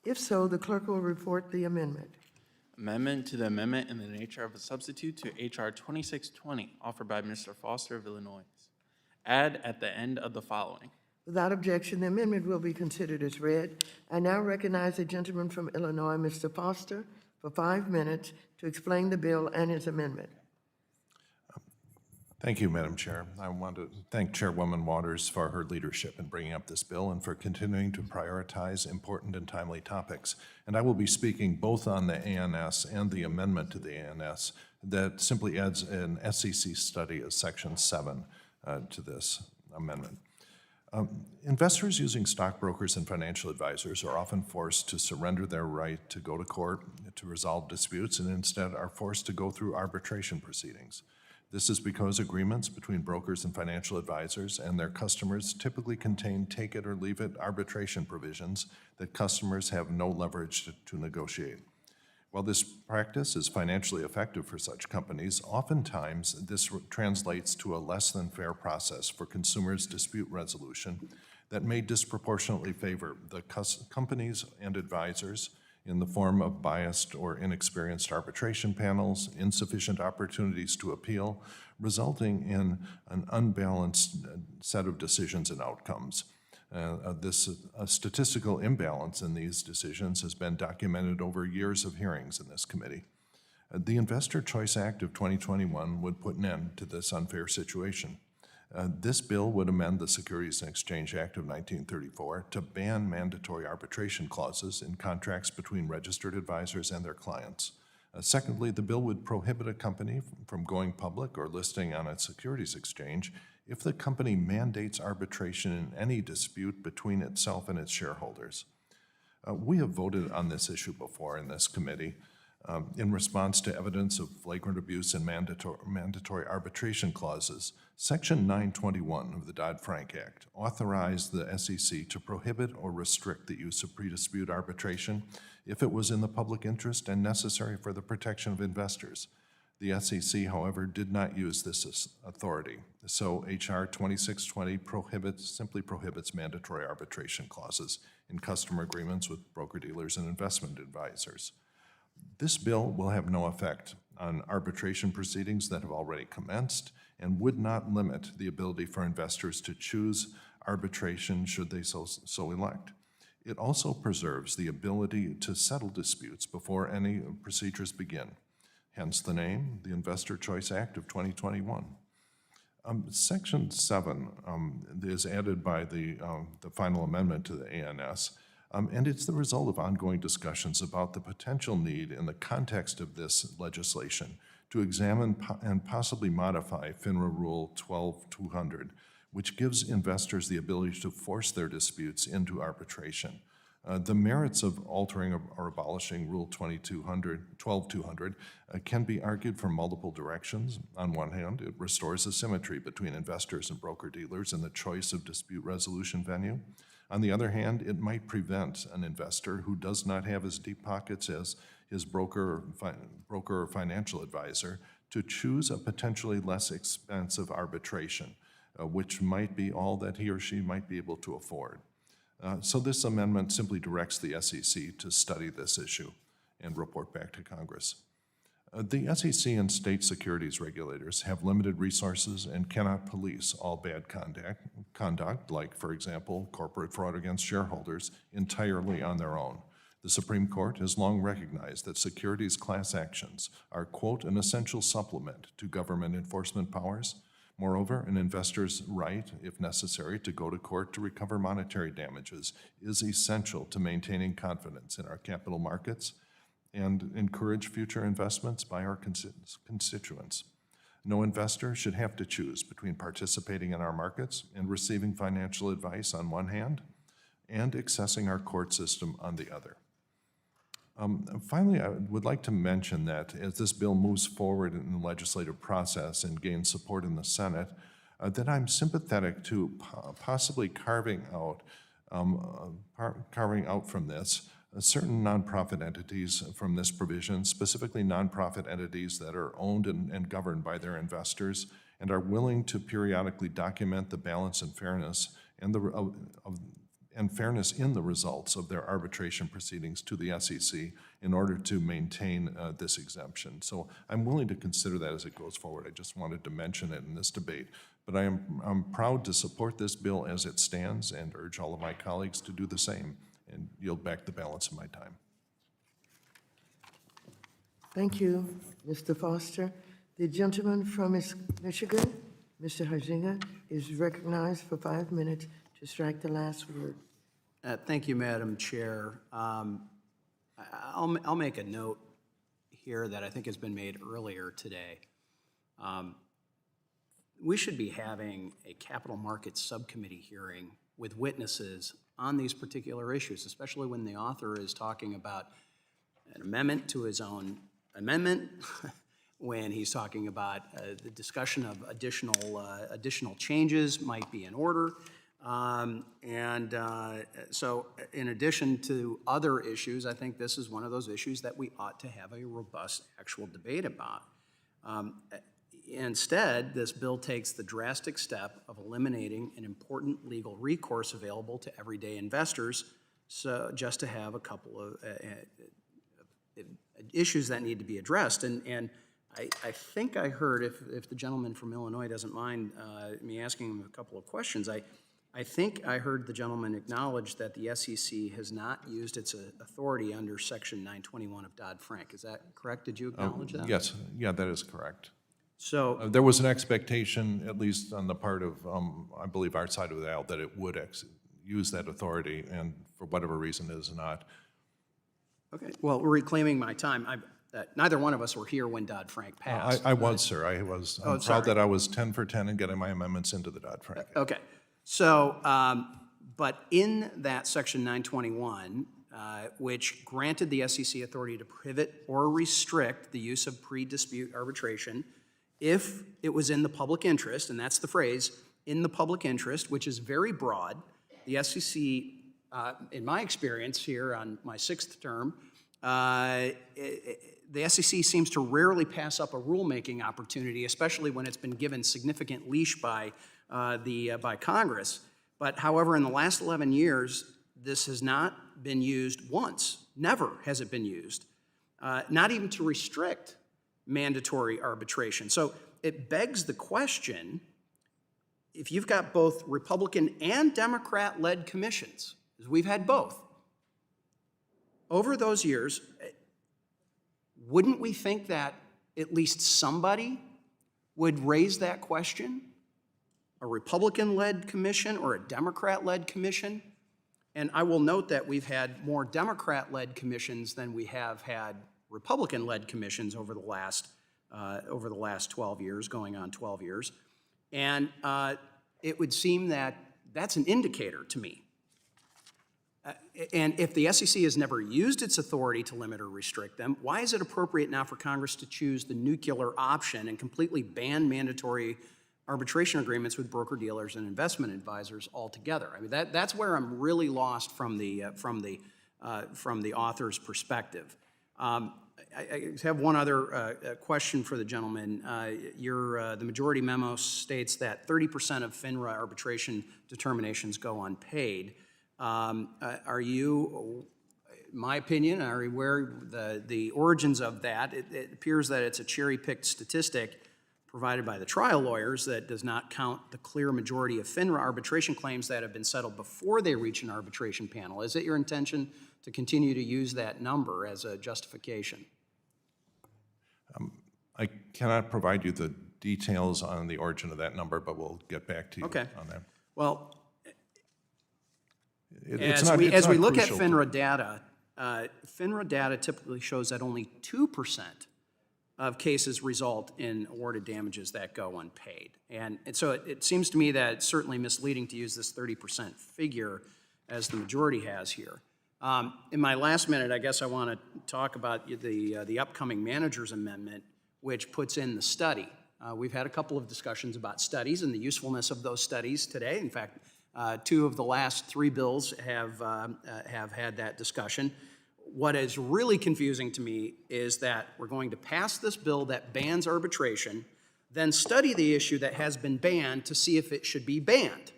If so, the clerk will report the amendment. Amendment to the amendment in the nature of a substitute to H.R. 2620, offered by Mr. Foster of Illinois. Add at the end of the following. Without objection, the amendment will be considered as read. I now recognize the gentleman from Illinois, Mr. Foster, for 5 minutes to explain the bill and his amendment. Thank you, Madam Chair. I want to thank Chairwoman Waters for her leadership in bringing up this bill and for continuing to prioritize important and timely topics. And I will be speaking both on the ANS and the amendment to the ANS that simply adds an SEC study as Section 7 to this amendment. Investors using stockbrokers and financial advisors are often forced to surrender their right to go to court to resolve disputes and instead are forced to go through arbitration proceedings. This is because agreements between brokers and financial advisors and their customers typically contain take-it-or-leave-it arbitration provisions that customers have no leverage to negotiate. While this practice is financially effective for such companies, oftentimes this translates to a less than fair process for consumers' dispute resolution that may disproportionately favor the companies and advisors in the form of biased or inexperienced arbitration panels, insufficient opportunities to appeal, resulting in an unbalanced set of decisions and outcomes. This statistical imbalance in these decisions has been documented over years of hearings in this committee. The Investor Choice Act of 2021 would put an end to this unfair situation. This bill would amend the Securities and Exchange Act of 1934 to ban mandatory arbitration clauses in contracts between registered advisors and their clients. Secondly, the bill would prohibit a company from going public or listing on a securities exchange if the company mandates arbitration in any dispute between itself and its shareholders. We have voted on this issue before in this committee in response to evidence of flagrant abuse in mandatory arbitration clauses. Section 921 of the Dodd-Frank Act authorized the SEC to prohibit or restrict the use of pre-dispute arbitration if it was in the public interest and necessary for the protection of investors. The SEC, however, did not use this authority. So H.R. 2620 simply prohibits mandatory arbitration clauses in customer agreements with broker-dealers and investment advisors. This bill will have no effect on arbitration proceedings that have already commenced and would not limit the ability for investors to choose arbitration should they so elect. It also preserves the ability to settle disputes before any procedures begin. Hence the name, the Investor Choice Act of 2021. Section 7 is added by the final amendment to the ANS, and it's the result of ongoing discussions about the potential need in the context of this legislation to examine and possibly modify FINRA Rule 12200, which gives investors the ability to force their disputes into arbitration. The merits of altering or abolishing Rule 12200 can be argued from multiple directions. On one hand, it restores a symmetry between investors and broker-dealers in the choice of dispute resolution venue. On the other hand, it might prevent an investor who does not have as deep pockets as his broker or financial advisor to choose a potentially less expensive arbitration, which might be all that he or she might be able to afford. So this amendment simply directs the SEC to study this issue and report back to Congress. The SEC and state securities regulators have limited resources and cannot police all bad conduct, like, for example, corporate fraud against shareholders, entirely on their own. The Supreme Court has long recognized that securities class actions are, quote, an essential supplement to government enforcement powers. Moreover, an investor's right, if necessary, to go to court to recover monetary damages is essential to maintaining confidence in our capital markets and encourage future investments by our constituents. No investor should have to choose between participating in our markets and receiving financial advice on one hand and accessing our court system on the other. Finally, I would like to mention that as this bill moves forward in the legislative process and gains support in the Senate, that I'm sympathetic to possibly carving out from this certain nonprofit entities from this provision, specifically nonprofit entities that are owned and governed by their investors and are willing to periodically document the balance and fairness and fairness in the results of their arbitration proceedings to the SEC in order to maintain this exemption. So I'm willing to consider that as it goes forward. I just wanted to mention it in this debate. But I'm proud to support this bill as it stands and urge all of my colleagues to do the same and yield back the balance of my time. Thank you, Mr. Foster. The gentleman from Michigan, Mr. Huizinga, is recognized for 5 minutes to strike the last word. Thank you, Madam Chair. I'll make a note here that I think has been made earlier today. We should be having a capital markets subcommittee hearing with witnesses on these particular issues, especially when the author is talking about an amendment to his own amendment, when he's talking about the discussion of additional changes might be in order. So in addition to other issues, I think this is one of those issues that we ought to have a robust actual debate about. Instead, this bill takes the drastic step of eliminating an important legal recourse available to everyday investors so just to have a couple of issues that need to be addressed. And I think I heard, if the gentleman from Illinois doesn't mind me asking him a couple of questions, I think I heard the gentleman acknowledge that the SEC has not used its authority under Section 921 of Dodd-Frank. Is that correct? Did you acknowledge that? Yes, yeah, that is correct. So There was an expectation, at least on the part of, I believe, our side of the aisle, that it would use that authority, and for whatever reason it is not. okay, well, reclaiming my time, neither one of us were here when Dodd-Frank passed. I was, sir. I was. I'm sorry. proud that I was 10 for 10 in getting my amendments into the Dodd-Frank. Okay, so, but in that Section 921, which granted the SEC authority to prohibit or restrict the use of pre-dispute arbitration if it was in the public interest, and that's the phrase, in the public interest, which is very broad. The SEC, in my experience here on my 6th term, the SEC seems to rarely pass up a rulemaking opportunity, especially when it's been given significant leash by Congress. But however, in the last 11 years, this has not been used once. Never has it been used, not even to restrict mandatory arbitration. So it begs the question, if you've got both Republican and Democrat-led commissions, as we've had both, over those years, wouldn't we think that at least somebody would raise that question? A Republican-led commission or a Democrat-led commission? And I will note that we've had more Democrat-led commissions than we have had Republican-led commissions over the last 12 years, going on 12 years. And it would seem that that's an indicator to me. And if the SEC has never used its authority to limit or restrict them, why is it appropriate now for Congress to choose the nuclear option and completely ban mandatory arbitration agreements with broker-dealers and investment advisors altogether? I mean, that's where I'm really lost from the author's perspective. I have one other question for the gentleman. The majority memo states that 30% of FINRA arbitration determinations go unpaid. Are you, in my opinion, are you aware the origins of that? It appears that it's a cherry-picked statistic provided by the trial lawyers that does not count the clear majority of FINRA arbitration claims that have been settled before they reach an arbitration panel. Is it your intention to continue to use that number as a justification? I cannot provide you the details on the origin of that number, but we'll get back to you on that. Well, It's as not we look at crucial FINRA data typically shows that only 2% of cases result in awarded damages that go unpaid. And so it seems to me that it's certainly misleading to use this 30% figure as the majority has here. In my last minute, I guess I want to talk about the upcoming manager's amendment, which puts in the study. We've had a couple of discussions about studies and the usefulness of those studies today. In fact, 2 of the last 3 bills have had that discussion. What is really confusing to me is that we're going to pass this bill that bans arbitration, then study the issue that has been banned to see if it should be banned.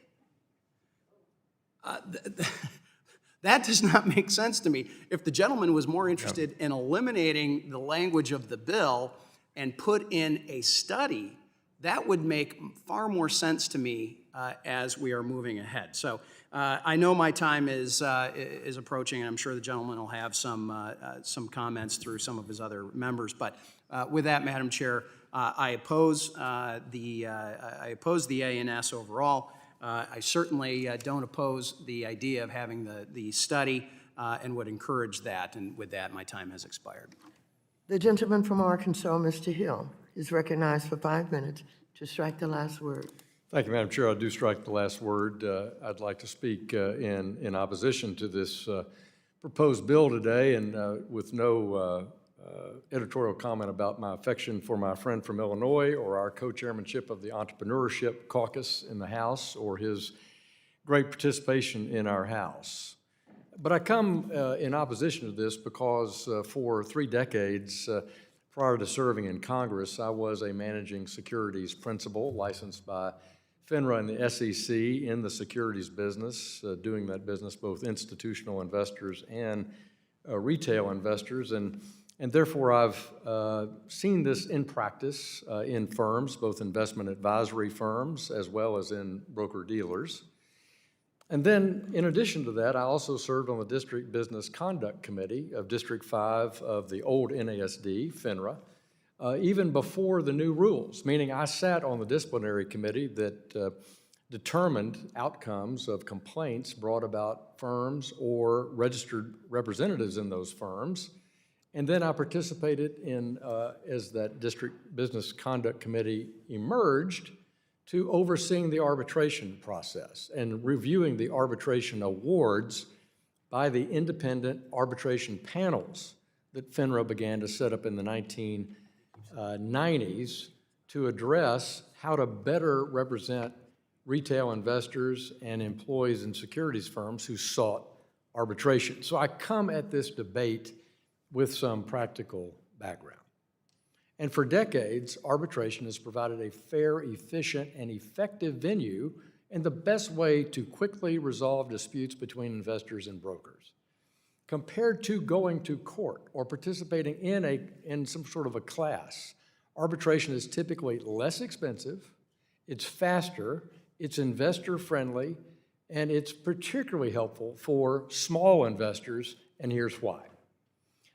That does not make sense to me. If the gentleman was more interested in eliminating the language of the bill and put in a study, that would make far more sense to me as we are moving ahead. So I know my time is approaching, and I'm sure the gentleman will have some comments through some of his other members. But with that, Madam Chair, I oppose the ANS overall. I certainly don't oppose the idea of having the study and would encourage that. And with that, my time has expired. The gentleman from Arkansas, Mr. Hill, is recognized for 5 minutes to strike the last word. Thank you, Madam Chair. I do strike the last word. I'd like to speak in opposition to this proposed bill today, and with no editorial comment about my affection for my friend from Illinois or our co-chairmanship of the Entrepreneurship Caucus in the House or his great participation in our House. But I come in opposition to this because for 3 decades prior to serving in Congress, I was a managing securities principal licensed by FINRA and the SEC in the securities business, doing that business, both institutional investors and retail investors. And therefore, I've seen this in practice in firms, both investment advisory firms as well as in broker-dealers. And then, in addition to that, I also served on the District Business Conduct Committee of District 5 of the old NASD, FINRA, even before the new rules, meaning I sat on the disciplinary committee that determined outcomes of complaints brought about firms or registered representatives in those firms. And then I participated in, as that District Business Conduct Committee emerged, to overseeing the arbitration process and reviewing the arbitration awards by the independent arbitration panels that FINRA began to set up in the 1990s to address how to better represent retail investors and employees in securities firms who sought arbitration. So I come at this debate with some practical background. And for decades, arbitration has provided a fair, efficient, and effective venue and the best way to quickly resolve disputes between investors and brokers. Compared to going to court or participating in some sort of a class, arbitration is typically less expensive, it's faster, it's investor-friendly, and it's particularly helpful for small investors, and here's why.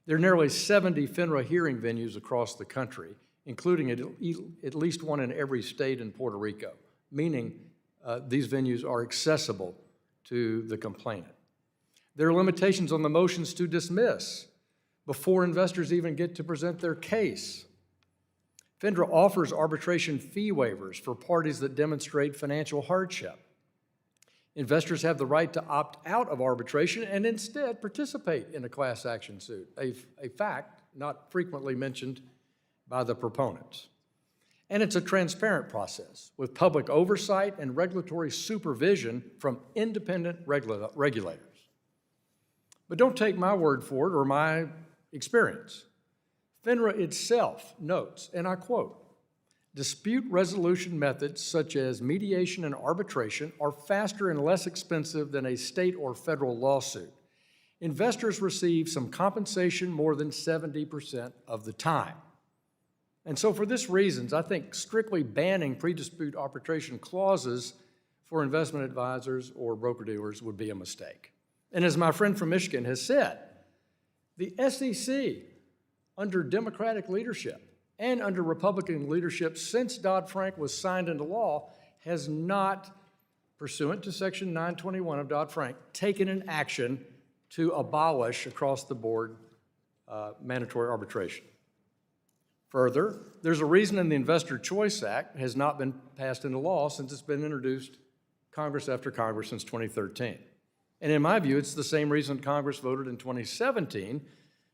There are nearly 70 FINRA hearing venues across the country, including at least one in every state in Puerto Rico, meaning these venues are accessible to the complainant. There are limitations on the motions to dismiss before investors even get to present their case. FINRA offers arbitration fee waivers for parties that demonstrate financial hardship. Investors have the right to opt out of arbitration and instead participate in a class action suit, a fact not frequently mentioned by the proponents. And it's a transparent process with public oversight and regulatory supervision from independent regulators. But don't take my word for it or my experience. FINRA itself notes, and I quote, "Dispute resolution methods such as mediation and arbitration are faster and less expensive than a state or federal lawsuit. Investors receive some compensation more than 70% of the time." And so for this reasons, I think strictly banning pre-dispute arbitration clauses for investment advisors or broker-dealers would be a mistake. And as my friend from Michigan has said, the SEC, under Democratic leadership and under Republican leadership since Dodd-Frank was signed into law, has not, pursuant to Section 921 of Dodd-Frank, taken an action to abolish across the board mandatory arbitration. Further, there's a reason in the Investor Choice Act has not been passed into law since it's been introduced Congress after Congress since 2013. And in my view, it's the same reason Congress voted in 2017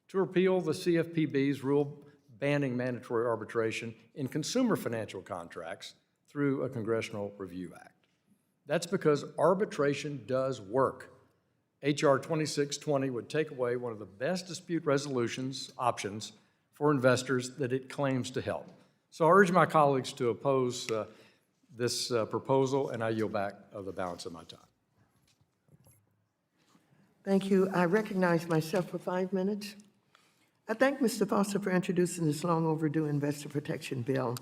to repeal the CFPB's rule banning mandatory arbitration in consumer financial contracts through a Congressional Review Act. That's because arbitration does work. H.R. 2620 would take away one of the best dispute resolutions options for investors that it claims to help. So I urge my colleagues to oppose this proposal, and I yield back the balance of my time. Thank you. I recognize myself for 5 minutes. I thank Mr. Foster for introducing this long overdue investor protection bill.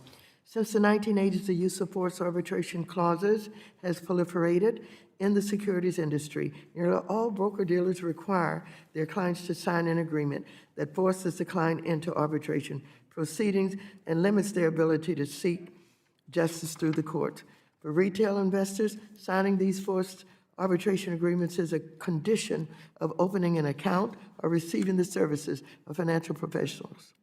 Since the 1980s, the use of forced arbitration clauses has proliferated in the securities industry. Nearly all broker-dealers require their clients to sign an agreement that forces the client into arbitration proceedings and limits their ability to seek justice through the courts. For retail investors, signing these forced arbitration agreements is a condition of opening an account or receiving the services of financial professionals.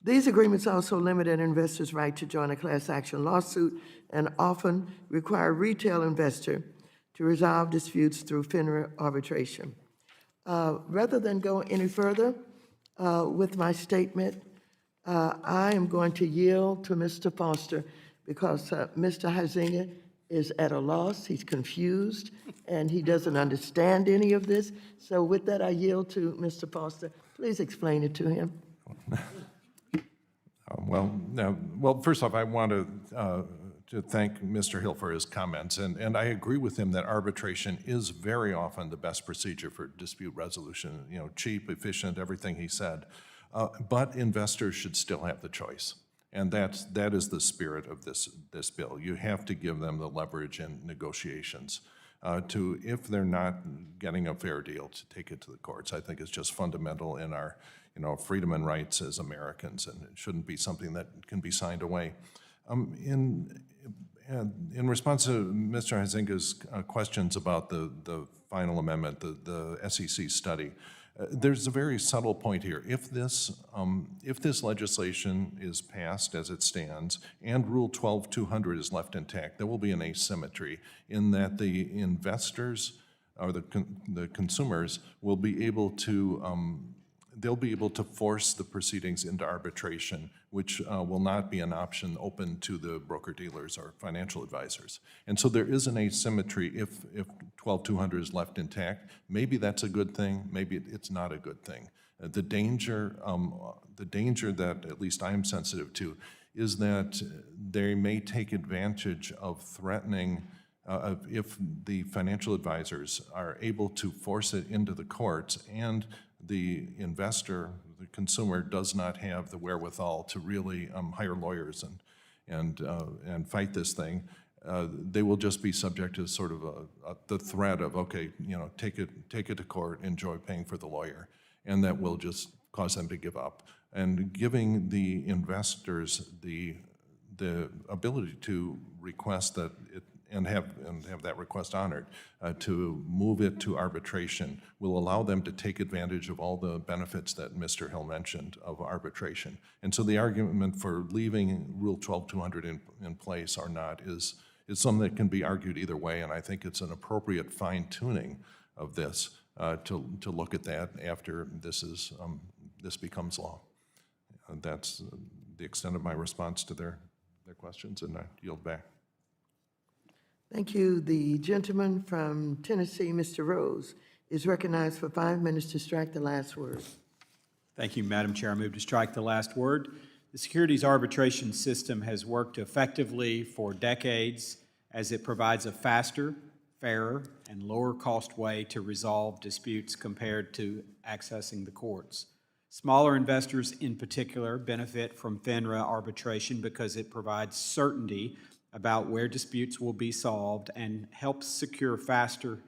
These agreements also limit an investor's right to join a class action lawsuit and often require a retail investor to resolve disputes through FINRA arbitration. Rather than go any further with my statement, I am going to yield to Mr. Foster because Mr. Huizinga is at a loss, he's confused, and he doesn't understand any of this. So with that, I yield to Mr. Foster. Please explain it to him. Well, first off, I want to thank Mr. Hill for his comments, and I agree with him that arbitration is very often the best procedure for dispute resolution, you know, cheap, efficient, everything he said. But investors should still have the choice. And that is the spirit of this bill. You have to give them the leverage in negotiations to, if they're not getting a fair deal, to take it to the courts. I think it's just fundamental in our, you know, freedom and rights as Americans, and it shouldn't be something that can be signed away. In response to Mr. Huizenga's questions about the final amendment, the SEC study, there's a very subtle point here. If this legislation is passed as it stands and Rule 12-200 is left intact, there will be an asymmetry in that the investors or the consumers will be able to they'll be able to force the proceedings into arbitration, which will not be an option open to the broker-dealers or financial advisors. And so there is an asymmetry if 12-200 is left intact. Maybe that's a good thing, maybe it's not a good thing. The danger that at least I'm sensitive to is that they may take advantage of threatening if the financial advisors are able to force it into the courts and the investor, the consumer, does not have the wherewithal to really hire lawyers and fight this thing. They will just be subject to sort of the threat of, okay, you know, take it to court, enjoy paying for the lawyer, and that will just cause them to give up. And giving the investors the ability to request that it and have that request honored, to move it to arbitration will allow them to take advantage of all the benefits that Mr. Hill mentioned of arbitration. And so the argument for leaving Rule 12-200 in place or not is something that can be argued either way, and I think it's an appropriate fine-tuning of this to look at that after this becomes law. That's the extent of my response to their questions, and I yield back. Thank you. The gentleman from Tennessee, Mr. Rose, is recognized for 5 minutes to strike the last word. Thank you, Madam Chair. I move to strike the last word. The securities arbitration system has worked effectively for decades as it provides a faster, fairer, and lower-cost way to resolve disputes compared to accessing the courts. Smaller investors in particular benefit from FINRA arbitration because it provides certainty about where disputes will be solved and helps secure faster,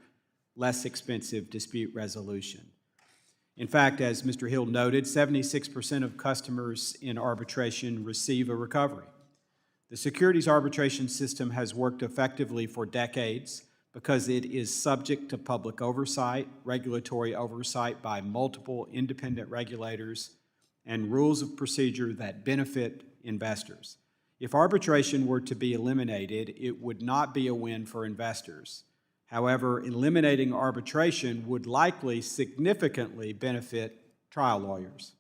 less expensive dispute resolution. In fact, as Mr. Hill noted, 76% of customers in arbitration receive a recovery. The securities arbitration system has worked effectively for decades because it is subject to public oversight, regulatory oversight by multiple independent regulators, and rules of procedure that benefit investors. If arbitration were to be eliminated, it would not be a win for investors. However, eliminating arbitration would likely significantly benefit trial lawyers.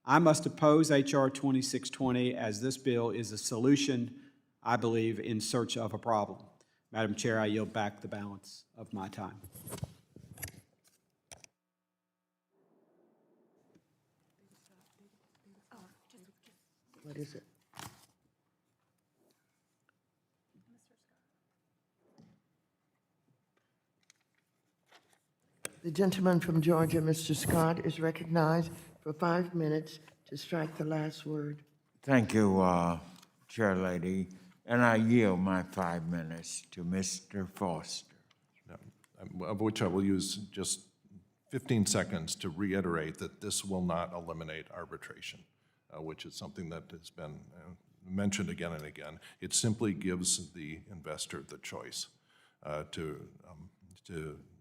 I must oppose H.R. 2620 as this bill is a solution, I believe, in search of a problem. Madam Chair, I yield back the balance of my time. What is it? The gentleman from Georgia, Mr. Scott, is recognized for 5 minutes to strike the last word. Thank you, Chair Lady, and I yield my 5 minutes to Mr. Foster. Of which I will use just 15 seconds to reiterate that this will not eliminate arbitration, which is something that has been mentioned again and again. It simply gives the investor the choice to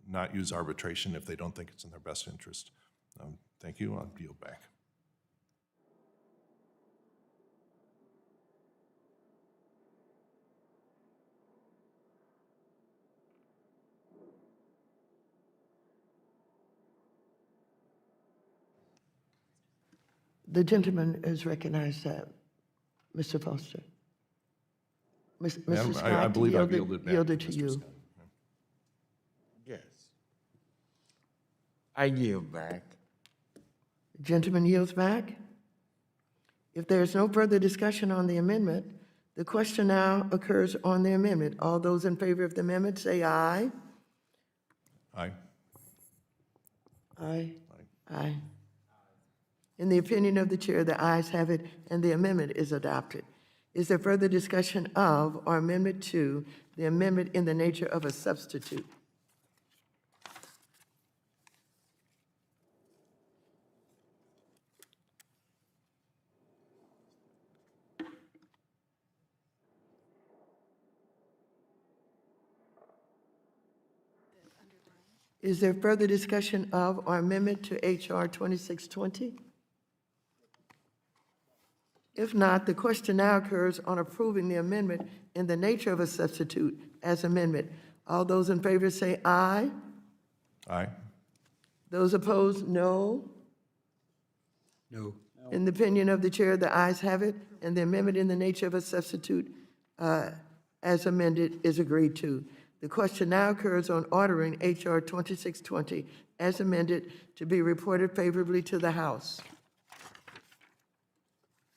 not use arbitration if they don't think it's in their best interest. Thank you. I'll yield back. The gentleman is recognized, Mr. Foster. Mr. Scott, I believe I've yielded back yielded to to Mr. you. Scott. Yes. I yield back. The gentleman yields back. If there is no further discussion on the amendment, The question now occurs on the amendment. All those in favor of the amendment say aye. Aye. Aye. Aye. In the opinion of the chair, the ayes have it, and the amendment is adopted. Is there further discussion of or amendment to the amendment in the nature of a substitute? Is there further discussion of or amendment to HR 2620? If not, the question now occurs on approving the amendment in the nature of a substitute as amendment. All those in favor say aye. Aye. Those opposed, no. No. In the opinion of the chair, the ayes have it, and the amendment in the nature of a substitute as amended is agreed to. The question now occurs on ordering HR 2620 as amended to be reported favorably to the House.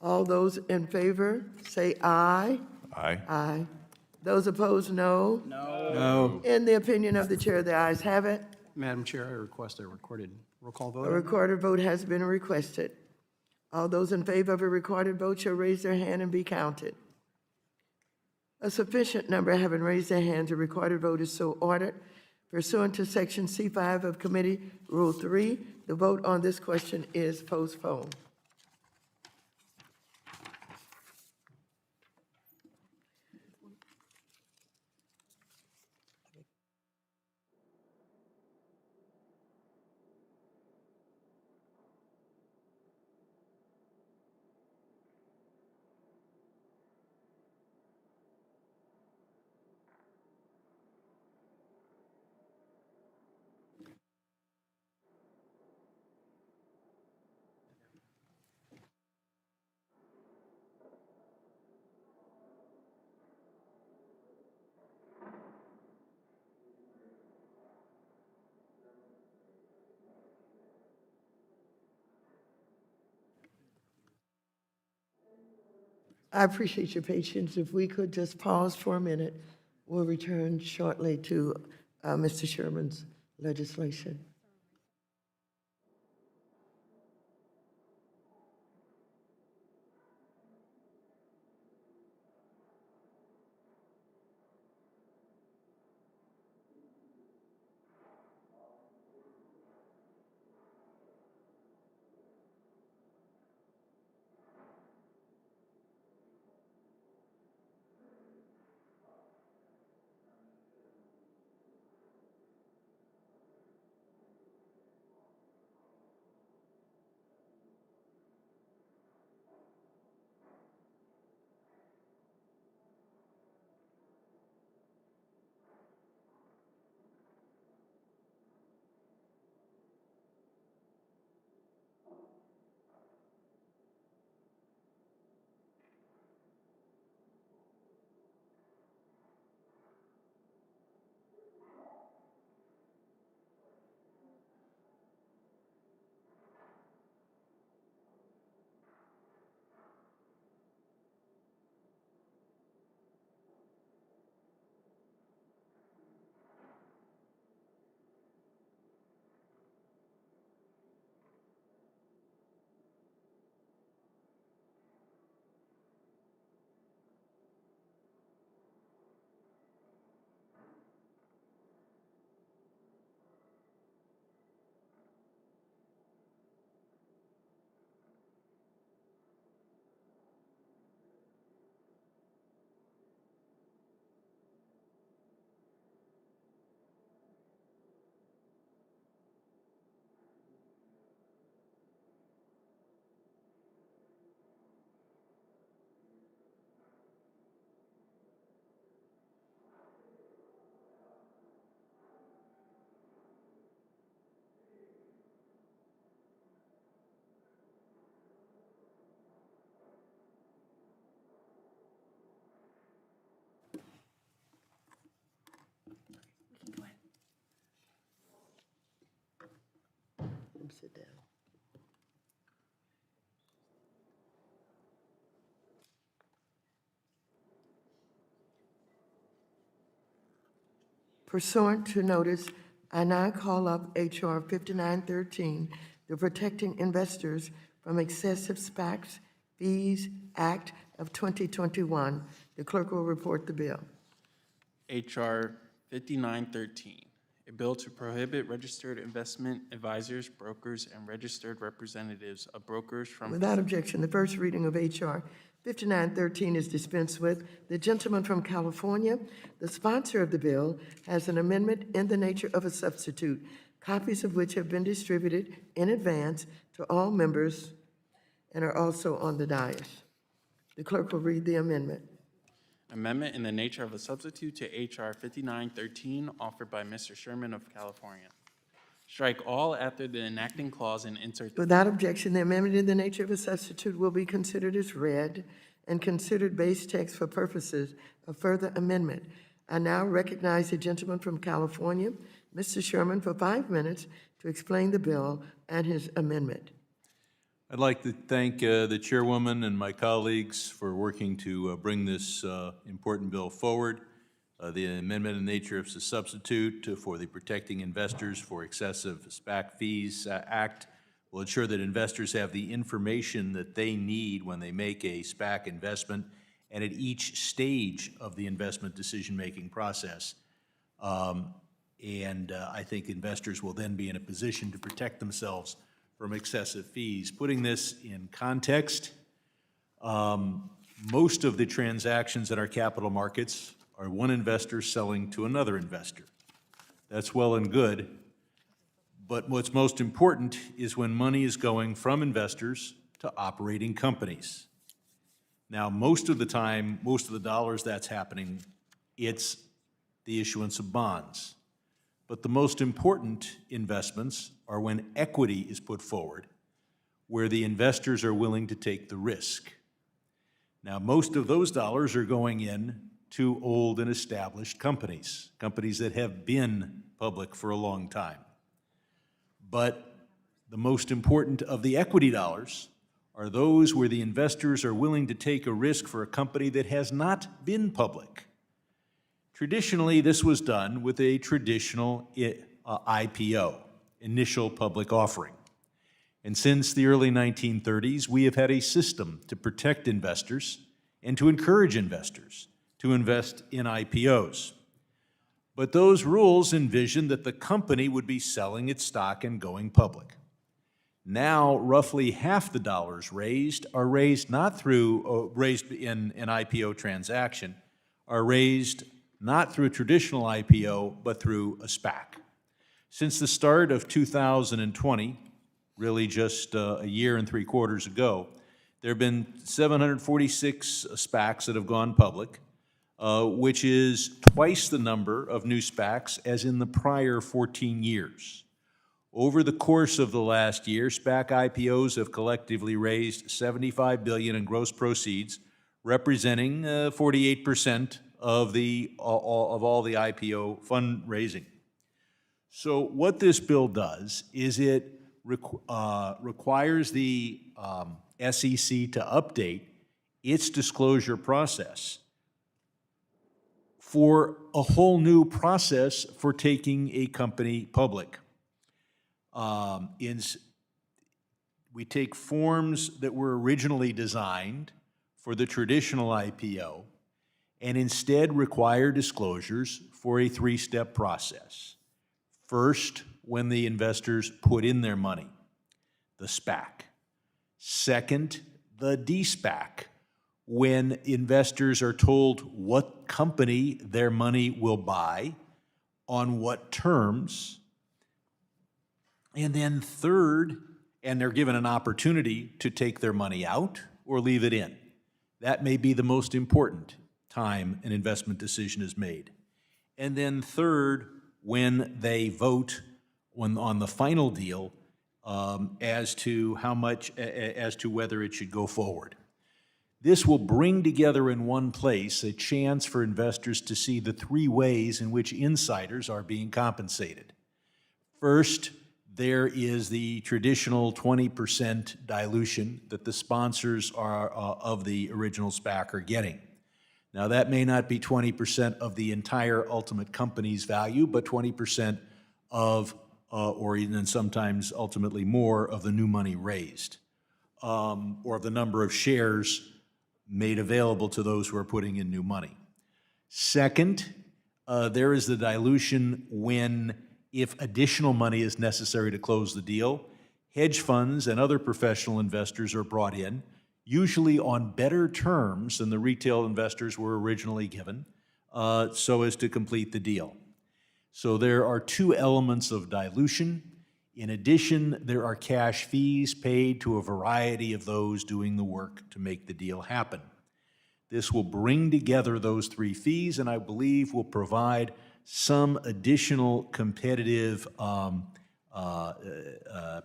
All those in favor say aye. Aye. Aye. Those opposed, no. No. In the opinion of the chair, the ayes have it. Madam Chair, I request a recorded roll call vote. A recorded vote has been requested. All those in favor of a recorded vote shall raise their hand and be counted. A sufficient number having raised their hands, a recorded vote is so ordered. Pursuant to Section C5 of Committee Rule 3, the vote on this question is postponed. I appreciate your patience. If we could just pause for a minute, we'll return shortly to Mr. Sherman's legislation. Sit down. Pursuant to notice, I now call up H.R. 5913, the Protecting Investors from Excessive SPACs Fees Act of 2021. The clerk will report the bill. H.R. 5913, a bill to prohibit registered investment advisors, brokers, and registered representatives of brokers from... Without objection, the first reading of H.R. 5913 is dispensed with. The gentleman from California, the sponsor of the bill, has an amendment in the nature of a substitute, copies of which have been distributed in advance to all members and are also on the dais. The clerk will read the amendment. Amendment in the nature of a substitute to H.R. 5913, offered by Mr. Sherman of California. Strike all after the enacting clause and insert... Without objection, the amendment in the nature of a substitute will be considered as read and considered base text for purposes of further amendment. I now recognize the gentleman from California, Mr. Sherman, for 5 minutes to explain the bill and his amendment. I'd like to thank the Chairwoman and my colleagues for working to bring this important bill forward. The amendment in nature of a substitute for the Protecting Investors for Excessive SPAC Fees Act will ensure that investors have the information that they need when they make a SPAC investment and at each stage of the investment decision-making process. I think investors will then be in a position to protect themselves from excessive fees. Putting this in context, most of the transactions in our capital markets are one investor selling to another investor. That's well and good, but what's most important is when money is going from investors to operating companies. Now, most of the time, most of the dollars that's happening, it's the issuance of bonds. But the most important investments are when equity is put forward, where the investors are willing to take the risk. Now, most of those dollars are going in to old and established companies, companies that have been public for a long time. But the most important of the equity dollars are those where the investors are willing to take a risk for a company that has not been public. Traditionally, this was done with a traditional IPO, initial public offering. And since the early 1930s, we have had a system to protect investors and to encourage investors to invest in IPOs. But those rules envisioned that the company would be selling its stock and going public. Now, roughly half the dollars raised are raised not through, raised in an IPO transaction, are raised not through a traditional IPO, but through a SPAC. Since the start of 2020, really just a year and 3 quarters ago, there have been 746 SPACs that have gone public, which is twice the number of new SPACs as in the prior 14 years. Over the course of the last year, SPAC IPOs have collectively raised $75 billion in gross proceeds, representing 48% of all the IPO fundraising. So what this bill does is it requires the SEC to update its disclosure process for a whole new process for taking a company public. We take forms that were originally designed for the traditional IPO and instead require disclosures for a 3-step process. First, when the investors put in their money, the SPAC. Second, the de-SPAC, when investors are told what company their money will buy, on what terms. And then third, and they're given an opportunity to take their money out or leave it in. That may be the most important time an investment decision is made. And then third, when they vote on the final deal as to how much, as to whether it should go forward. This will bring together in one place a chance for investors to see the 3 ways in which insiders are being compensated. First, there is the traditional 20% dilution that the sponsors of the original SPAC are getting. Now, that may not be 20% of the entire ultimate company's value, but 20% of, or even sometimes ultimately more, of the new money raised, or of the number of shares made available to those who are putting in new money. Second, there is the dilution when, if additional money is necessary to close the deal, hedge funds and other professional investors are brought in, usually on better terms than the retail investors were originally given, so as to complete the deal. So there are two elements of dilution. In addition, there are cash fees paid to a variety of those doing the work to make the deal happen. This will bring together those three fees, and I believe will provide some additional competitive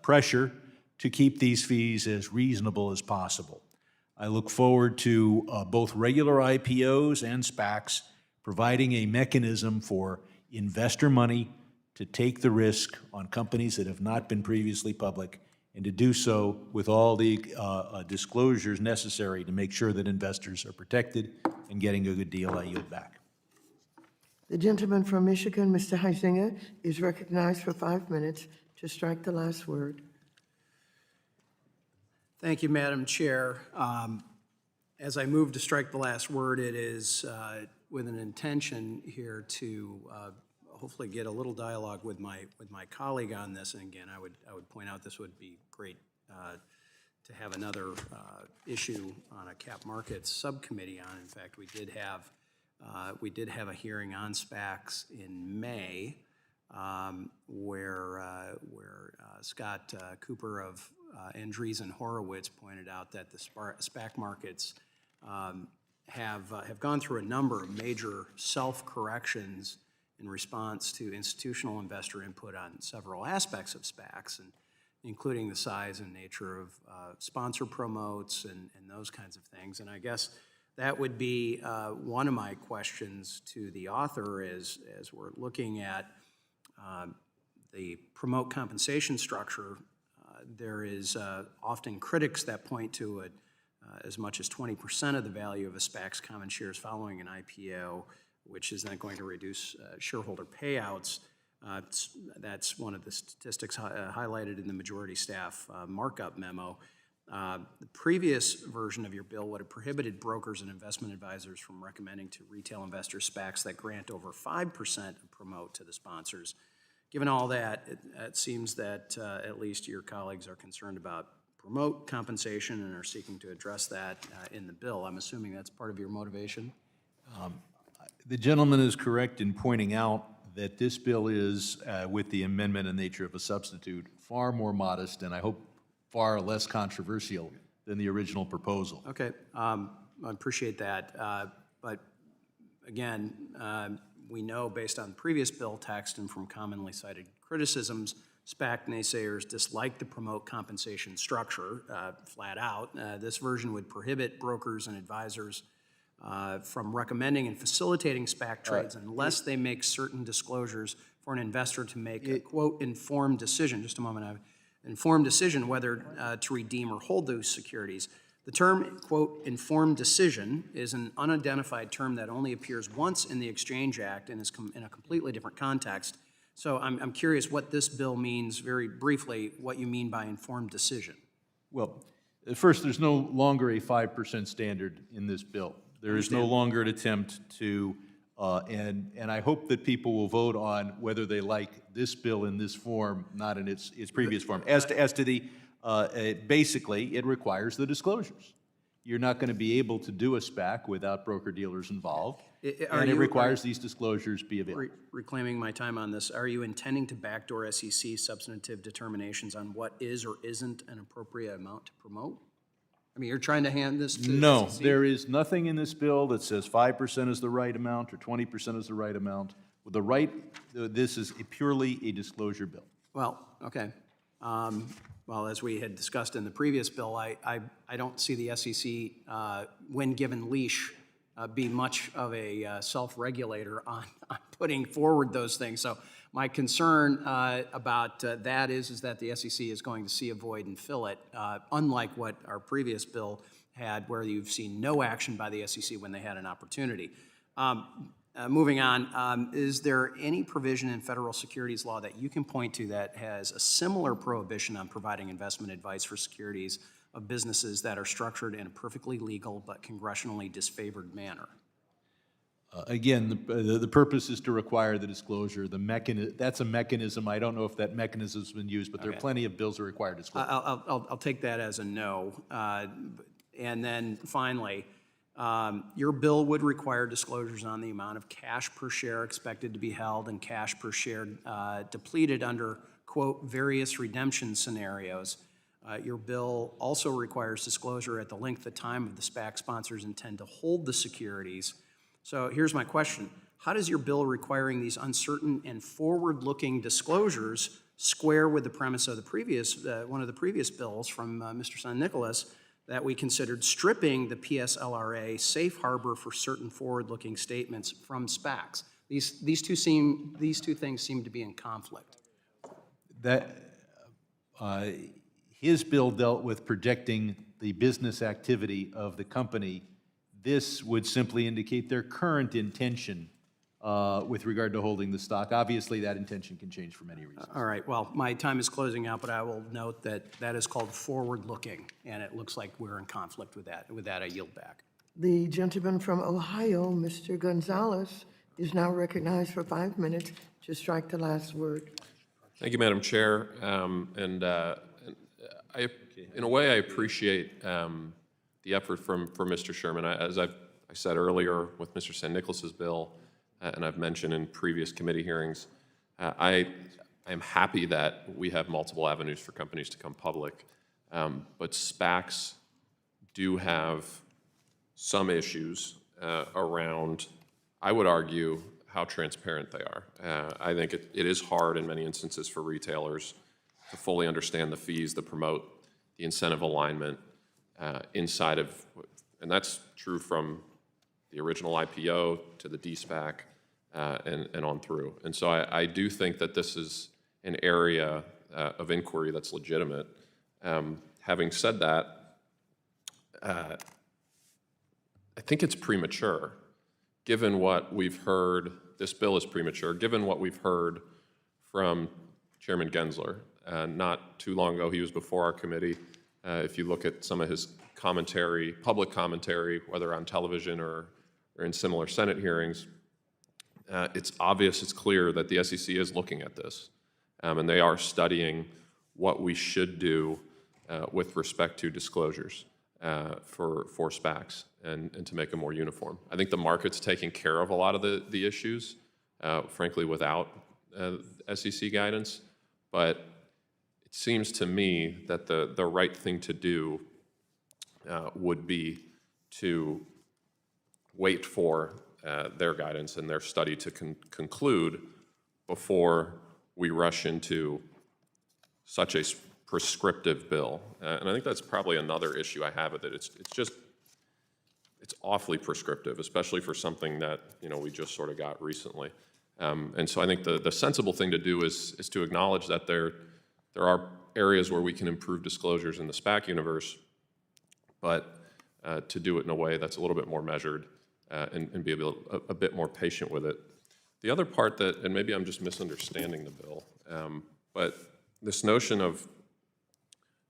pressure to keep these fees as reasonable as possible. I look forward to both regular IPOs and SPACs providing a mechanism for investor money to take the risk on companies that have not been previously public, and to do so with all the disclosures necessary to make sure that investors are protected and getting a good deal. I yield back. The gentleman from Michigan, Mr. Huizinga, is recognized for 5 minutes to strike the last word. Thank you, Madam Chair. As I move to strike the last word, it is with an intention here to hopefully get a little dialogue with my colleague on this. And again, I would point out this would be great to have another issue on a cap markets subcommittee on. In fact, we did have a hearing on SPACs in May, where Scott Cooper of Andreessen Horowitz pointed out that the SPAC markets have gone through a number of major self-corrections in response to institutional investor input on several aspects of SPACs, and including the size and nature of sponsor promotes and those kinds of things. And I guess that would be one of my questions to the author as we're looking at the promote compensation structure. There is often critics that point to as much as 20% of the value of a SPAC's common shares following an IPO, which is then going to reduce shareholder payouts. That's one of the statistics highlighted in the majority staff markup memo. The previous version of your bill would have prohibited brokers and investment advisors from recommending to retail investors SPACs that grant over 5% of promote to the sponsors. Given all that, it seems that at least your colleagues are concerned about promote compensation and are seeking to address that in the bill. I'm assuming that's part of your motivation? The gentleman is correct in pointing out that this bill is, with the amendment in nature of a substitute, far more modest and I hope far less controversial than the original proposal. Okay, I appreciate that. But again, we know based on previous bill text and from commonly cited criticisms, SPAC naysayers dislike the promote compensation structure flat out. This version would prohibit brokers and advisors from recommending and facilitating SPAC trades unless they make certain disclosures for an investor to make a, quote, informed decision. Just a moment, an informed decision whether to redeem or hold those securities. The term, quote, informed decision is an unidentified term that only appears once in the Exchange Act and is in a completely different context. So I'm curious what this bill means, very briefly, what you mean by informed decision. Well, first, there's no longer a 5% standard in this bill. There is no longer an attempt to, and I hope that people will vote on whether they like this bill in this form, not in its previous form. As to the, basically, it requires the disclosures. You're not going to be able to do a SPAC without broker-dealers involved, and it requires these disclosures be available. Reclaiming my time on this, are you intending to backdoor SEC substantive determinations on what is or isn't an appropriate amount to promote? I mean, you're trying to hand this to No, SEC? there is nothing in this bill that says 5% is the right amount or 20% is the right amount. With the right, this is purely a disclosure bill. Well, okay. Well, as we had discussed in the previous bill, I don't see the SEC, when given leash, be much of a self-regulator on putting forward those things. So My concern about that is that the SEC is going to see a void and fill it, unlike what our previous bill had, where you've seen no action by the SEC when they had an opportunity. Moving on, is there any provision in federal securities law that you can point to that has a similar prohibition on providing investment advice for securities of businesses that are structured in a perfectly legal but congressionally disfavored manner? Again, the purpose is to require the disclosure. That's a mechanism. I don't know if that mechanism's been used, but there are plenty of bills that require disclosure. I'll take that as a no. And then finally, your bill would require disclosures on the amount of cash per share expected to be held and cash per share depleted under, quote, various redemption scenarios. Your bill also requires disclosure at the length of time of the SPAC sponsors intend to hold the securities. So here's my question. How does your bill requiring these uncertain and forward-looking disclosures square with the premise of the previous, one of the previous bills from Mr. Son Nicolas, that we considered stripping the PSLRA safe harbor for certain forward-looking statements from SPACs? These two things seem to be in conflict. His bill dealt with projecting the business activity of the company. This would simply indicate their current intention with regard to holding the stock. Obviously, that intention can change for many reasons. All right, well, my time is closing out, but I will note that that is called forward-looking, and it looks like we're in conflict with that. With that, I yield back. The gentleman from Ohio, Mr. Gonzalez, is now recognized for 5 minutes to strike the last word. Thank you, Madam Chair. In a way, I appreciate the effort from Mr. Sherman. As I said earlier with Mr. San Nicolas's bill, and I've mentioned in previous committee hearings, I am happy that we have multiple avenues for companies to come public, but SPACs do have some issues around, I would argue, how transparent they are. I think it is hard in many instances for retailers to fully understand the fees that promote the incentive alignment inside of, and that's true from the original IPO to the DSPAC and on through. And so I do think that this is an area of inquiry that's legitimate. Having said that, I think it's premature, given what we've heard. This bill is premature, given what we've heard from Chairman Gensler. Not too long ago, he was before our committee. If you look at some of his commentary, public commentary, whether on television or in similar Senate hearings, it's obvious, it's clear that the SEC is looking at this, and they are studying what we should do with respect to disclosures for SPACs and to make them more uniform. I think the market's taking care of a lot of the issues, frankly, without SEC guidance, but it seems to me that the right thing to do would be to wait for their guidance and their study to conclude before we rush into such a prescriptive bill. And I think that's probably another issue I have with it. It's awfully prescriptive, especially for something that we just sort of got recently. And so I think the sensible thing to do is to acknowledge that there are areas where we can improve disclosures in the SPAC universe, but to do it in a way that's a little bit more measured and be a bit more patient with it. The other part that, and maybe I'm just misunderstanding the bill, but this notion of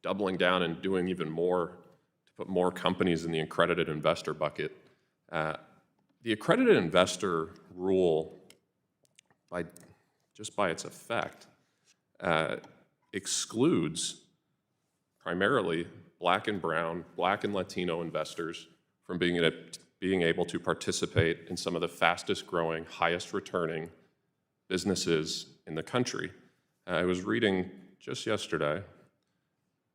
doubling down and doing even more to put more companies in the accredited investor bucket. The accredited investor rule, just by its effect, excludes primarily Black and brown, Black and Latino investors from being able to participate in some of the fastest growing, highest returning businesses in the country. I was reading just yesterday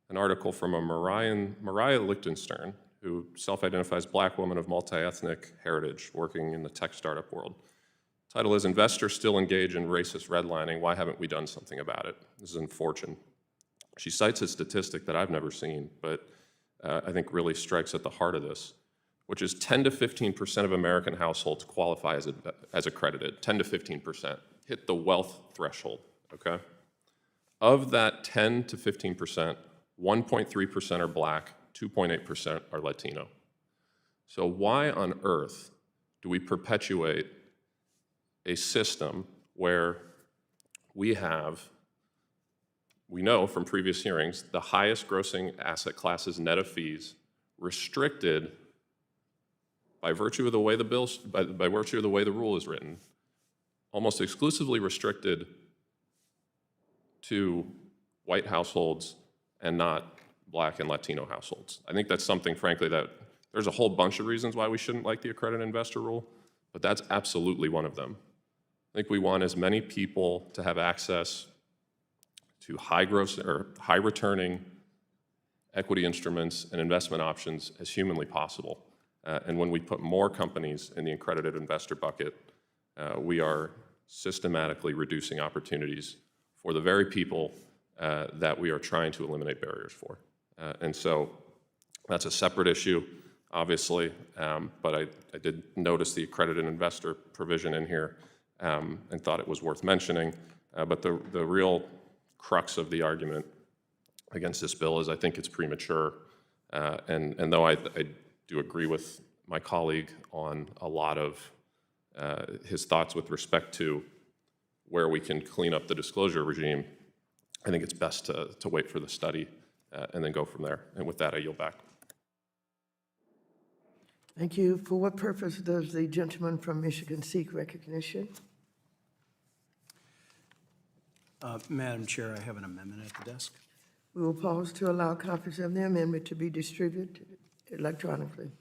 an article from a Mariah Lichtenstern, who self-identifies Black woman of multi-ethnic heritage working in the tech startup world. Title is, Investors Still Engage in Racist Redlining, Why Haven't We Done Something About It? This is in Fortune. She cites a statistic that I've never seen, but I think really strikes at the heart of this, which is 10 to 15% of American households qualify as accredited, 10 to 15%. hit the wealth threshold, okay? Of that 10 to 15%, 1.3% are Black, 2.8% are Latino. So why on earth do we perpetuate a system where we know from previous hearings, the highest grossing asset classes net of fees restricted by virtue of the way by virtue of the way the rule is written, almost exclusively restricted to white households and not Black and Latino households. I think that's something, frankly, that there's a whole bunch of reasons why we shouldn't like the accredited investor rule, but that's absolutely one of them. I think we want as many people to have access to high returning equity instruments and investment options as humanly possible. And when we put more companies in the accredited investor bucket, we are systematically reducing opportunities for the very people that we are trying to eliminate barriers for. And so that's a separate issue, obviously, but I did notice the accredited investor provision in here and thought it was worth mentioning. But the real crux of the argument against this bill is I think it's premature. And though I do agree with my colleague on a lot of his thoughts with respect to where we can clean up the disclosure regime, I think it's best to wait for the study and then go from there. And with that, I yield back. Thank you. For what purpose does the gentleman from Michigan seek recognition? Madam Chair, I have an amendment at the desk. We will pause to allow copies of the amendment to be distributed electronically.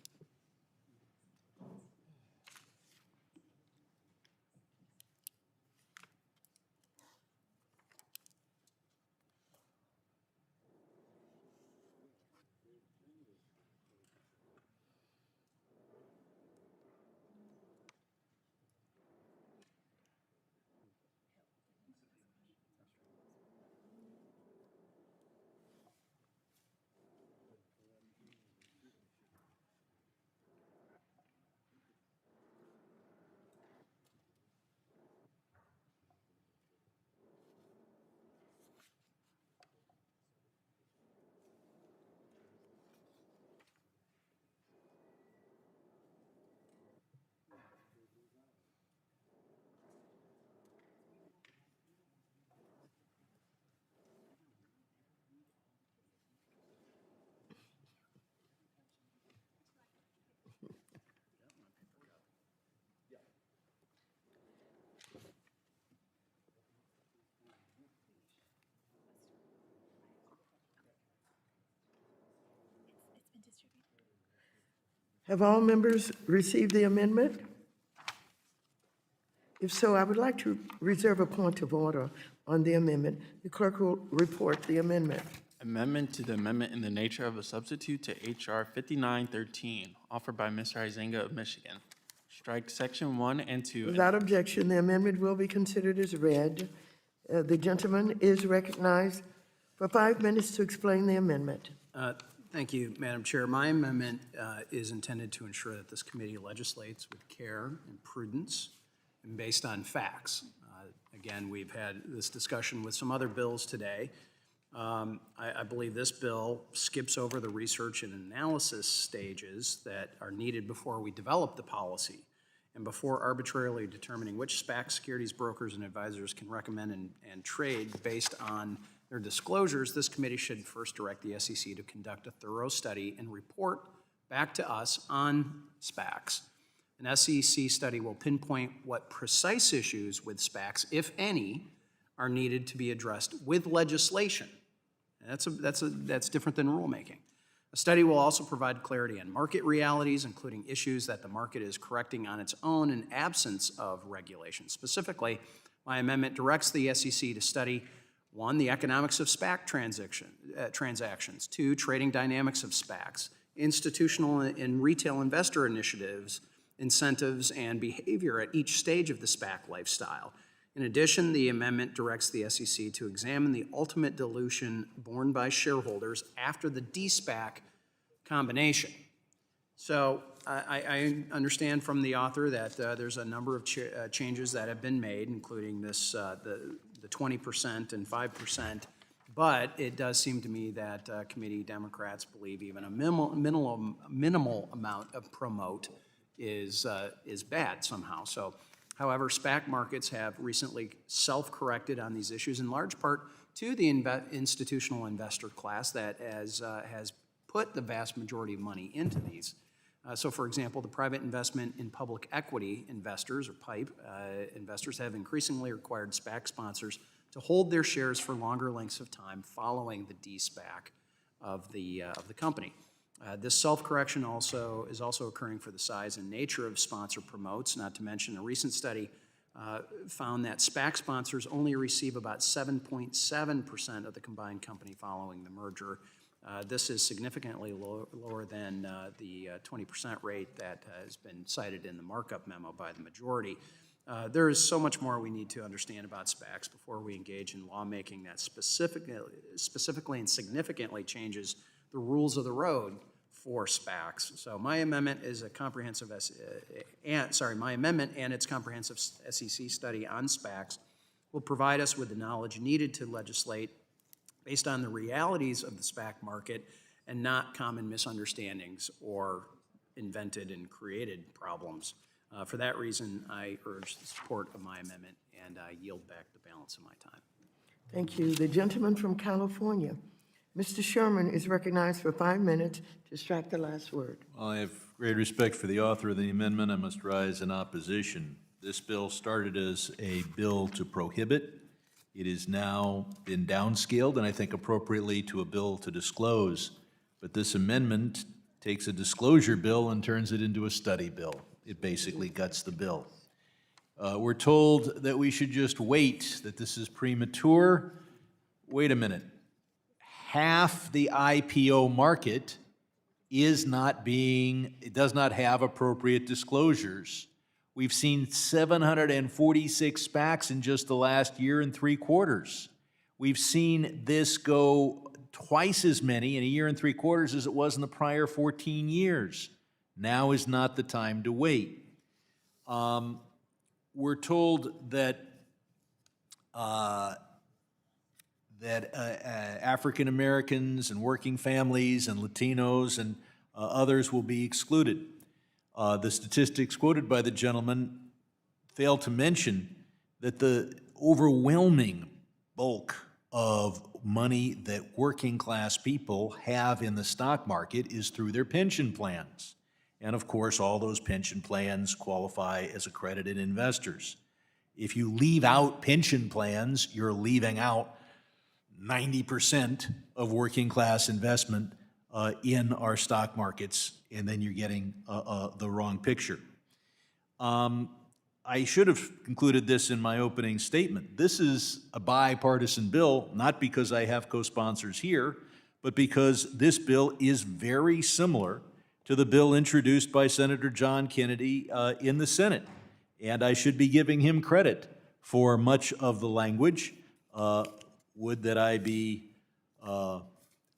Have all members received the amendment? If so, I would like to reserve a point of order on the amendment. The clerk will report the amendment. Amendment to the amendment in the nature of a substitute to H.R. 5913, offered by Mr. Huizenga of Michigan. Strike Section 1 and 2. Without objection, the amendment will be considered as read. The gentleman is recognized for 5 minutes to explain the amendment. Thank you, Madam Chair. My amendment is intended to ensure that this committee legislates with care and prudence and based on facts. Again, we've had this discussion with some other bills today. I believe this bill skips over the research and analysis stages that are needed before we develop the policy and before arbitrarily determining which SPAC securities brokers and advisors can recommend and trade based on their disclosures. This committee should first direct the SEC to conduct a thorough study and report back to us on SPACs. An SEC study will pinpoint what precise issues with SPACs, if any, are needed to be addressed with legislation. That's different than rulemaking. A study will also provide clarity on market realities, including issues that the market is correcting on its own in absence of regulation. Specifically, my amendment directs the SEC to study 1, the economics of SPAC transactions, 2, trading dynamics of SPACs, institutional and retail investor initiatives, incentives, and behavior at each stage of the SPAC lifestyle. In addition, the amendment directs the SEC to examine the ultimate dilution borne by shareholders after the de-SPAC combination. So I understand from the author that there's a number of changes that have been made, including this, the 20% and 5%. But it does seem to me that committee Democrats believe even a minimal amount of promote is bad somehow. So, however, SPAC markets have recently self-corrected on these issues, in large part to the institutional investor class that has put the vast majority of money into these. So, for example, the private investment in public equity investors, or PIPE investors, have increasingly required SPAC sponsors to hold their shares for longer lengths of time following the de-SPAC of the company. This self-correction is also occurring for the size and nature of sponsor promotes, not to mention a recent study found that SPAC sponsors only receive about 7.7% of the combined company following the merger. This is significantly lower than the 20% rate that has been cited in the markup memo by the majority. There is so much more we need to understand about SPACs before we engage in lawmaking that specifically and significantly changes the rules of the road for SPACs. So my amendment is a comprehensive, my amendment and its comprehensive SEC study on SPACs will provide us with the knowledge needed to legislate based on the realities of the SPAC market and not common misunderstandings or invented and created problems. For that reason, I urge the support of my amendment, and I yield back the balance of my time. Thank you. The gentleman from California, Mr. Sherman, is recognized for 5 minutes to strike the last word. I have great respect for the author of the amendment. I must rise in opposition. This bill started as a bill to prohibit. It has now been downscaled, and I think appropriately, to a bill to disclose. But this amendment takes a disclosure bill and turns it into a study bill. It basically guts the bill. We're told that we should just wait, that this is premature. Wait a minute. Half the IPO market does not have appropriate disclosures. We've seen 746 SPACs in just the last year and 3 quarters. We've seen this go twice as many in a year and 3 quarters as it was in the prior 14 years. Now is not the time to wait. We're told that African Americans and working families and Latinos and others will be excluded. The statistics quoted by the gentleman fail to mention that the overwhelming bulk of money that working class people have in the stock market is through their pension plans. And of course, all those pension plans qualify as accredited investors. If you leave out pension plans, you're leaving out 90% of working class investment in our stock markets, and then you're getting the wrong picture. I should have concluded this in my opening statement. This is a bipartisan bill, not because I have co-sponsors here, but because this bill is very similar to the bill introduced by Senator John Kennedy in the Senate. And I should be giving him credit for much of the language. Would that I be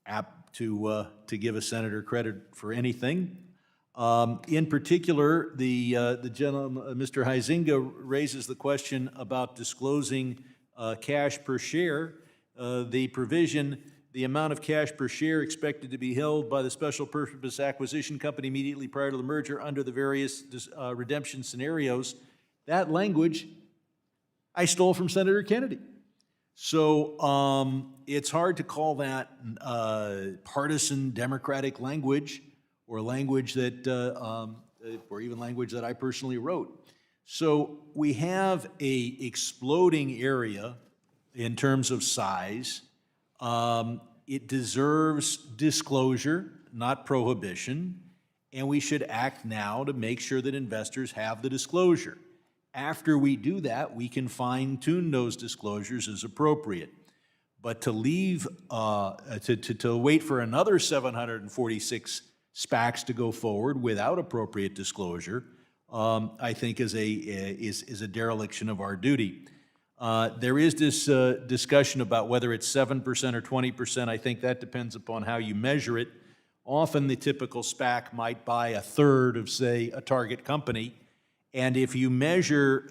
apt to give a senator credit for anything. In particular, the gentleman, Mr. Huizenga, raises the question about disclosing cash per share. The provision, the amount of cash per share expected to be held by the special purpose acquisition company immediately prior to the merger under the various redemption scenarios, that language I stole from Senator Kennedy. So it's hard to call that partisan Democratic language or language that, or even language that I personally wrote. So we have a exploding area in terms of size. It deserves disclosure, not prohibition, and we should act now to make sure that investors have the disclosure. After we do that, we can fine-tune those disclosures as appropriate. But to leave, to wait for another 746 SPACs to go forward without appropriate disclosure, I think is a dereliction of our duty. There is this discussion about whether it's 7% or 20%. I think that depends upon how you measure it. Often the typical SPAC might buy a third of, say, a target company. And if you measure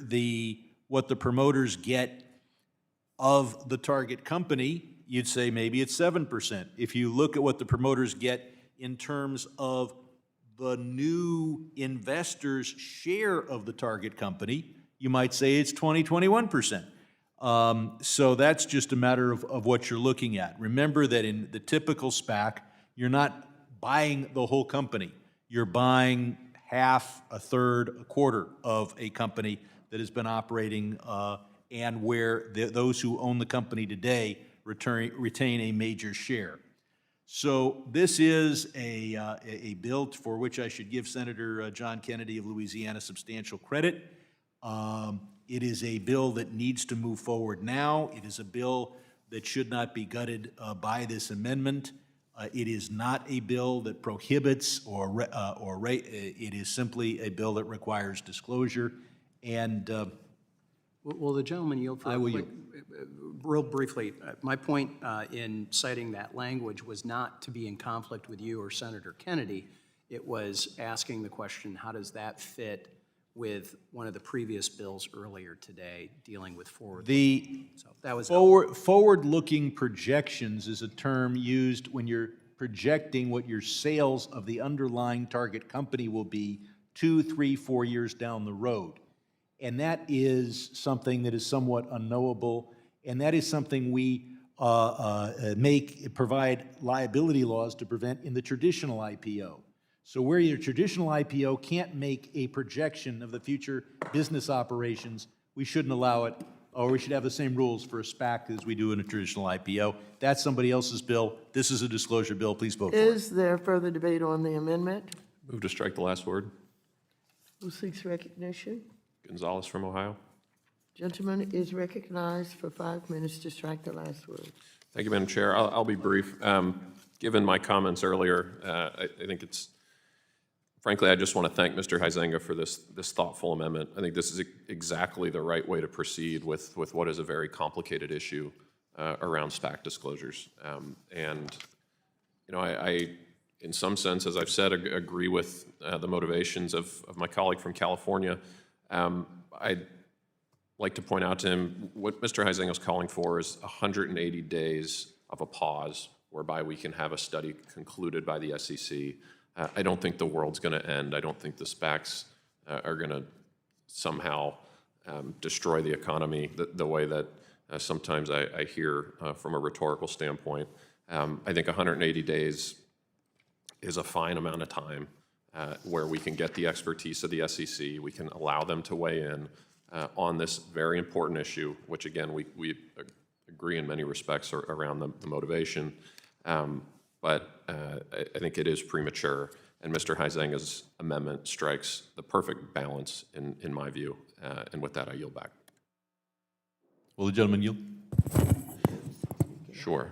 what the promoters get of the target company, you'd say maybe it's 7%. If you look at what the promoters get in terms of the new investor's share of the target company, you might say it's 21%. So that's just a matter of what you're looking at. Remember that in the typical SPAC, you're not buying the whole company. You're buying half, a third, a quarter of a company that has been operating and where those who own the company today retain a major share. So this is a bill for which I should give Senator John Kennedy of Louisiana substantial credit. It is a bill that needs to move forward now. It is a bill that should not be gutted by this amendment. It is not a bill that prohibits it is simply a bill that requires disclosure. And Will the gentleman yield for? I will yield. Real briefly, my point in citing that language was not to be in conflict with you or Senator Kennedy. It was asking the question, how does that fit with one of the previous bills earlier today dealing with forward? Forward-looking projections is a term used when you're projecting what your sales of the underlying target company will be 2, 3, 4 years down the road. And that is something that is somewhat unknowable, and that is something we provide liability laws to prevent in the traditional IPO. So where your traditional IPO can't make a projection of the future business operations, we shouldn't allow it, or we should have the same rules for a SPAC as we do in a traditional IPO. That's somebody else's bill. This is a disclosure bill. Please vote for it. Is there further debate on the amendment? Move to strike the last word. Who seeks recognition? Gonzalez from Ohio. Gentleman is recognized for 5 minutes to strike the last word. Thank you, Madam Chair. I'll be brief. Given my comments earlier, I think it's, frankly, I just want to thank Mr. Huizenga for this thoughtful amendment. I think this is exactly the right way to proceed with what is a very complicated issue around SPAC disclosures. And, you know, I, in some sense, as I've said, agree with the motivations of my colleague from California. I'd like to point out to him what Mr. Huizenga is calling for is 180 days of a pause whereby we can have a study concluded by the SEC. I don't think the world's going to end. I don't think the SPACs are going to somehow destroy the economy the way that sometimes I hear from a rhetorical standpoint. I think 180 days is a fine amount of time where we can get the expertise of the SEC. We can allow them to weigh in on this very important issue, which again, we agree in many respects around the motivation. But I think it is premature, and Mr. Huizenga's amendment strikes the perfect balance in my view. And with that, I yield back. Will the gentleman yield? Sure.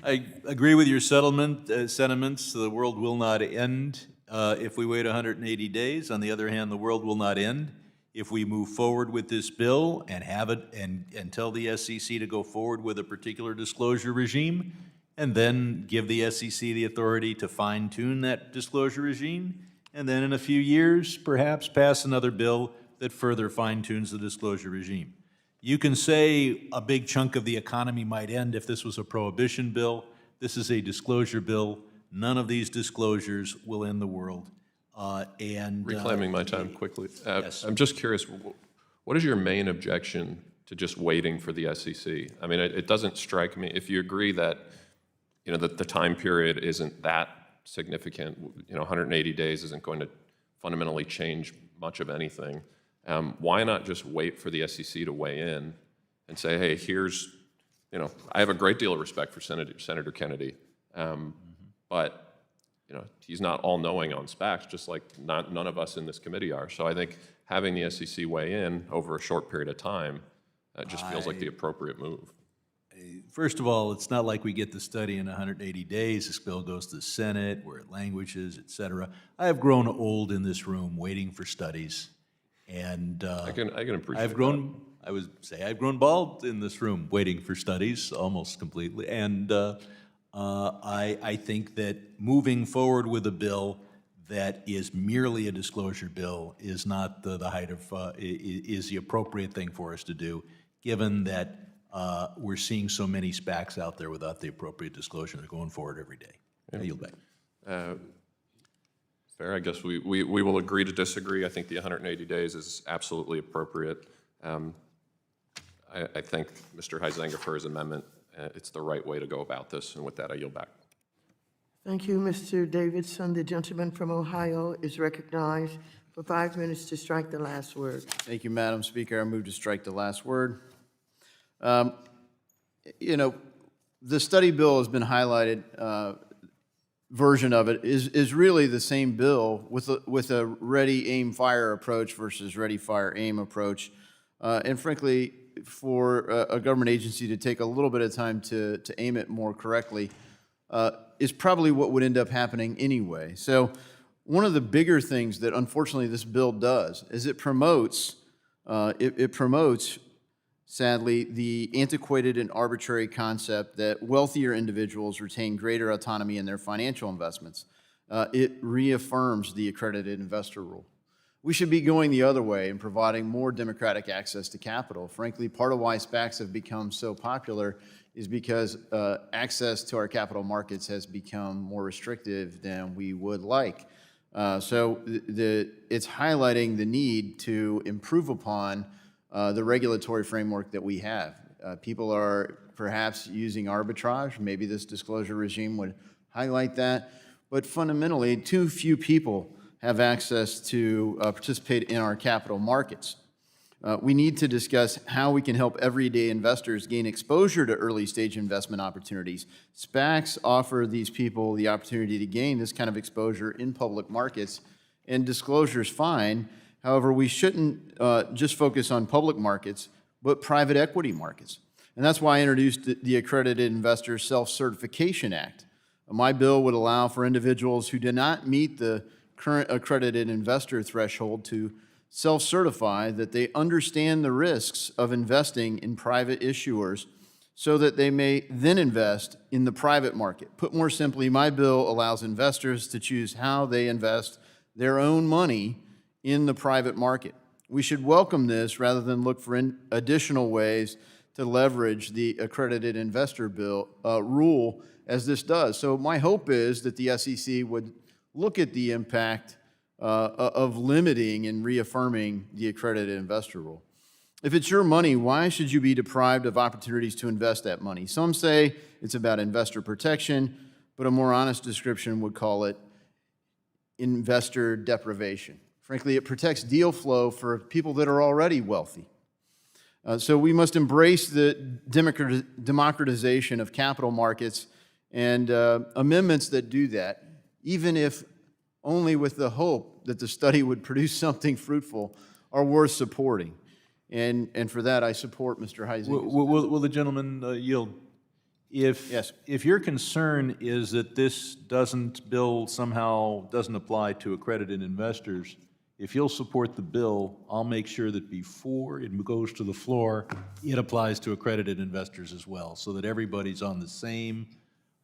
I agree with your sentiments. The world will not end if we wait 180 days. On the other hand, the world will not end if we move forward with this bill and have it and tell the SEC to go forward with a particular disclosure regime, and then give the SEC the authority to fine-tune that disclosure regime, and then in a few years, perhaps pass another bill that further fine-tunes the disclosure regime. You can say a big chunk of the economy might end if this was a prohibition bill. This is a disclosure bill. None of these disclosures will end the world. Reclaiming my time quickly. Yes. I'm just curious, what is your main objection to just waiting for the SEC? I mean, it doesn't strike me, if you agree that, you know, that the time period isn't that significant, you know, 180 days isn't going to fundamentally change much of anything. Why not just wait for the SEC to weigh in and say, hey, here's, you know, I have a great deal of respect for Senator Kennedy, but, you know, he's not all-knowing on SPACs, just like none of us in this committee are. So I think having the SEC weigh in over a short period of time just feels like the appropriate move. First of all, it's not like we get the study in 180 days. This bill goes to the Senate, where it languishes, et cetera. I have grown old in this room waiting for studies. And I can appreciate I've grown, that. I would say I've grown bald in this room waiting for studies almost completely. And I think that moving forward with a bill that is merely a disclosure bill is not the height of, is the appropriate thing for us to do, given that we're seeing so many SPACs out there without the appropriate disclosure. They're going forward every day. I yield back. Fair, I guess we will agree to disagree. I think the 180 days is absolutely appropriate. I thank Mr. Huizenga for his amendment. It's the right way to go about this, and with that, I yield back. Thank you, Mr. Davidson. The gentleman from Ohio is recognized for 5 minutes to strike the last word. Thank you, Madam Speaker. I move to strike the last word. You know, the study bill has been highlighted, version of it is really the same bill with a ready, aim, fire approach versus ready, fire, aim approach. And frankly, for a government agency to take a little bit of time to aim it more correctly is probably what would end up happening anyway. So one of the bigger things that unfortunately this bill does is it promotes, sadly, the antiquated and arbitrary concept that wealthier individuals retain greater autonomy in their financial investments. It reaffirms the accredited investor rule. We should be going the other way and providing more democratic access to capital. Frankly, part of why SPACs have become so popular is because access to our capital markets has become more restrictive than we would like. So it's highlighting the need to improve upon the regulatory framework that we have. People are perhaps using arbitrage. Maybe this disclosure regime would highlight that. But fundamentally, too few people have access to participate in our capital markets. We need to discuss how we can help everyday investors gain exposure to early-stage investment opportunities. SPACs offer these people the opportunity to gain this kind of exposure in public markets, and disclosure is fine. However, we shouldn't just focus on public markets, but private equity markets. And that's why I introduced the Accredited Investor Self-Certification Act. My bill would allow for individuals who do not meet the current accredited investor threshold to self-certify that they understand the risks of investing in private issuers so that they may then invest in the private market. Put more simply, my bill allows investors to choose how they invest their own money in the private market. We should welcome this rather than look for additional ways to leverage the accredited investor bill rule as this does. So my hope is that the SEC would look at the impact of limiting and reaffirming the accredited investor rule. If it's your money, why should you be deprived of opportunities to invest that money? Some say it's about investor protection, but a more honest description would call it investor deprivation. Frankly, it protects deal flow for people that are already wealthy. So we must embrace the democratization of capital markets, and amendments that do that, even if only with the hope that the study would produce something fruitful, are worth supporting. And for that, I support Mr. Huizenga's. Will the gentleman yield? Yes. If your concern is that this bill somehow doesn't apply to accredited investors, if you'll support the bill, I'll make sure that before it goes to the floor, it applies to accredited investors as well, so that everybody's on the same.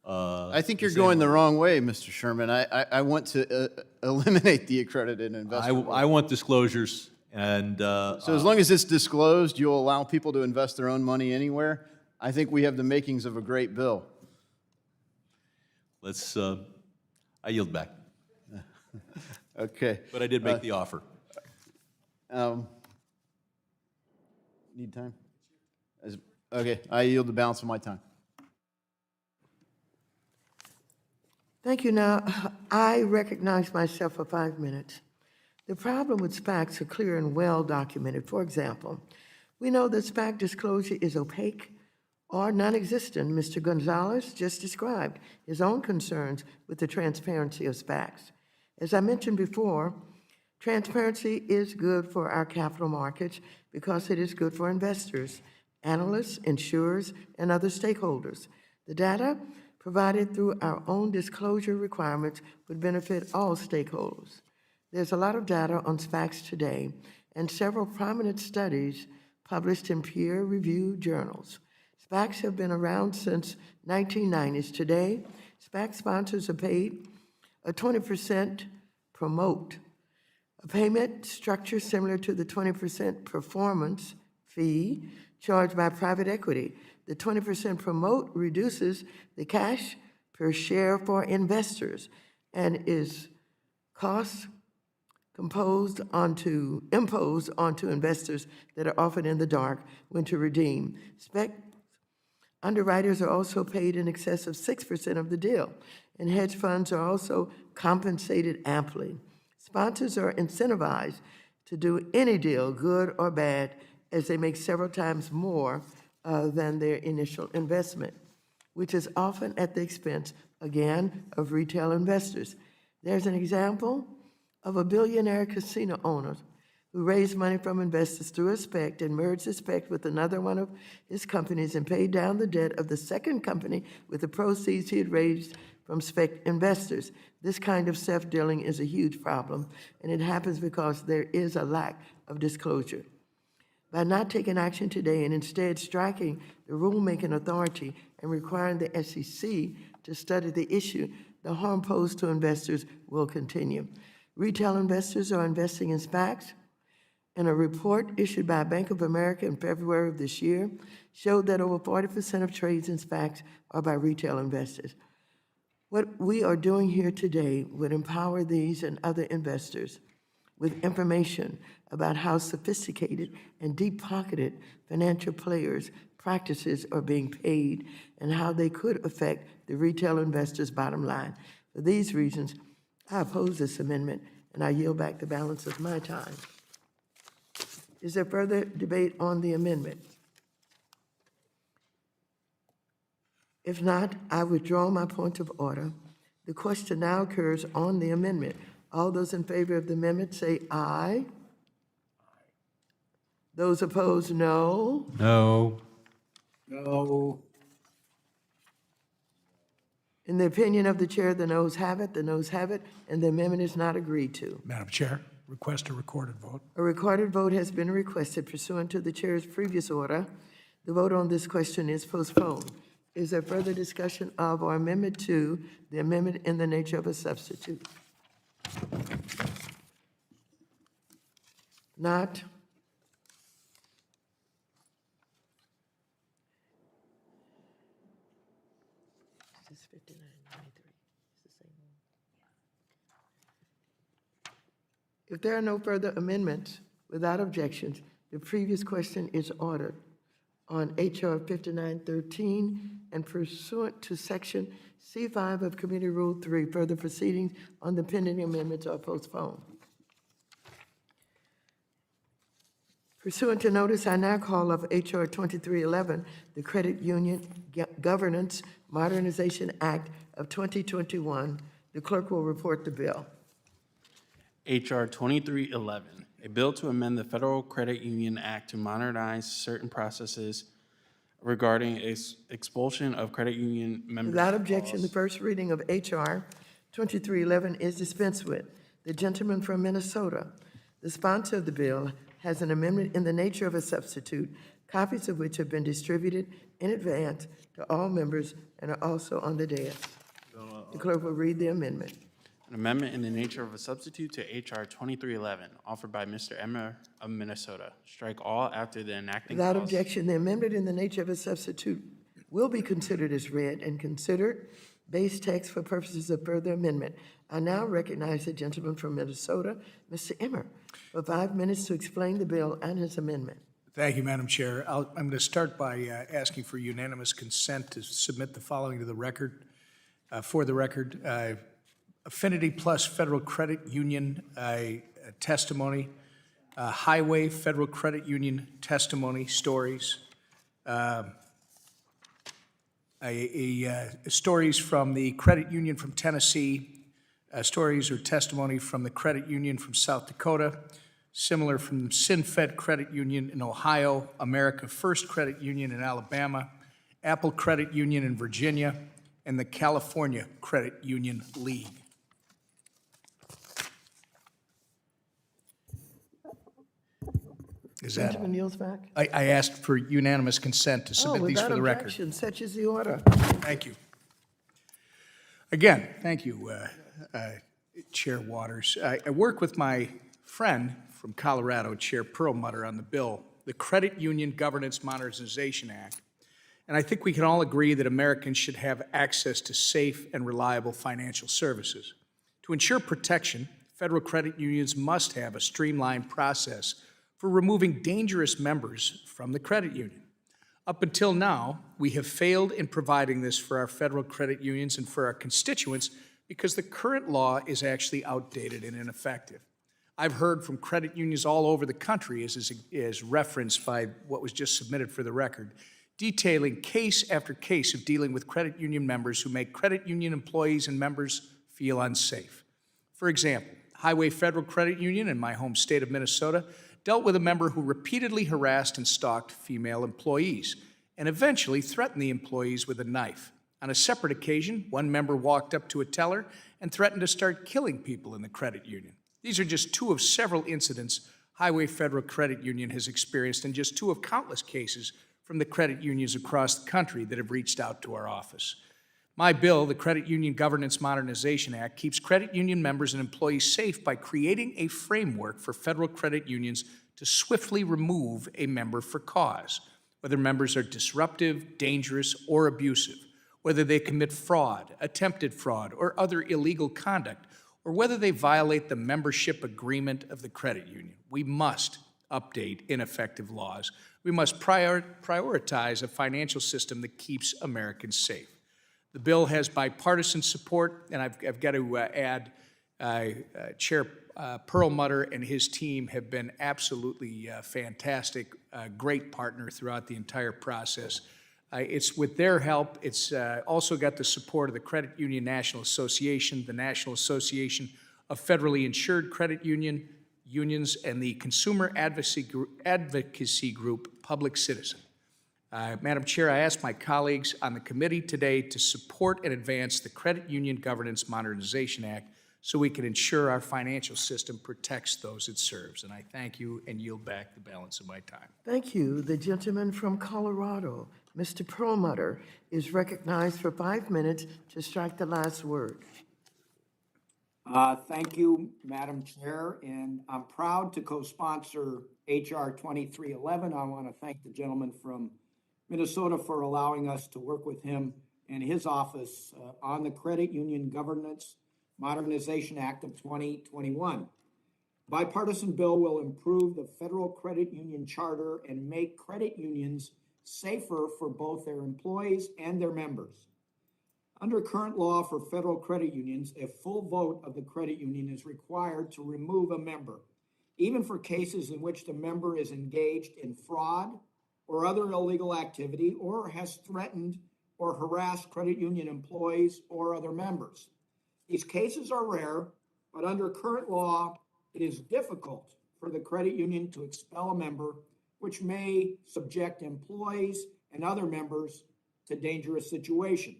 I think you're going the wrong way, Mr. Sherman. I want to eliminate the accredited investor. I want disclosures, and so as long as it's disclosed, you'll allow people to invest their own money anywhere. I think we have the makings of a great bill. Let's. I yield back. Okay. But I did make the offer. Need time? Okay, I yield the balance of my time. Thank you. Now, I recognize myself for 5 minutes. The problem with SPACs are clear and well documented. For example, we know that SPAC disclosure is opaque or non-existent. Mr. Gonzalez just described his own concerns with the transparency of SPACs. As I mentioned before, transparency is good for our capital markets because it is good for investors, analysts, insurers, and other stakeholders. The data provided through our own disclosure requirements would benefit all stakeholders. There's a lot of data on SPACs today, and several prominent studies published in peer-reviewed journals. SPACs have been around since 1990s. Today, SPAC sponsors are paid a 20% promote, a payment structure similar to the 20% performance fee charged by private equity. The 20% promote reduces the cash per share for investors and is cost imposed onto investors that are often in the dark when to redeem. SPAC underwriters are also paid in excess of 6% of the deal, and hedge funds are also compensated amply. Sponsors are incentivized to do any deal, good or bad, as they make several times more than their initial investment, which is often at the expense, again, of retail investors. There's an example of a billionaire casino owner who raised money from investors through a SPAC and merged the SPAC with another one of his companies and paid down the debt of the second company with the proceeds he had raised from SPAC investors. This kind of self-dealing is a huge problem, and it happens because there is a lack of disclosure. By not taking action today and instead striking the rulemaking authority and requiring the SEC to study the issue, the harm posed to investors will continue. Retail investors are investing in SPACs, and a report issued by Bank of America in February of this year showed that over 40% of trades in SPACs are by retail investors. What we are doing here today would empower these and other investors with information about how sophisticated and deep-pocketed financial players' practices are being paid and how they could affect the retail investors' bottom line. For these reasons, I oppose this amendment, and I yield back the balance of my time. Is there further debate on the amendment? If not, I withdraw my point of order. The question now occurs on the amendment. All those in favor of the amendment say aye. Those opposed, no. No. No. In the opinion of the chair, the noes have it, and the amendment is not agreed to. Madam Chair, request a recorded vote. A recorded vote has been requested pursuant to the chair's previous order. The vote on this question is postponed. Is there further discussion of or amendment to the amendment in the nature of a substitute? Not. This is 5993. It's the same one. If there are no further amendments, without objections, the previous question is ordered on HR 5913 and pursuant to Section C5 of Committee Rule 3, further proceedings on the pending amendments are postponed. Pursuant to notice, I now call of HR 2311, the Credit Union Governance Modernization Act of 2021. The clerk will report the bill. HR 2311, a bill to amend the Federal Credit Union Act to modernize certain processes regarding expulsion of credit union members. Without objection, the first reading of HR 2311 is dispensed with. The gentleman from Minnesota, the sponsor of the bill, has an amendment in the nature of a substitute, copies of which have been distributed in advance to all members and are also on the dais. The clerk will read the amendment. An amendment in the nature of a substitute to HR 2311, offered by Mr. Emmer of Minnesota. Strike all after the enacting Without clause. objection, the amendment in the nature of a substitute will be considered as read and considered base text for purposes of further amendment. I now recognize the gentleman from Minnesota, Mr. Emmer, for 5 minutes to explain the bill and his amendment. Thank you, Madam Chair. I'm going to start by asking for unanimous consent to submit the following to the record. For the record, Affinity Plus Federal Credit Union testimony, Highway Federal Credit Union testimony stories, stories from the Credit Union from Tennessee, stories or testimony from the Credit Union from South Dakota, similar from SynFed Credit Union in Ohio, America First Credit Union in Alabama, Apple Credit Union in Virginia, and the California Credit Union League. Is that, Gentleman yields back. I asked for unanimous consent to Oh, submit these without for the record. objection, such is the order. Thank you. Again, thank you, Chair Waters. I work with my friend from Colorado, Chair Perlmutter, on the bill, the Credit Union Governance Modernization Act. And I think we can all agree that Americans should have access to safe and reliable financial services. To ensure protection, federal credit unions must have a streamlined process for removing dangerous members from the credit union. Up until now, we have failed in providing this for our federal credit unions and for our constituents because the current law is actually outdated and ineffective. I've heard from credit unions all over the country, as referenced by what was just submitted for the record, detailing case after case of dealing with credit union members who make credit union employees and members feel unsafe. For example, Highway Federal Credit Union in my home state of Minnesota dealt with a member who repeatedly harassed and stalked female employees and eventually threatened the employees with a knife. On a separate occasion, one member walked up to a teller and threatened to start killing people in the credit union. These are just two of several incidents Highway Federal Credit Union has experienced and just two of countless cases from the credit unions across the country that have reached out to our office. My bill, the Credit Union Governance Modernization Act, keeps credit union members and employees safe by creating a framework for federal credit unions to swiftly remove a member for cause, whether members are disruptive, dangerous, or abusive, whether they commit fraud, attempted fraud, or other illegal conduct, or whether they violate the membership agreement of the credit union. We must update ineffective laws. We must prioritize a financial system that keeps Americans safe. The bill has bipartisan support, and I've got to add, Chair Perlmutter and his team have been absolutely fantastic, great partner throughout the entire process. It's with their help. It's also got the support of the Credit Union National Association, the National Association of Federally Insured Credit Unions, and the Consumer Advocacy Group, Public Citizen. Madam Chair, I ask my colleagues on the committee today to support and advance the Credit Union Governance Modernization Act so we can ensure our financial system protects those it serves. And I thank you and yield back the balance of my time. Thank you. The gentleman from Colorado, Mr. Perlmutter, is recognized for 5 minutes to strike the last word. Thank you, Madam Chair, and I'm proud to co-sponsor H.R. 2311. I want to thank the gentleman from Minnesota for allowing us to work with him and his office on the Credit Union Governance Modernization Act of 2021. Bipartisan bill will improve the federal credit union charter and make credit unions safer for both their employees and their members. Under current law for federal credit unions, a full vote of the credit union is required to remove a member, even for cases in which the member is engaged in fraud or other illegal activity or has threatened or harassed credit union employees or other members. These cases are rare, but under current law, it is difficult for the credit union to expel a member, which may subject employees and other members to dangerous situations.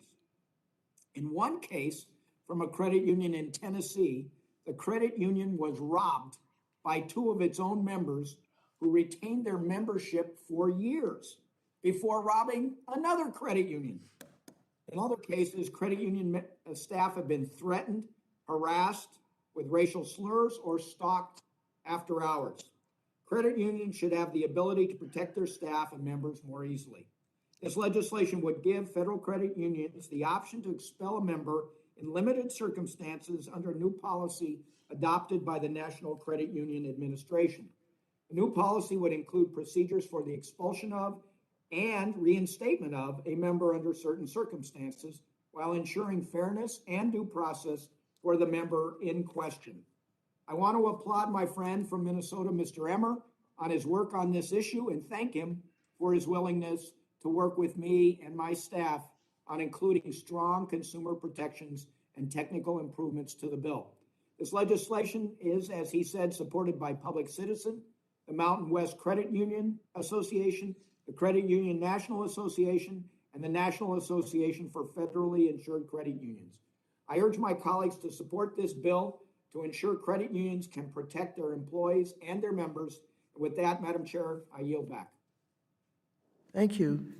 In one case from a credit union in Tennessee, the credit union was robbed by two of its own members who retained their membership for years before robbing another credit union. In other cases, credit union staff have been threatened, harassed with racial slurs, or stalked after hours. Credit unions should have the ability to protect their staff and members more easily. This legislation would give federal credit unions the option to expel a member in limited circumstances under a new policy adopted by the National Credit Union Administration. The new policy would include procedures for the expulsion of and reinstatement of a member under certain circumstances while ensuring fairness and due process for the member in question. I want to applaud my friend from Minnesota, Mr. Emmer, on his work on this issue and thank him for his willingness to work with me and my staff on including strong consumer protections and technical improvements to the bill. This legislation is, as he said, supported by Public Citizen, the Mountain West Credit Union Association, the Credit Union National Association, and the National Association for Federally Insured Credit Unions. I urge my colleagues to support this bill to ensure credit unions can protect their employees and their members With that, Madam Chair, I yield back. Thank you.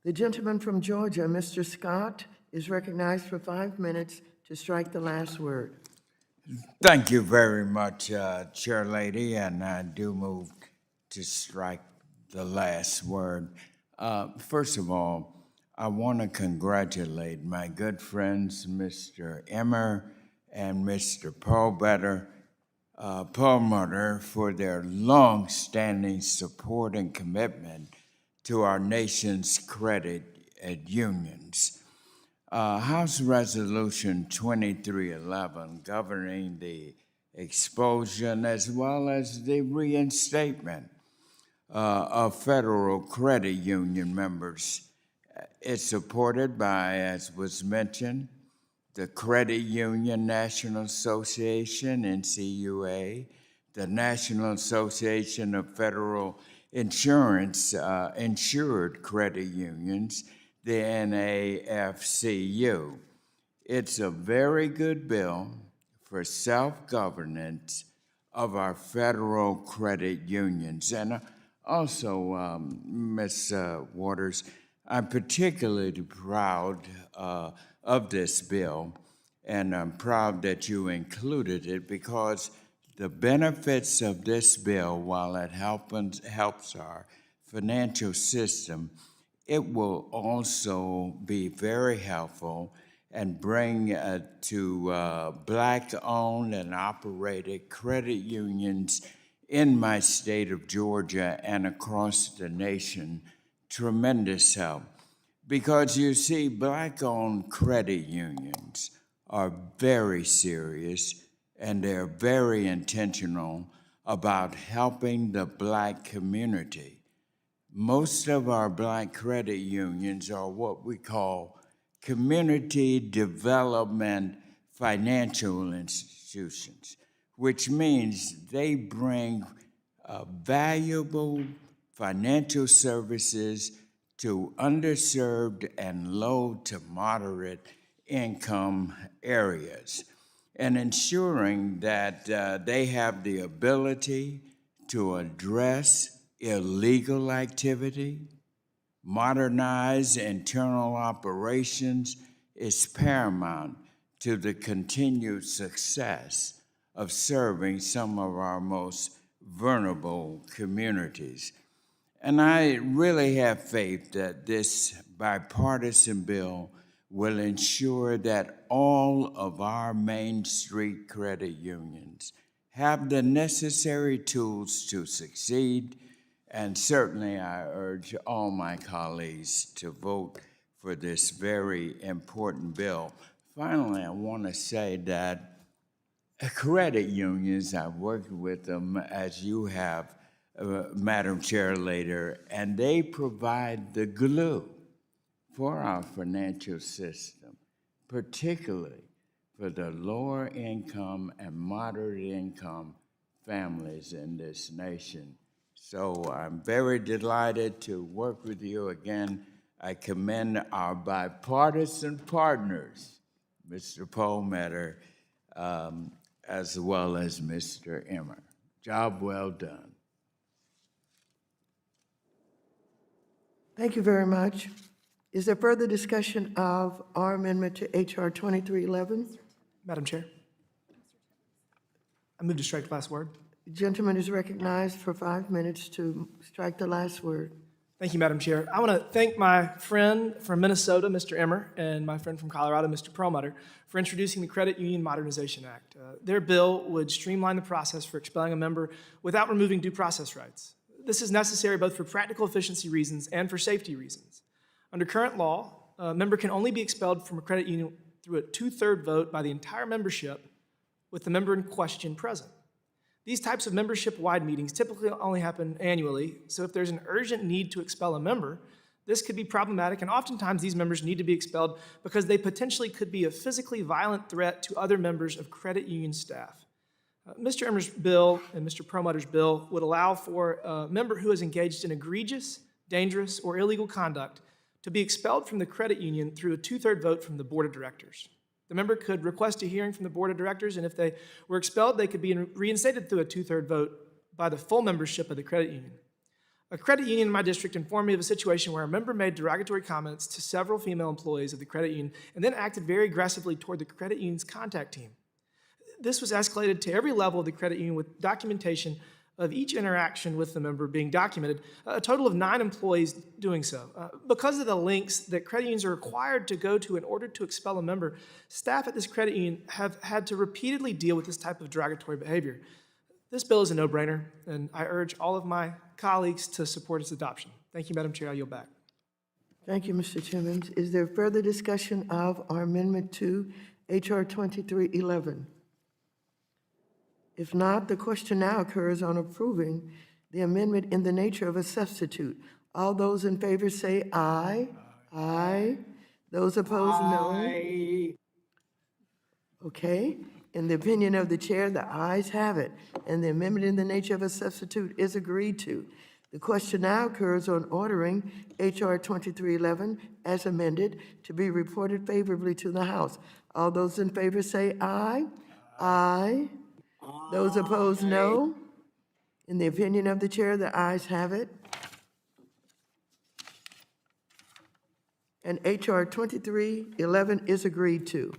The gentleman from Georgia, Mr. Scott, is recognized for 5 minutes to strike the last word. Thank you very much, Chair Lady, and I do move to strike the last word. First of all, I want to congratulate my good friends, Mr. Emmer and Mr. Perlmutter, for their long-standing support and commitment to our nation's credit unions. House Resolution 2311 governing the expulsion as well as the reinstatement of federal credit union members. It's supported by, as was mentioned, the Credit Union National Association, NCUA, the National Association of Federal Insured Credit Unions, the NAFCU. It's a very good bill for self-governance of our federal credit unions. And also, Ms. Waters, I'm particularly proud of this bill, and I'm proud that you included it because the benefits of this bill, while it helps our financial system, it will also be very helpful and bring to Black-owned and operated credit unions in my state of Georgia and across the nation tremendous help. Because you see, Black-owned credit unions are very serious and they're very intentional about helping the Black community. Most of our Black credit unions are what we call community development financial institutions, which means they bring valuable financial services to underserved and low to moderate income areas, and ensuring that they have the ability to address illegal activity, modernize internal operations is paramount to the continued success of serving some of our most vulnerable communities. And I really have faith that this bipartisan bill will ensure that all of our Main Street credit unions have the necessary tools to succeed. And certainly I urge all my colleagues to vote for this very important bill. Finally, I want to say that credit unions, I've worked with them as you have, Madam Chair, later, and they provide the glue for our financial system, particularly for the lower income and moderate income families in this nation. So I'm very delighted to work with you again. I commend our bipartisan partners, Mr. Perlmutter, as well as Mr. Emmer. Job well done. Thank you very much. Is there further discussion of our amendment to H.R. 2311? Madam Chair, I move to strike the last word. The gentleman is recognized for 5 minutes to strike the last word. Thank you, Madam Chair. I want to thank my friend from Minnesota, Mr. Emmer, and my friend from Colorado, Mr. Perlmutter, for introducing the Credit Union Modernization Act. Their bill would streamline the process for expelling a member without removing due process rights. This is necessary both for practical efficiency reasons and for safety reasons. Under current law, a member can only be expelled from a credit union through a 2/3 vote by the entire membership with the member in question present. These types of membership-wide meetings typically only happen annually, so if there's an urgent need to expel a member, this could be problematic, and oftentimes these members need to be expelled because they potentially could be a physically violent threat to other members of credit union staff. Mr. Emmer's bill and Mr. Perlmutter's bill would allow for a member who is engaged in egregious, dangerous, or illegal conduct to be expelled from the credit union through a 2/3 vote from the board of directors. The member could request a hearing from the board of directors, and if they were expelled, they could be reinstated through a 2/3 vote by the full membership of the credit union. A credit union in my district informed me of a situation where a member made derogatory comments to several female employees of the credit union and then acted very aggressively toward the credit union's contact team. This was escalated to every level of the credit union with documentation of each interaction with the member being documented, a total of 9 employees doing so. Because of the links that credit unions are required to go to in order to expel a member, staff at this credit union have had to repeatedly deal with this type of derogatory behavior. This bill is a no-brainer, and I urge all of my colleagues to support its adoption. Thank you, Madam Chair. I yield back. Thank you, Mr. Timmons. Is there further discussion of our amendment to H.R. 2311? If not, the question now occurs on approving the amendment in the nature of a substitute. All those in favor say aye. Aye. Those opposed, no. Okay. In the opinion of the chair, the ayes have it, and the amendment in the nature of a substitute is agreed to. The question now occurs on ordering H.R. 2311 as amended to be reported favorably to the House. All those in favor say aye. Aye. Those opposed, no. In the opinion of the chair, the ayes have it. And H.R. 2311 is agreed to.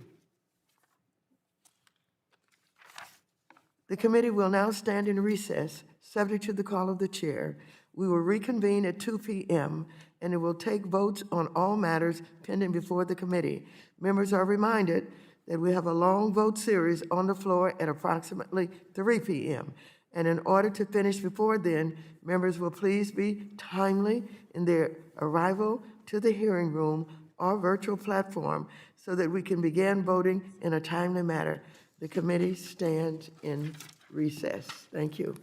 The committee will now stand in recess, subject to the call of the chair. We will reconvene at 2 p.m., and it will take votes on all matters pending before the committee. Members are reminded that we have a long vote series on the floor at approximately 3 p.m. And in order to finish before then, members will please be timely in their arrival to the hearing room or virtual platform so that we can begin voting in a timely manner. The committee stands in recess. Thank you.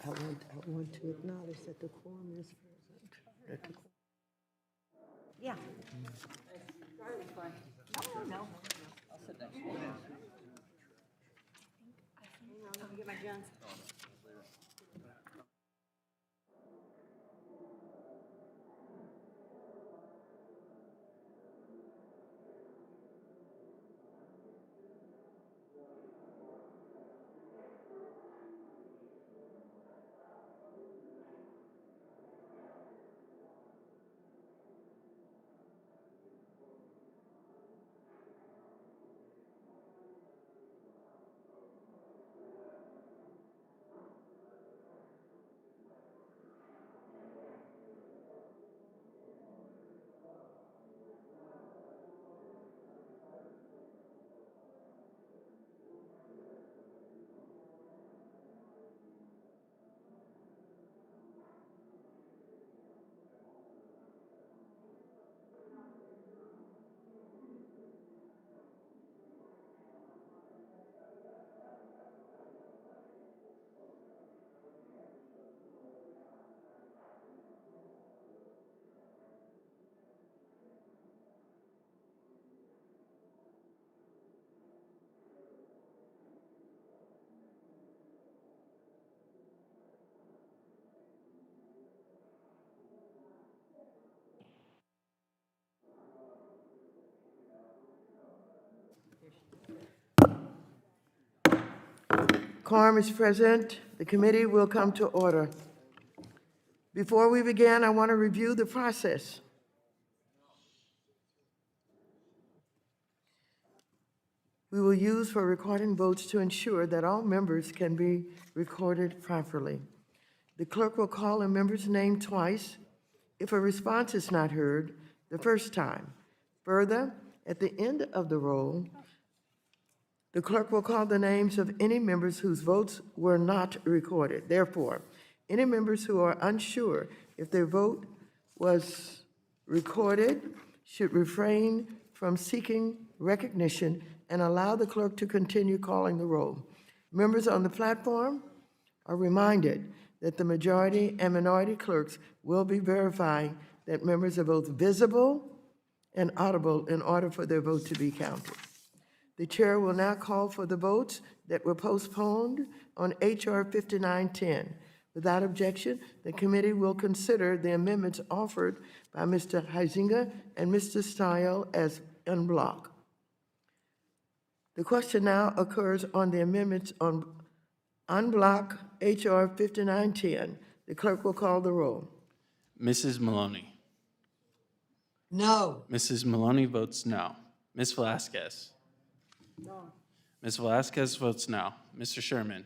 I want to acknowledge that the quorum is present. Yeah. Get my guns. Quorum is present. The committee will come to order. Before we begin, I want to review the process. We will use for recording votes to ensure that all members can be recorded properly. The clerk will call a member's name twice if a response is not heard the first time. Further, at the end of the roll, the clerk will call the names of any members whose votes were not recorded. Therefore, any members who are unsure if their vote was recorded should refrain from seeking recognition and allow the clerk to continue calling the roll. Members on the platform are reminded that the majority and minority clerks will be verifying that members are both visible and audible in order for their vote to be counted. The chair will now call for the votes that were postponed on H.R. 5910. Without objection, the committee will consider the amendments offered by Mr. Huizinga and Mr. Stile as en bloc. The question now occurs on the amendments on en bloc H.R. 5910. The clerk will call the roll. Mrs. Maloney. No. Mrs. Maloney votes no. Ms. Velasquez. No. Ms. Velasquez votes no. Mr. Sherman.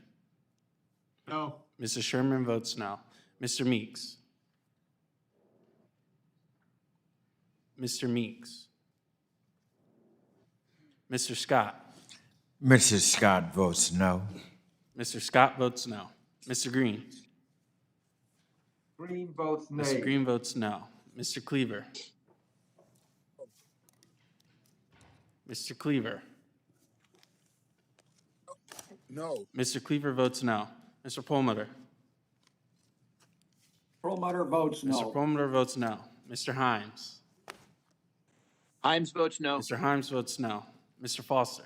No. Mr. Sherman votes no. Mr. Meeks. Mr. Meeks. Mr. Scott. Mrs. Scott votes no. Mr. Scott votes no. Mr. Green. Green votes Mr. Green votes no. Mr. Cleaver. Mr. Cleaver. No. Mr. Cleaver votes no. Mr. Perlmutter. Perlmutter votes no. Mr. Perlmutter votes no. Mr. Himes. Himes votes no. Mr. Himes votes no. Mr. Foster.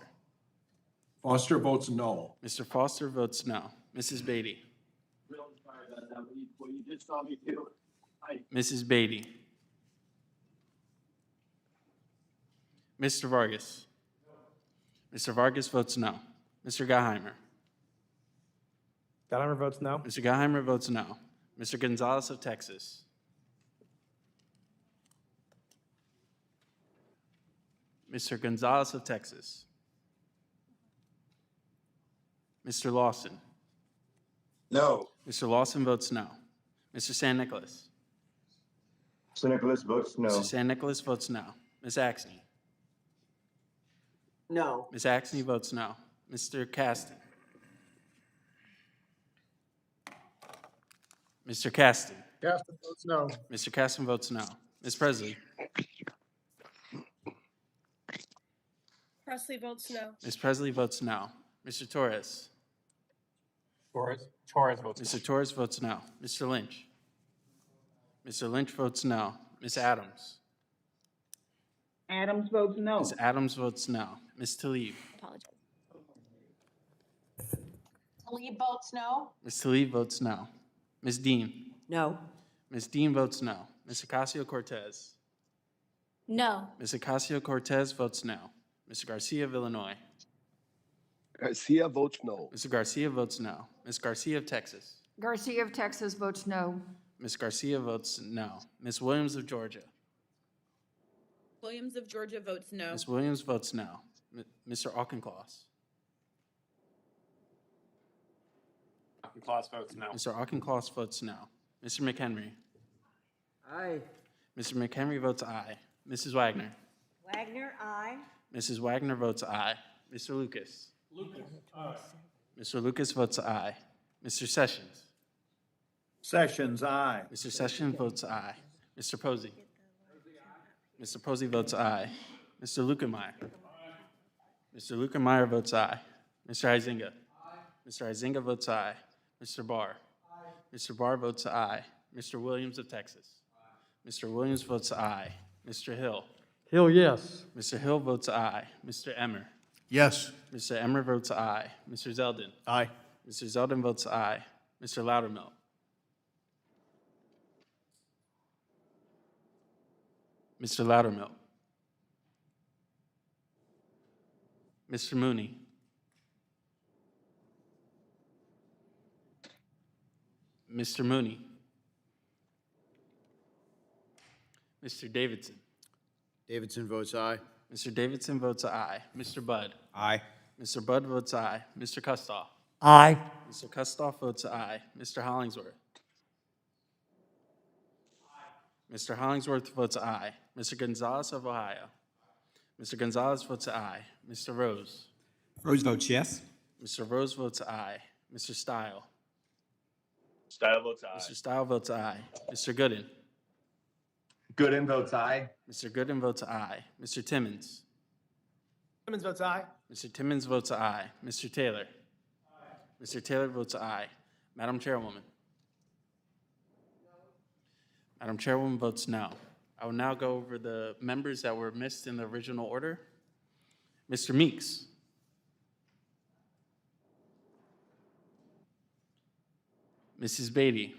Foster votes no. Mr. Foster votes no. Mrs. Beatty. Really sorry about that, what you just saw me do. Mrs. Beatty. Mr. Vargas. Mr. Vargas votes no. Mr. Geheimer. Gottheimer votes no. Mr. Geheimer votes no. Mr. Gonzalez of Texas. Mr. Gonzalez of Texas. Mr. Lawson. No. Mr. Lawson votes no. Mr. San Nicolas. Mr. Nicolas votes no. Mr. San Nicolas votes no. Ms. Axney. No. Ms. Axney votes no. Mr. Caston. Mr. Caston. Gaston votes no. Mr. Caston votes no. Ms. Presley. Presley votes no. Ms. Presley votes no. Mr. Torres. Torres votes no. Mr. Torres votes no. Mr. Lynch? Mr. Lynch votes no. Ms. Adams? Adams votes no. Ms. Adams votes no. Ms. Tlaib? Tlaib votes no. Ms. Tlaib votes no. Ms. Dean? No. Ms. Dean votes no. Ms. Ocasio-Cortez? No. Ms. Ocasio-Cortez votes no. Mr. Garcia of Illinois? Garcia votes no. Mr. Garcia votes no. Ms. Garcia of Texas? Garcia of Texas votes no. Ms. Garcia votes no. Ms. Williams of Georgia? Williams of Georgia votes no. Ms. Williams votes no. Mr. Auchincloss? Auchincloss votes no. Mr. Auchincloss votes no. Mr. McHenry? Aye. Mr. McHenry votes aye. Mrs. Wagner? Wagner, aye. Mrs. Wagner votes aye. Mr. Lucas? Mr. Lucas votes aye. Mr. Sessions? Sessions, aye. Mr. Sessions votes aye. Mr. Posey? Mr. Posey votes aye. Mr. Lukemeyer? Mr. Lukemeyer votes aye. Mr. Huizinga? Mr. Huizinga votes aye. Mr. Barr? Mr. Barr votes aye. Mr. Williams of Texas? Mr. Williams votes aye. Mr. Hill? Hill, yes. Mr. Hill votes aye. Mr. Emmer? Yes. Mr. Emmer votes aye. Mr. Zeldin? Aye. Mr. Zeldin votes aye. Mr. Loudermilk? Mr. Loudermilk? Mr. Mooney? Mr. Mooney? Mr. Davidson? Davidson votes aye. Mr. Davidson votes aye. Mr. Budd? Aye. Mr. Budd votes aye. Mr. Kustoff? Aye. Mr. Kustoff votes aye. Mr. Hollingsworth? Mr. Hollingsworth votes aye. Mr. Gonzalez of Ohio? Mr. Gonzalez votes aye. Mr. Rose? Rose votes yes. Mr. Rose votes aye. Mr. Stile? Style votes aye. Mr. Stile votes aye. Mr. Gooden? Gooden votes aye. Mr. Gooden votes aye. Mr. Timmons? Timmons votes aye. Mr. Timmons votes aye. Mr. Taylor? Mr. Taylor votes aye. Madam Chairwoman? Madam Chairwoman votes no. I will now go over the members that were missed in the original order. Mr. Meeks? Mrs. Beatty?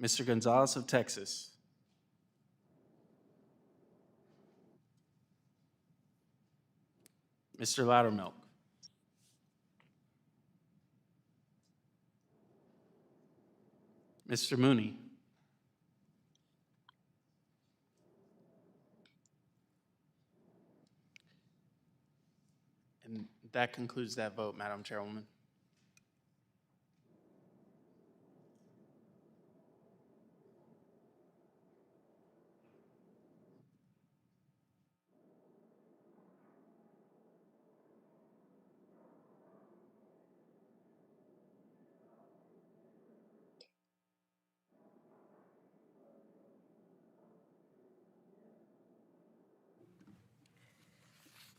Mr. Gonzalez of Texas? Mr. Loudermilk? Mr. Mooney? And that concludes that vote, Madam Chairwoman.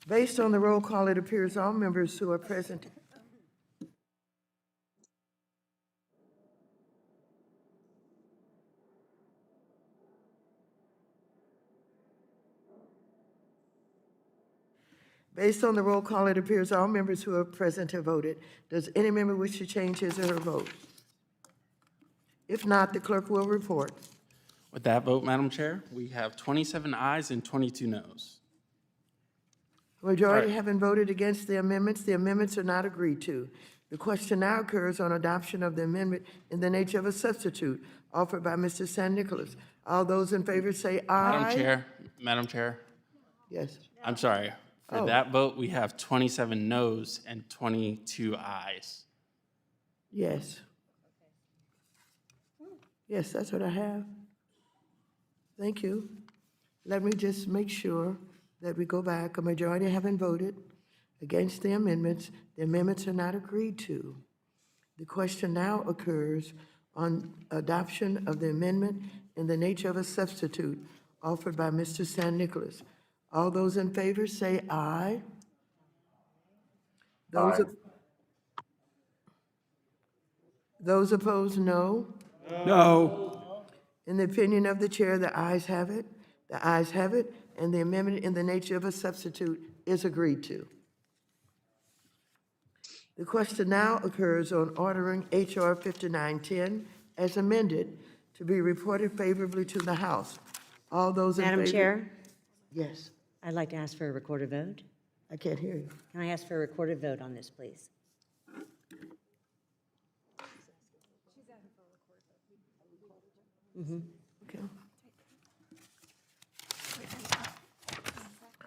Based on the roll call, it appears all members who are present. Based on the roll call, it appears all members who are present have voted. Does any member wish to change his or her vote? If not, the clerk will report. With that vote, Madam Chair, we have 27 ayes and 22 noes. Majority having voted against the amendments are not agreed to. The question now occurs on adoption of the amendment in the nature of a substitute offered by Mr. San Nicolas. All those in favor say aye. Madam Chair, Yes. I'm sorry. For Oh. that vote, we have 27 noes and 22 ayes. Yes. Yes, that's what I have. Thank you. Let me just make sure that we go back. A majority haven't voted against the amendments. The amendments are not agreed to. The question now occurs on adoption of the amendment in the nature of a substitute offered by Mr. San Nicolas. All those in favor say aye. Those, Aye. those opposed, no. No. In the opinion of the chair, the ayes have it. The ayes have it, and the amendment in the nature of a substitute is agreed to. The question now occurs on ordering H.R. 5910 as amended to be reported favorably to the House. All those in favor? Madam Chair, Yes, I'd like to ask for a recorded vote. I can't hear you. Can I ask for a recorded vote on this, please? Okay.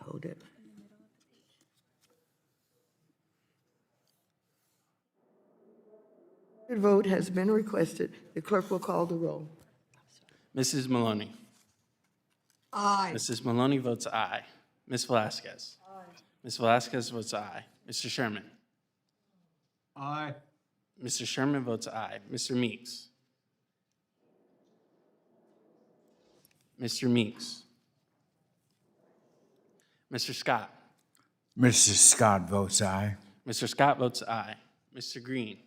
Hold it. The vote has been requested. The clerk will call the roll. Mrs. Maloney. Aye. Mrs. Maloney votes aye. Ms. Velasquez. Aye. Ms. Velasquez votes aye. Mr. Sherman. Aye. Mr. Sherman votes aye. Mr. Meeks. Mr. Meeks. Mr. Scott. Mr. Scott votes aye. Mr. Scott votes aye. Mr. Green.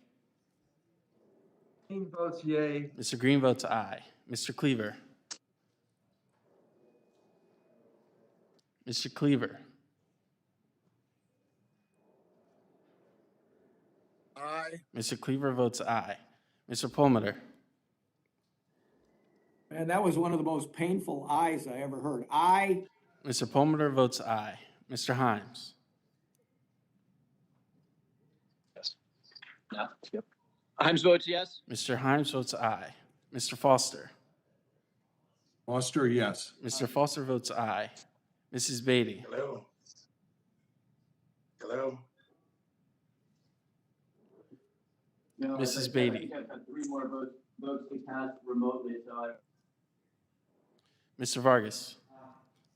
Green votes yay. Mr. Green votes aye. Mr. Cleaver. Mr. Cleaver. Aye. Mr. Cleaver votes aye. Mr. Perlmutter. Man, that was one of the most painful ayes I ever heard. Aye. Mr. Perlmutter votes aye. Mr. Himes. Yes. No. Yep. Himes votes yes. Mr. Himes votes aye. Mr. Foster. Foster, yes. Mr. Foster votes aye. Mrs. Beatty. Hello. Hello. No, Mrs. Beatty. Three more votes to cast remotely, so Mr. Vargas.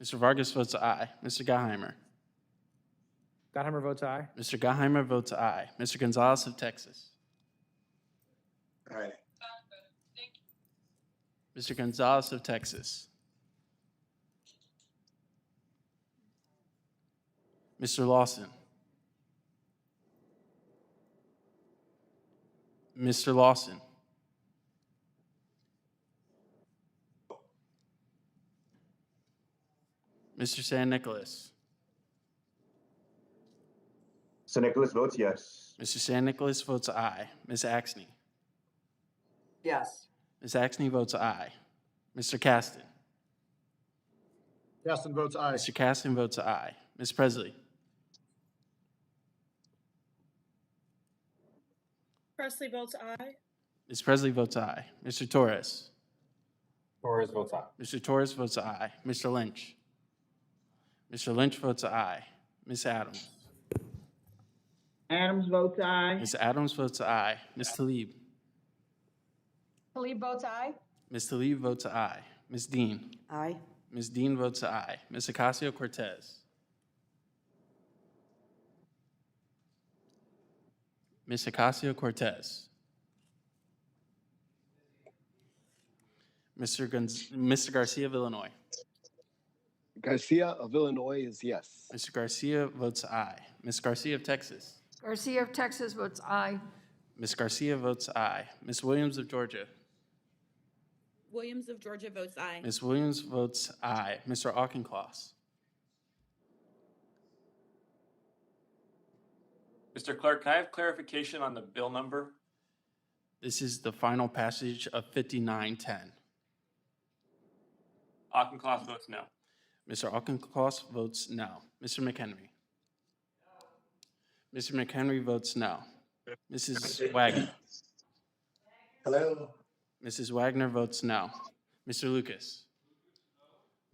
Mr. Vargas votes aye. Mr. Gottheimer. Gottheimer votes aye. Mr. Gottheimer votes aye. Mr. Gonzalez of Texas. Aye. Mr. Gonzalez of Texas. Mr. Lawson. Mr. Lawson. Mr. San Nicolas. Sir Nicholas votes yes. Mr. San Nicolas votes aye. Ms. Axney. Yes. Ms. Axney votes aye. Mr. Caston. Caston votes aye. Mr. Caston votes aye. Ms. Presley. Presley votes aye. Ms. Presley votes aye. Mr. Torres. Torres votes aye. Mr. Torres votes aye. Mr. Lynch. Mr. Lynch votes aye. Ms. Adams. Adams votes aye. Ms. Adams votes aye. Ms. Talib. Talib votes aye. Ms. Talib votes aye. Ms. Dean. Aye. Ms. Dean votes aye. Ms. Ocasio-Cortez. Ms. Ocasio-Cortez. Mr. Garcia of Illinois. Garcia of Illinois is yes. Mr. Garcia votes aye. Ms. Garcia of Texas. Garcia of Texas votes aye. Ms. Garcia votes aye. Ms. Williams of Georgia. Williams of Georgia votes aye. Ms. Williams votes aye. Mr. Auchincloss. Mr. Clerk, can I have clarification on the bill number? This is the final passage of 5910. Auchincloss votes no. Mr. Auchincloss votes no. Mr. McHenry. Mr. McHenry votes no. Mrs. Wagner. Hello. Mrs. Wagner votes no. Mr. Lucas.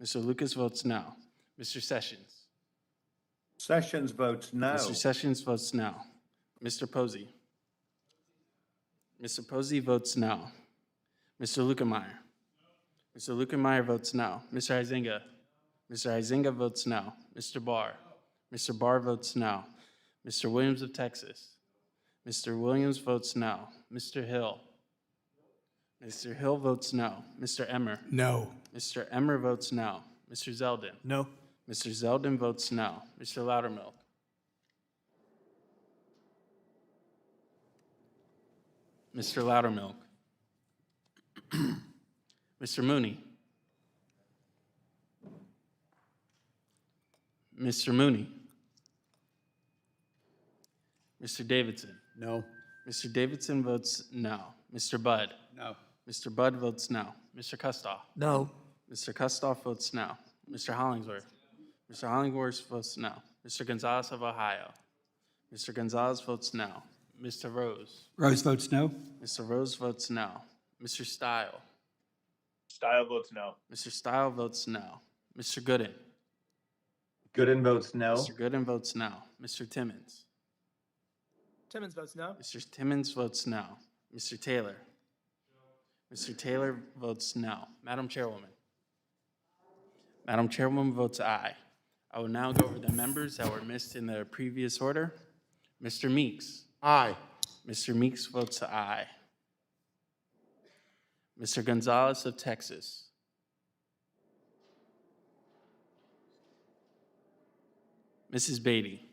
Mr. Lucas votes no. Mr. Sessions. Sessions votes no. Mr. Sessions votes no. Mr. Posey. Mr. Posey votes no. Mr. Lukemeyer. Mr. Lukemeyer votes no. Mr. Huizenga. Mr. Huizenga votes no. Mr. Barr. Mr. Barr votes no. Mr. Williams of Texas. Mr. Williams votes no. Mr. Hill. Mr. Hill votes no. Mr. Emmer. No. Mr. Emmer votes no. Mr. Zeldin. No. Mr. Zeldin votes no. Mr. Loudermilk. Mr. Loudermilk. Mr. Mooney. Mr. Mooney. Mr. Davidson. No. Mr. Davidson votes no. Mr. Budd. No. Mr. Budd votes no. Mr. Kustoff. No. Mr. Kustoff votes no. Mr. Hollingsworth. Mr. Hollingsworth votes no. Mr. Gonzalez of Ohio. Mr. Gonzalez votes no. Mr. Rose. Rose votes no. Mr. Rose votes no. Mr. Stile. Style votes no. Mr. Stile votes no. Mr. Gooden. Gooden votes no. Mr. Gooden votes no. Mr. Timmons. Timmons votes no. Mr. Timmons votes no. Mr. Taylor. Mr. Taylor votes no. Madam Chairwoman. Madam Chairwoman votes aye. I will now go over the members that were missed in the previous order. Mr. Meeks. Aye. Mr. Meeks votes aye. Mr. Gonzalez of Texas. Mrs. Beatty.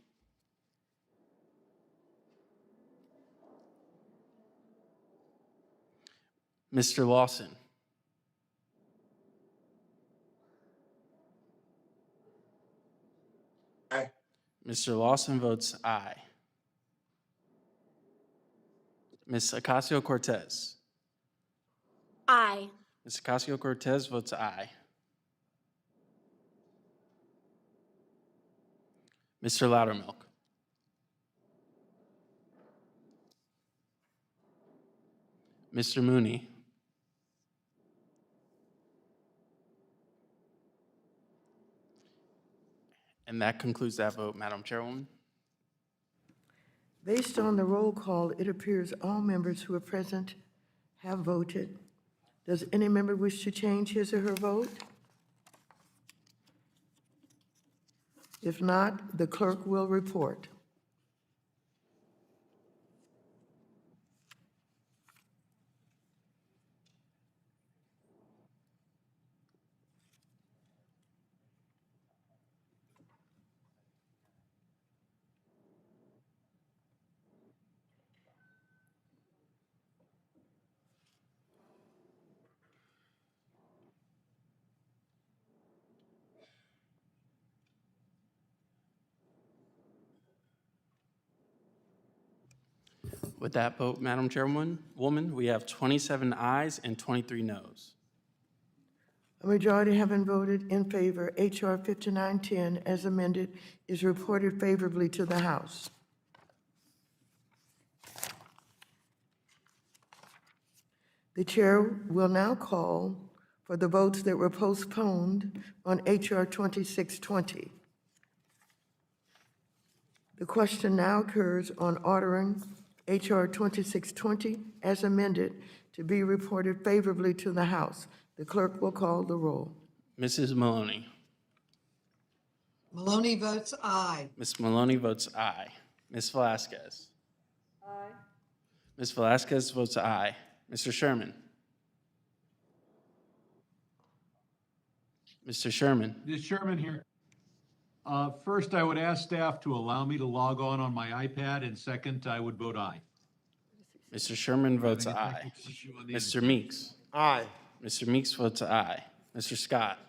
Mr. Lawson. Aye. Mr. Lawson votes aye. Ms. Ocasio-Cortez. Aye. Ms. Ocasio-Cortez votes aye. Mr. Loudermilk. Mr. Mooney. And that concludes that vote, Madam Chairwoman. Based on the roll call, it appears all members who are present have voted. Does any member wish to change his or her vote? If not, the clerk will report. With that vote, Madam Chairwoman, we have 27 ayes and 23 noes. A majority having voted in favor, H.R. 5910, as amended, is reported favorably to the House. The chair will now call for the votes that were postponed on H.R. 2620. The question now occurs on ordering H.R. 2620 as amended to be reported favorably to the House. The clerk will call the roll. Mrs. Maloney. Maloney votes aye. Ms. Maloney votes aye. Ms. Velasquez. Aye. Ms. Velasquez votes aye. Mr. Sherman. Mr. Sherman. This is Sherman here. First, I would ask staff to allow me to log on my iPad, and second, I would vote aye. Mr. Sherman votes aye. Mr. Meeks. Aye. Mr. Meeks votes aye. Mr. Scott.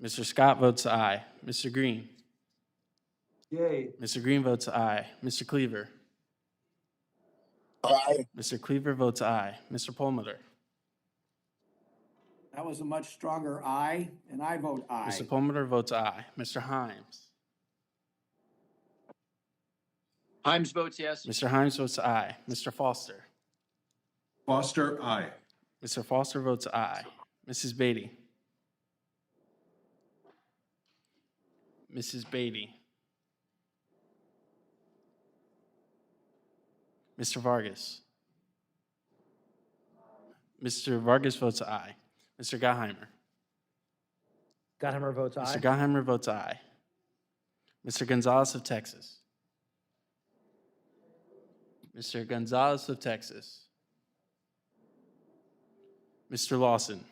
Mr. Scott votes aye. Mr. Green. Yay. Mr. Green votes aye. Mr. Cleaver. Aye. Mr. Cleaver votes aye. Mr. Perlmutter. That was a much stronger aye, and I vote aye. Mr. Perlmutter votes aye. Mr. Himes. Himes votes yes. Mr. Himes votes aye. Mr. Foster. Foster, aye. Mr. Foster votes aye. Mrs. Beatty. Mrs. Beatty. Mr. Vargas. Mr. Vargas votes aye. Mr. Gottheimer. Gottheimer votes aye. Mr. Gottheimer votes aye. Mr. Gonzalez of Texas. Mr. Gonzalez of Texas. Mr. Lawson.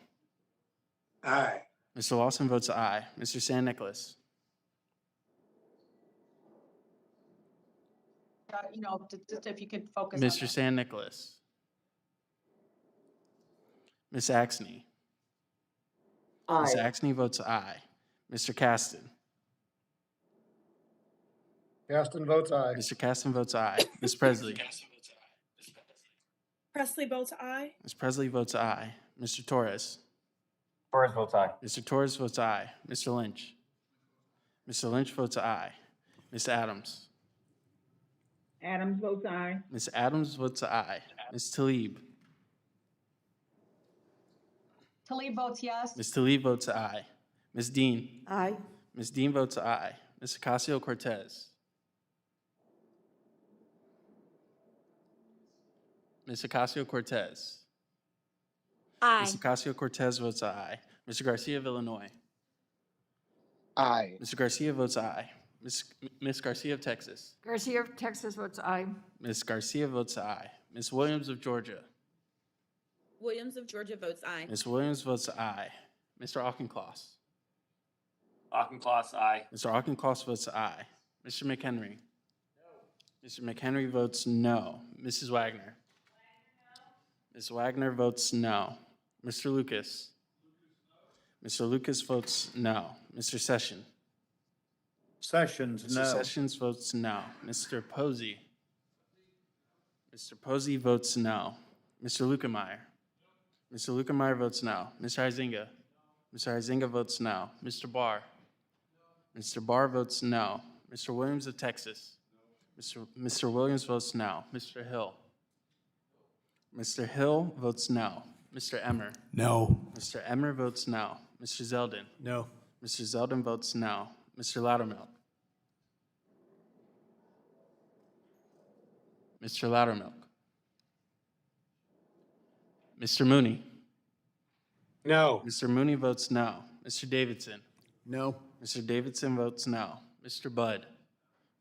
Aye. Mr. Lawson votes aye. Mr. San Nicolas. Just if you could focus on Mr. that. San Nicolas. Ms. Axney. Ms. Axney votes aye. Mr. Caston. Gaston votes aye. Mr. Caston votes aye. Ms. Presley. Presley votes aye. Ms. Presley votes aye. Mr. Torres. Torres votes aye. Mr. Torres votes aye. Mr. Lynch. Mr. Lynch votes aye. Ms. Adams. Adams votes aye. Ms. Adams votes aye. Ms. Tlaib. Talib votes yes. Ms. Tlaib votes aye. Ms. Dean. Aye. Ms. Dean votes aye. Ms. Ocasio-Cortez. Ms. Ocasio-Cortez. Aye. Ms. Ocasio-Cortez votes aye. Mr. Garcia of Illinois. Aye. Mr. Garcia votes aye. Ms. Garcia of Texas. Garcia of Texas votes aye. Ms. Garcia votes aye. Ms. Williams of Georgia. Williams of Georgia votes aye. Ms. Williams votes aye. Mr. Auchincloss. Auchincloss, aye. Mr. Auchincloss votes aye. Mr. McHenry. Mr. McHenry votes no. Mrs. Wagner. Ms. Wagner votes no. Mr. Lucas. Mr. Lucas votes no. Mr. Session. Sessions, Mr. Sessions votes no. Mr. Posey. Mr. Posey votes no. Mr. Lukemeyer. Mr. Lukemeyer votes no. Mr. Huizinga. Mr. Huizinga votes no. Mr. Barr. Mr. Barr votes no. Mr. Williams of Texas. Mr. Williams votes no. Mr. Hill. Mr. Hill votes no. Mr. Emmer. No. Mr. Emmer votes no. Mr. Zeldin. No. Mr. Zeldin votes no. Mr. Loudermilk. Mr. Loudermilk. Mr. Mooney. No. Mr. Mooney votes no. Mr. Davidson. No. Mr. Davidson votes no. Mr. Budd.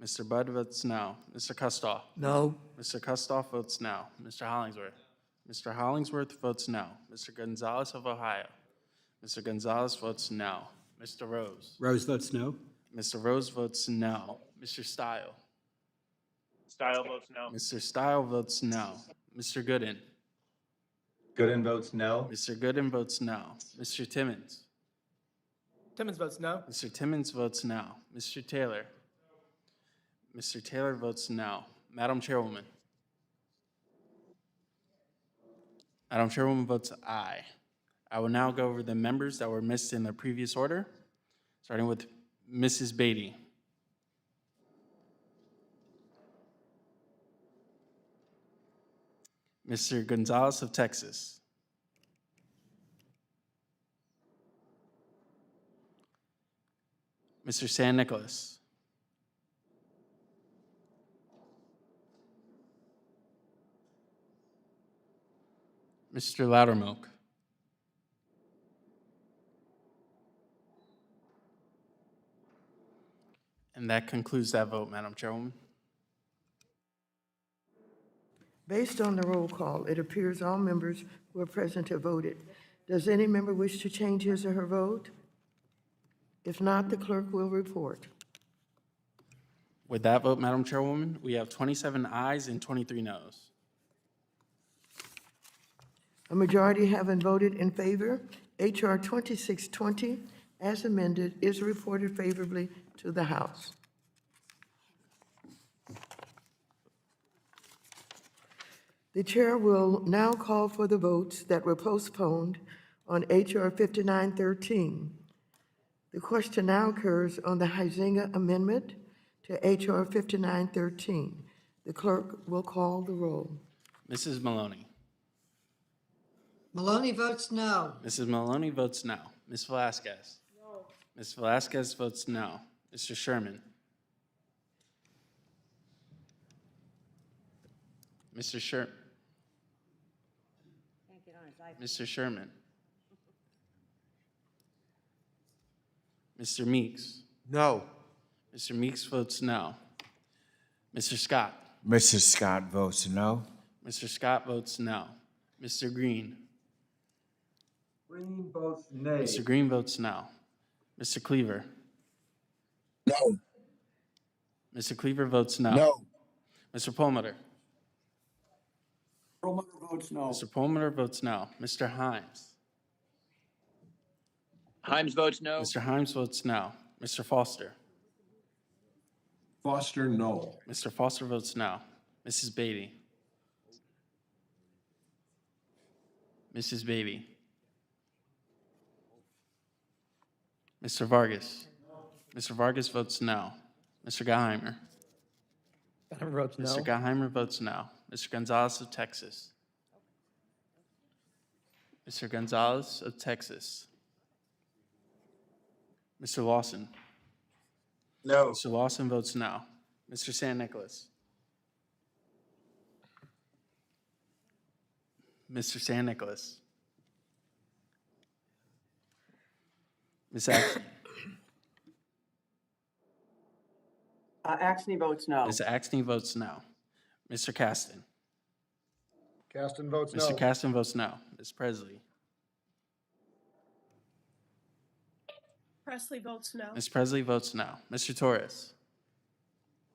Mr. Budd votes no. Mr. Kustoff. No. Mr. Kustoff votes no. Mr. Hollingsworth. Mr. Hollingsworth votes no. Mr. Gonzalez of Ohio. Mr. Gonzalez votes no. Mr. Rose. Rose votes no. Mr. Rose votes no. Mr. Stile. Style votes no. Mr. Stile votes no. Mr. Gooden. Gooden votes no. Mr. Gooden votes no. Mr. Timmons. Timmons votes no. Mr. Timmons votes no. Mr. Taylor. Mr. Taylor votes no. Madam Chairwoman. Madam Chairwoman votes aye. I will now go over the members that were missed in the previous order, starting with Mrs. Beatty. Mr. Gonzalez of Texas. Mr. San Nicolas. Mr. Loudermilk. And that concludes that vote, Madam Chairwoman. Based on the roll call, it appears all members who are present have voted. Does any member wish to change his or her vote? If not, the clerk will report. With that vote, Madam Chairwoman, we have 27 ayes and 23 noes. A majority having voted in favor, H.R. 2620, as amended, is reported favorably to the House. The chair will now call for the votes that were postponed on H.R. 5913. The question now occurs on the Huizinga Amendment to H.R. 5913. The clerk will call the roll. Mrs. Maloney. Maloney votes no. Mrs. Maloney votes no. Ms. Velasquez. No. Ms. Velasquez votes no. Mr. Sherman. Mr. Sherman. Mr. Sherman. Mr. Meeks. No. Mr. Meeks votes no. Mr. Scott. Mr. Scott votes no. Mr. Scott votes no. Mr. Green. Green votes nay. Mr. Green votes no. Mr. Cleaver. No. Mr. Cleaver votes no. No. Mr. Perlmutter. Perlmutter votes no. Mr. Perlmutter votes no. Mr. Himes. Himes votes no. Mr. Himes votes no. Mr. Foster. Foster, no. Mr. Foster votes no. Mrs. Beatty. Mrs. Beatty. Mr. Vargas. Mr. Vargas votes no. Mr. Geheimer. Geheimer votes no. Mr. Geheimer votes no. Mr. Gonzalez of Texas. Mr. Gonzalez of Texas. Mr. Lawson. No. Mr. Lawson votes no. Mr. San Nicolas. Mr. San Nicolas. Ms. Axton. Axney votes no. Ms. Axton votes no. Mr. Caston. Caston votes no. Mr. Caston votes no. Ms. Presley. Presley votes no. Ms. Presley votes no. Mr. Torres.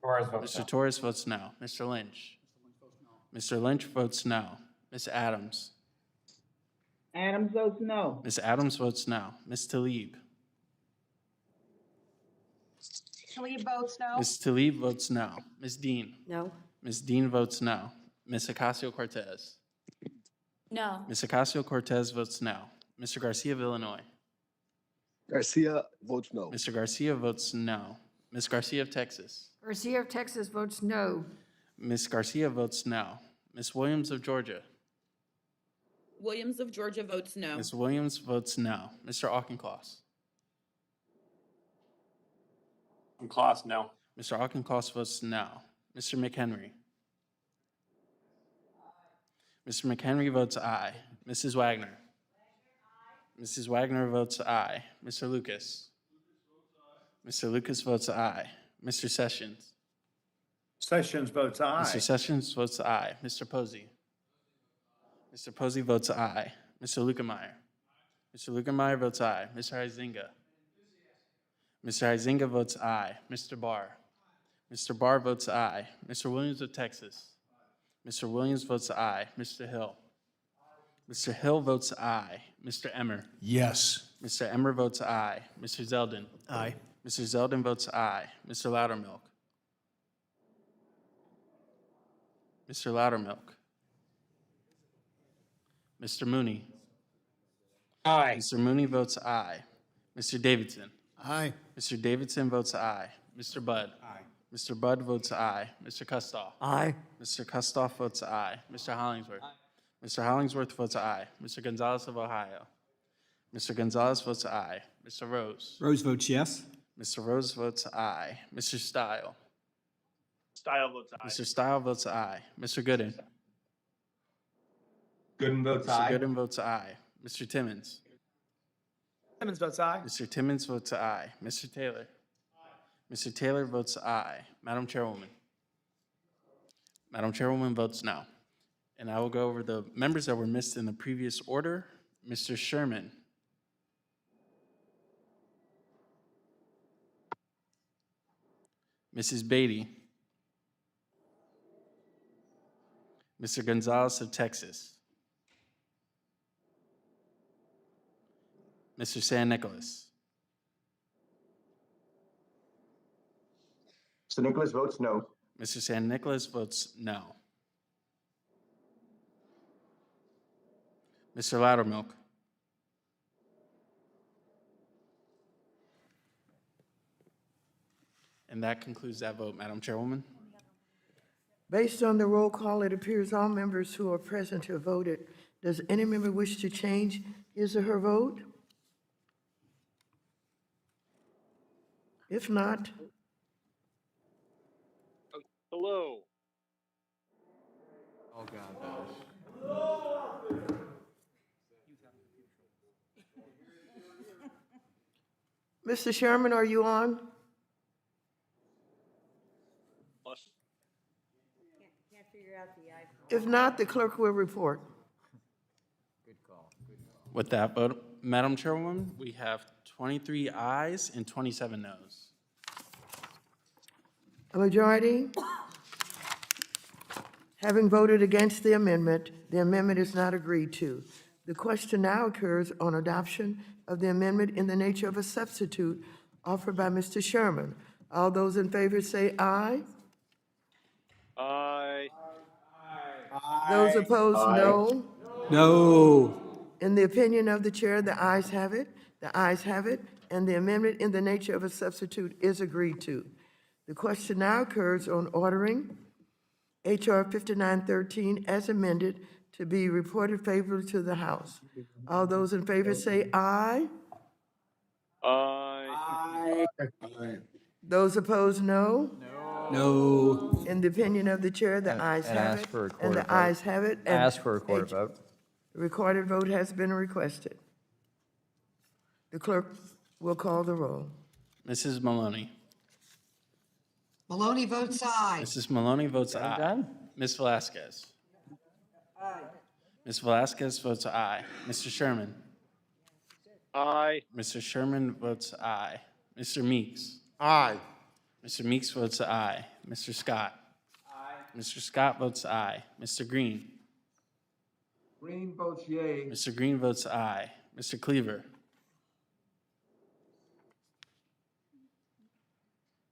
Torres votes Mr. Torres votes no. Mr. Lynch. Mr. Lynch votes no. Ms. Adams. Adams votes no. Ms. Adams votes no. Ms. Tlaib. Talib votes no. Ms. Tlaib votes no. Ms. Dean. No? Ms. Dean votes no. Ms. Ocasio-Cortez. No. Ms. Ocasio-Cortez votes no. Mr. Garcia of Illinois. Garcia votes no. Mr. Garcia votes no. Ms. Garcia of Texas. Garcia of Texas votes no. Ms. Garcia votes no. Ms. Williams of Georgia. Williams of Georgia votes no. Ms. Williams votes no. Mr. Auchincloss. Claus, no. Mr. Auchincloss votes no. Mr. McHenry. Mr. McHenry votes aye. Mrs. Wagner. Mrs. Wagner votes aye. Mr. Lucas. Mr. Lucas votes aye. Mr. Sessions. Sessions votes aye. Mr. Sessions votes aye. Mr. Posey. Mr. Posey votes aye. Mr. Lukemeyer. Mr. Lukemeyer votes aye. Mr. Huizinga. Mr. Huizinga votes aye. Mr. Barr. Mr. Barr votes aye. Mr. Williams of Texas. Mr. Williams votes aye. Mr. Hill. Mr. Hill votes aye. Mr. Emmer. Yes. Mr. Emmer votes aye. Mr. Zeldin. Aye. Mr. Zeldin votes aye. Mr. Loudermilk. Mr. Loudermilk. Mr. Mooney. Aye. Mr. Mooney votes aye. Mr. Davidson. Aye. Mr. Davidson votes aye. Mr. Budd. Aye. Mr. Budd votes aye. Mr. Kustoff. Aye. Mr. Kustoff votes aye. Mr. Hollingsworth. Mr. Hollingsworth votes aye. Mr. Gonzalez of Ohio. Mr. Gonzalez votes aye. Mr. Rose. Rose votes yes. Mr. Rose votes aye. Mr. Stile. Style votes aye. Mr. Stile votes aye. Mr. Gooden. Gooden votes Mr. Gooden votes aye. Mr. Timmons. Timmons votes aye. Mr. Timmons votes aye. Mr. Taylor. Mr. Taylor votes aye. Madam Chairwoman. Madam Chairwoman votes no. And I will go over the members that were missed in the previous order. Mr. Sherman. Mrs. Beatty. Mr. Gonzalez of Texas. Mr. San Nicolas. Mr. Nicolas votes no. Mr. San Nicolas votes no. Mr. Loudermilk. And that concludes that vote, Madam Chairwoman. Based on the roll call, it appears all members who are present have voted. Does any member wish to change his or her vote? If not, Hello. Oh, God. Mr. Sherman, are you on? Can't figure out the iPhone. If not, the clerk will report. With that vote, Madam Chairwoman, we have 23 ayes and 27 noes. A majority having voted against the amendment is not agreed to. The question now occurs on adoption of the amendment in the nature of a substitute offered by Mr. Sherman. All those in favor say aye. Aye. Those opposed, no. No. In the opinion of the chair, the ayes have it, and the amendment in the nature of a substitute is agreed to. The question now occurs on ordering H.R. 5913 as amended to be reported favorably to the House. All those in favor say aye. Aye. Those opposed, no. No. In the opinion of the chair, the ayes And have ask it, for a and recorded the vote. ayes have it. and Ask for a recorded H- vote. The recorded vote has been requested. The clerk will call the roll. Mrs. Maloney. Maloney votes aye. Mrs. Maloney votes aye. Done? Ms. Velazquez. Aye. Ms. Velazquez votes aye. Mr. Sherman. Aye. Mr. Sherman votes aye. Mr. Meeks. Aye. Mr. Meeks votes aye. Mr. Scott. Aye. Mr. Scott votes aye. Mr. Green. Green votes yea. Mr. Green votes aye. Mr. Cleaver.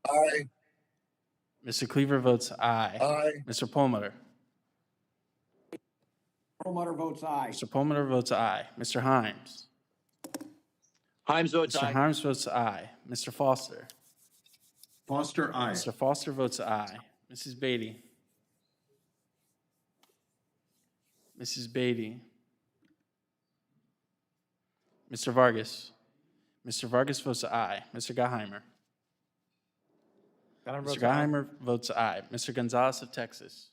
Aye. Mr. Cleaver votes aye. Aye. Mr. Perlmutter. Perlmutter votes aye. Mr. Perlmutter votes aye. Mr. Himes. Himes votes Mr. aye. Himes votes aye. Mr. Foster. Foster, aye. Mr. Foster votes aye. Mrs. Beatty. Mrs. Beatty. Mr. Vargas. Mr. Vargas votes aye. Mr. Geheimer. Mr. Geheimer votes aye. Mr. Gonzalez of Texas.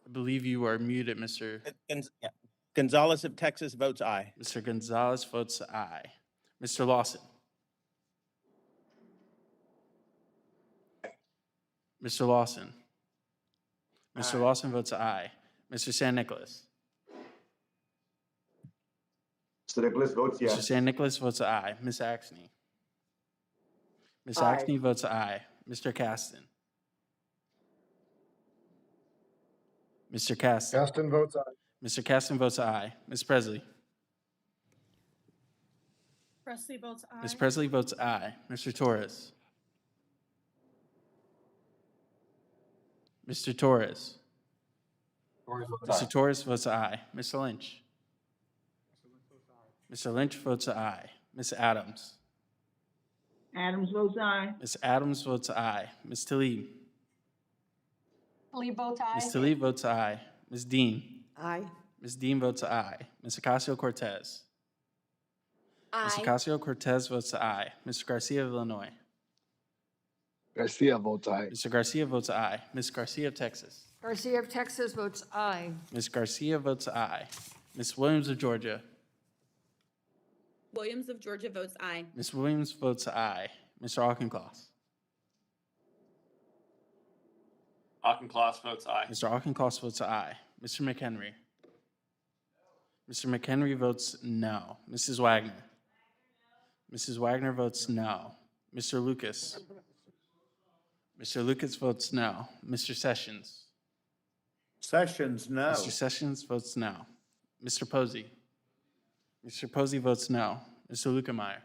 I believe you are muted, Mr. Gonzalez of Texas votes aye. Mr. Gonzalez votes aye. Mr. Lawson. Mr. Lawson. Mr. Lawson votes aye. Mr. San Nicolas. Mr. Nicholas votes Mr. yes. San Nicolas votes aye. Ms. Axney. Ms. Aye. Axney votes aye. Mr. Caston. Mr. Caston. Gaston votes aye. Mr. Caston votes aye. Ms. Presley. Presley votes aye. Ms. Presley votes aye. Mr. Torres. Mr. Torres. Mr. Torres votes aye. Mr. Lynch. Mr. Lynch votes aye. Ms. Adams. Adams votes aye. Ms. Adams votes aye. Ms. Tlaib. Tlaib votes aye. Ms. Tlaib votes aye. Ms. Dean. Aye. Ms. Dean votes aye. Ms. Ocasio-Cortez. Ms. Ocasio-Cortez votes aye. Mr. Garcia of Illinois. Garcia votes aye. Mr. Garcia votes aye. Ms. Garcia of Texas. Garcia of Texas votes aye. Ms. Garcia votes aye. Ms. Williams of Georgia. Williams of Georgia votes aye. Ms. Williams votes aye. Mr. Auchincloss. Auchincloss votes aye. Mr. Auchincloss votes aye. Mr. McHenry. Mr. McHenry votes no. Mrs. Wagner. Mrs. Wagner votes no. Mr. Lucas. Mr. Lucas votes no. Mr. Sessions. Sessions, no. Mr. Sessions votes no. Mr. Posey. Mr. Posey votes no. Mr. Lukemeyer.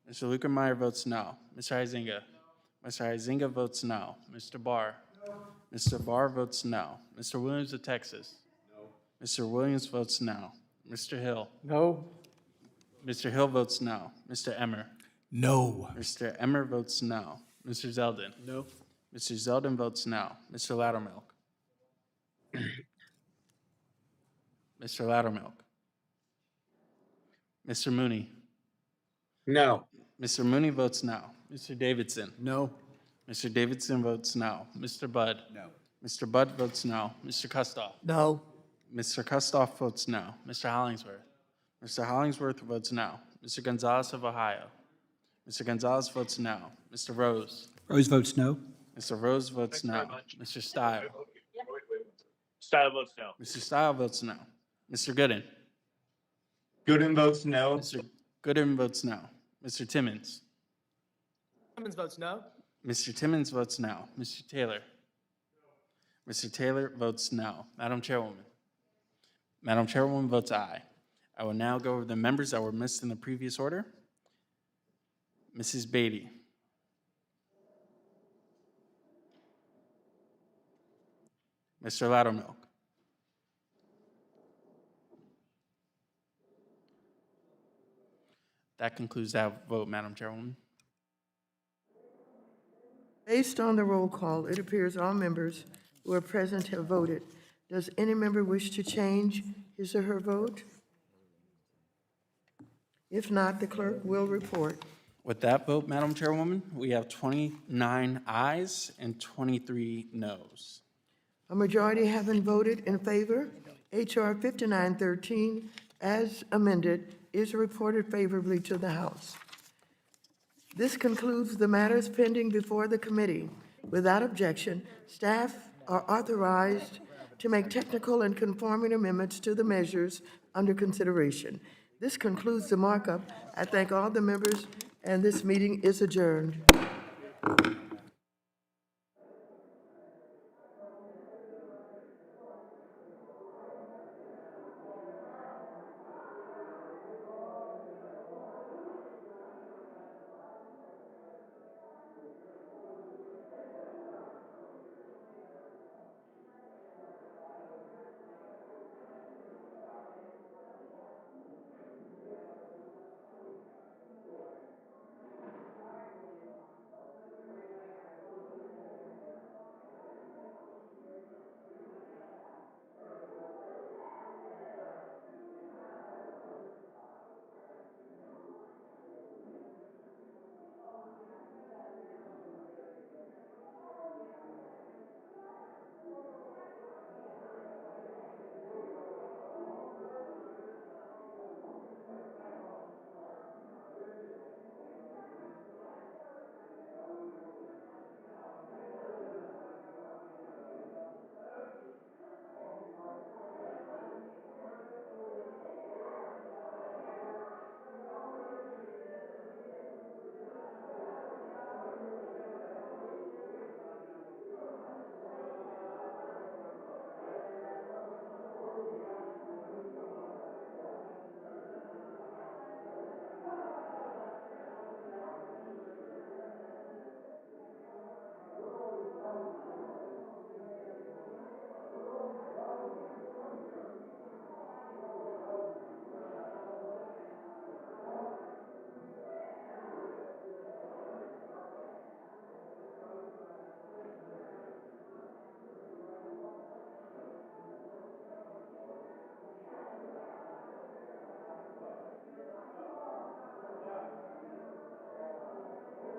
Mr. Lukemeyer votes no. Mr. Huizinga. Mr. Huizinga votes no. Mr. Barr. Mr. Barr votes no. Mr. Williams of Texas. No. Mr. Williams votes no. Mr. Hill. No. Mr. Hill votes no. Mr. Emmer. No. Mr. Emmer votes no. Mr. Zeldin. No. Mr. Zeldin votes no. Mr. Loudermilk. Mr. Loudermilk. Mr. Mooney. No. Mr. Mooney votes no. Mr. Davidson. No. Mr. Davidson votes no. Mr. Budd. No. Mr. Budd votes no. Mr. Kustoff. No. Mr. Kustoff votes no. Mr. Hollingsworth. Mr. Hollingsworth votes no. Mr. Gonzalez of Ohio. Mr. Gonzalez votes no. Mr. Rose. Rose votes no. Mr. Rose votes no. Mr. Style. Style votes no. Mr. Style votes no. Mr. Gooden? Gooden votes no. Mr. Gooden votes no. Mr. Timmons? Timmons votes no. Mr. Timmons votes no. Mr. Taylor? Mr. Taylor votes no. Madam Chairwoman? Madam Chairwoman votes aye. I will now go over the members that were missed in the previous order. Mrs. Beatty? Mr. Loudermilk? That concludes that vote, Madam Chairwoman. Based on the roll call, it appears all members who are present have voted. Does any member wish to change his or her vote? If not, the clerk will report. With that vote, Madam Chairwoman, we have 29 ayes and 23 noes. A majority having voted in favor, H.R. 5913, as amended, is reported favorably to the House. This concludes the matters pending before the committee. Without objection, staff are authorized to make technical and conforming amendments to the measures under consideration. This concludes the markup. I thank all the members, and this meeting is adjourned.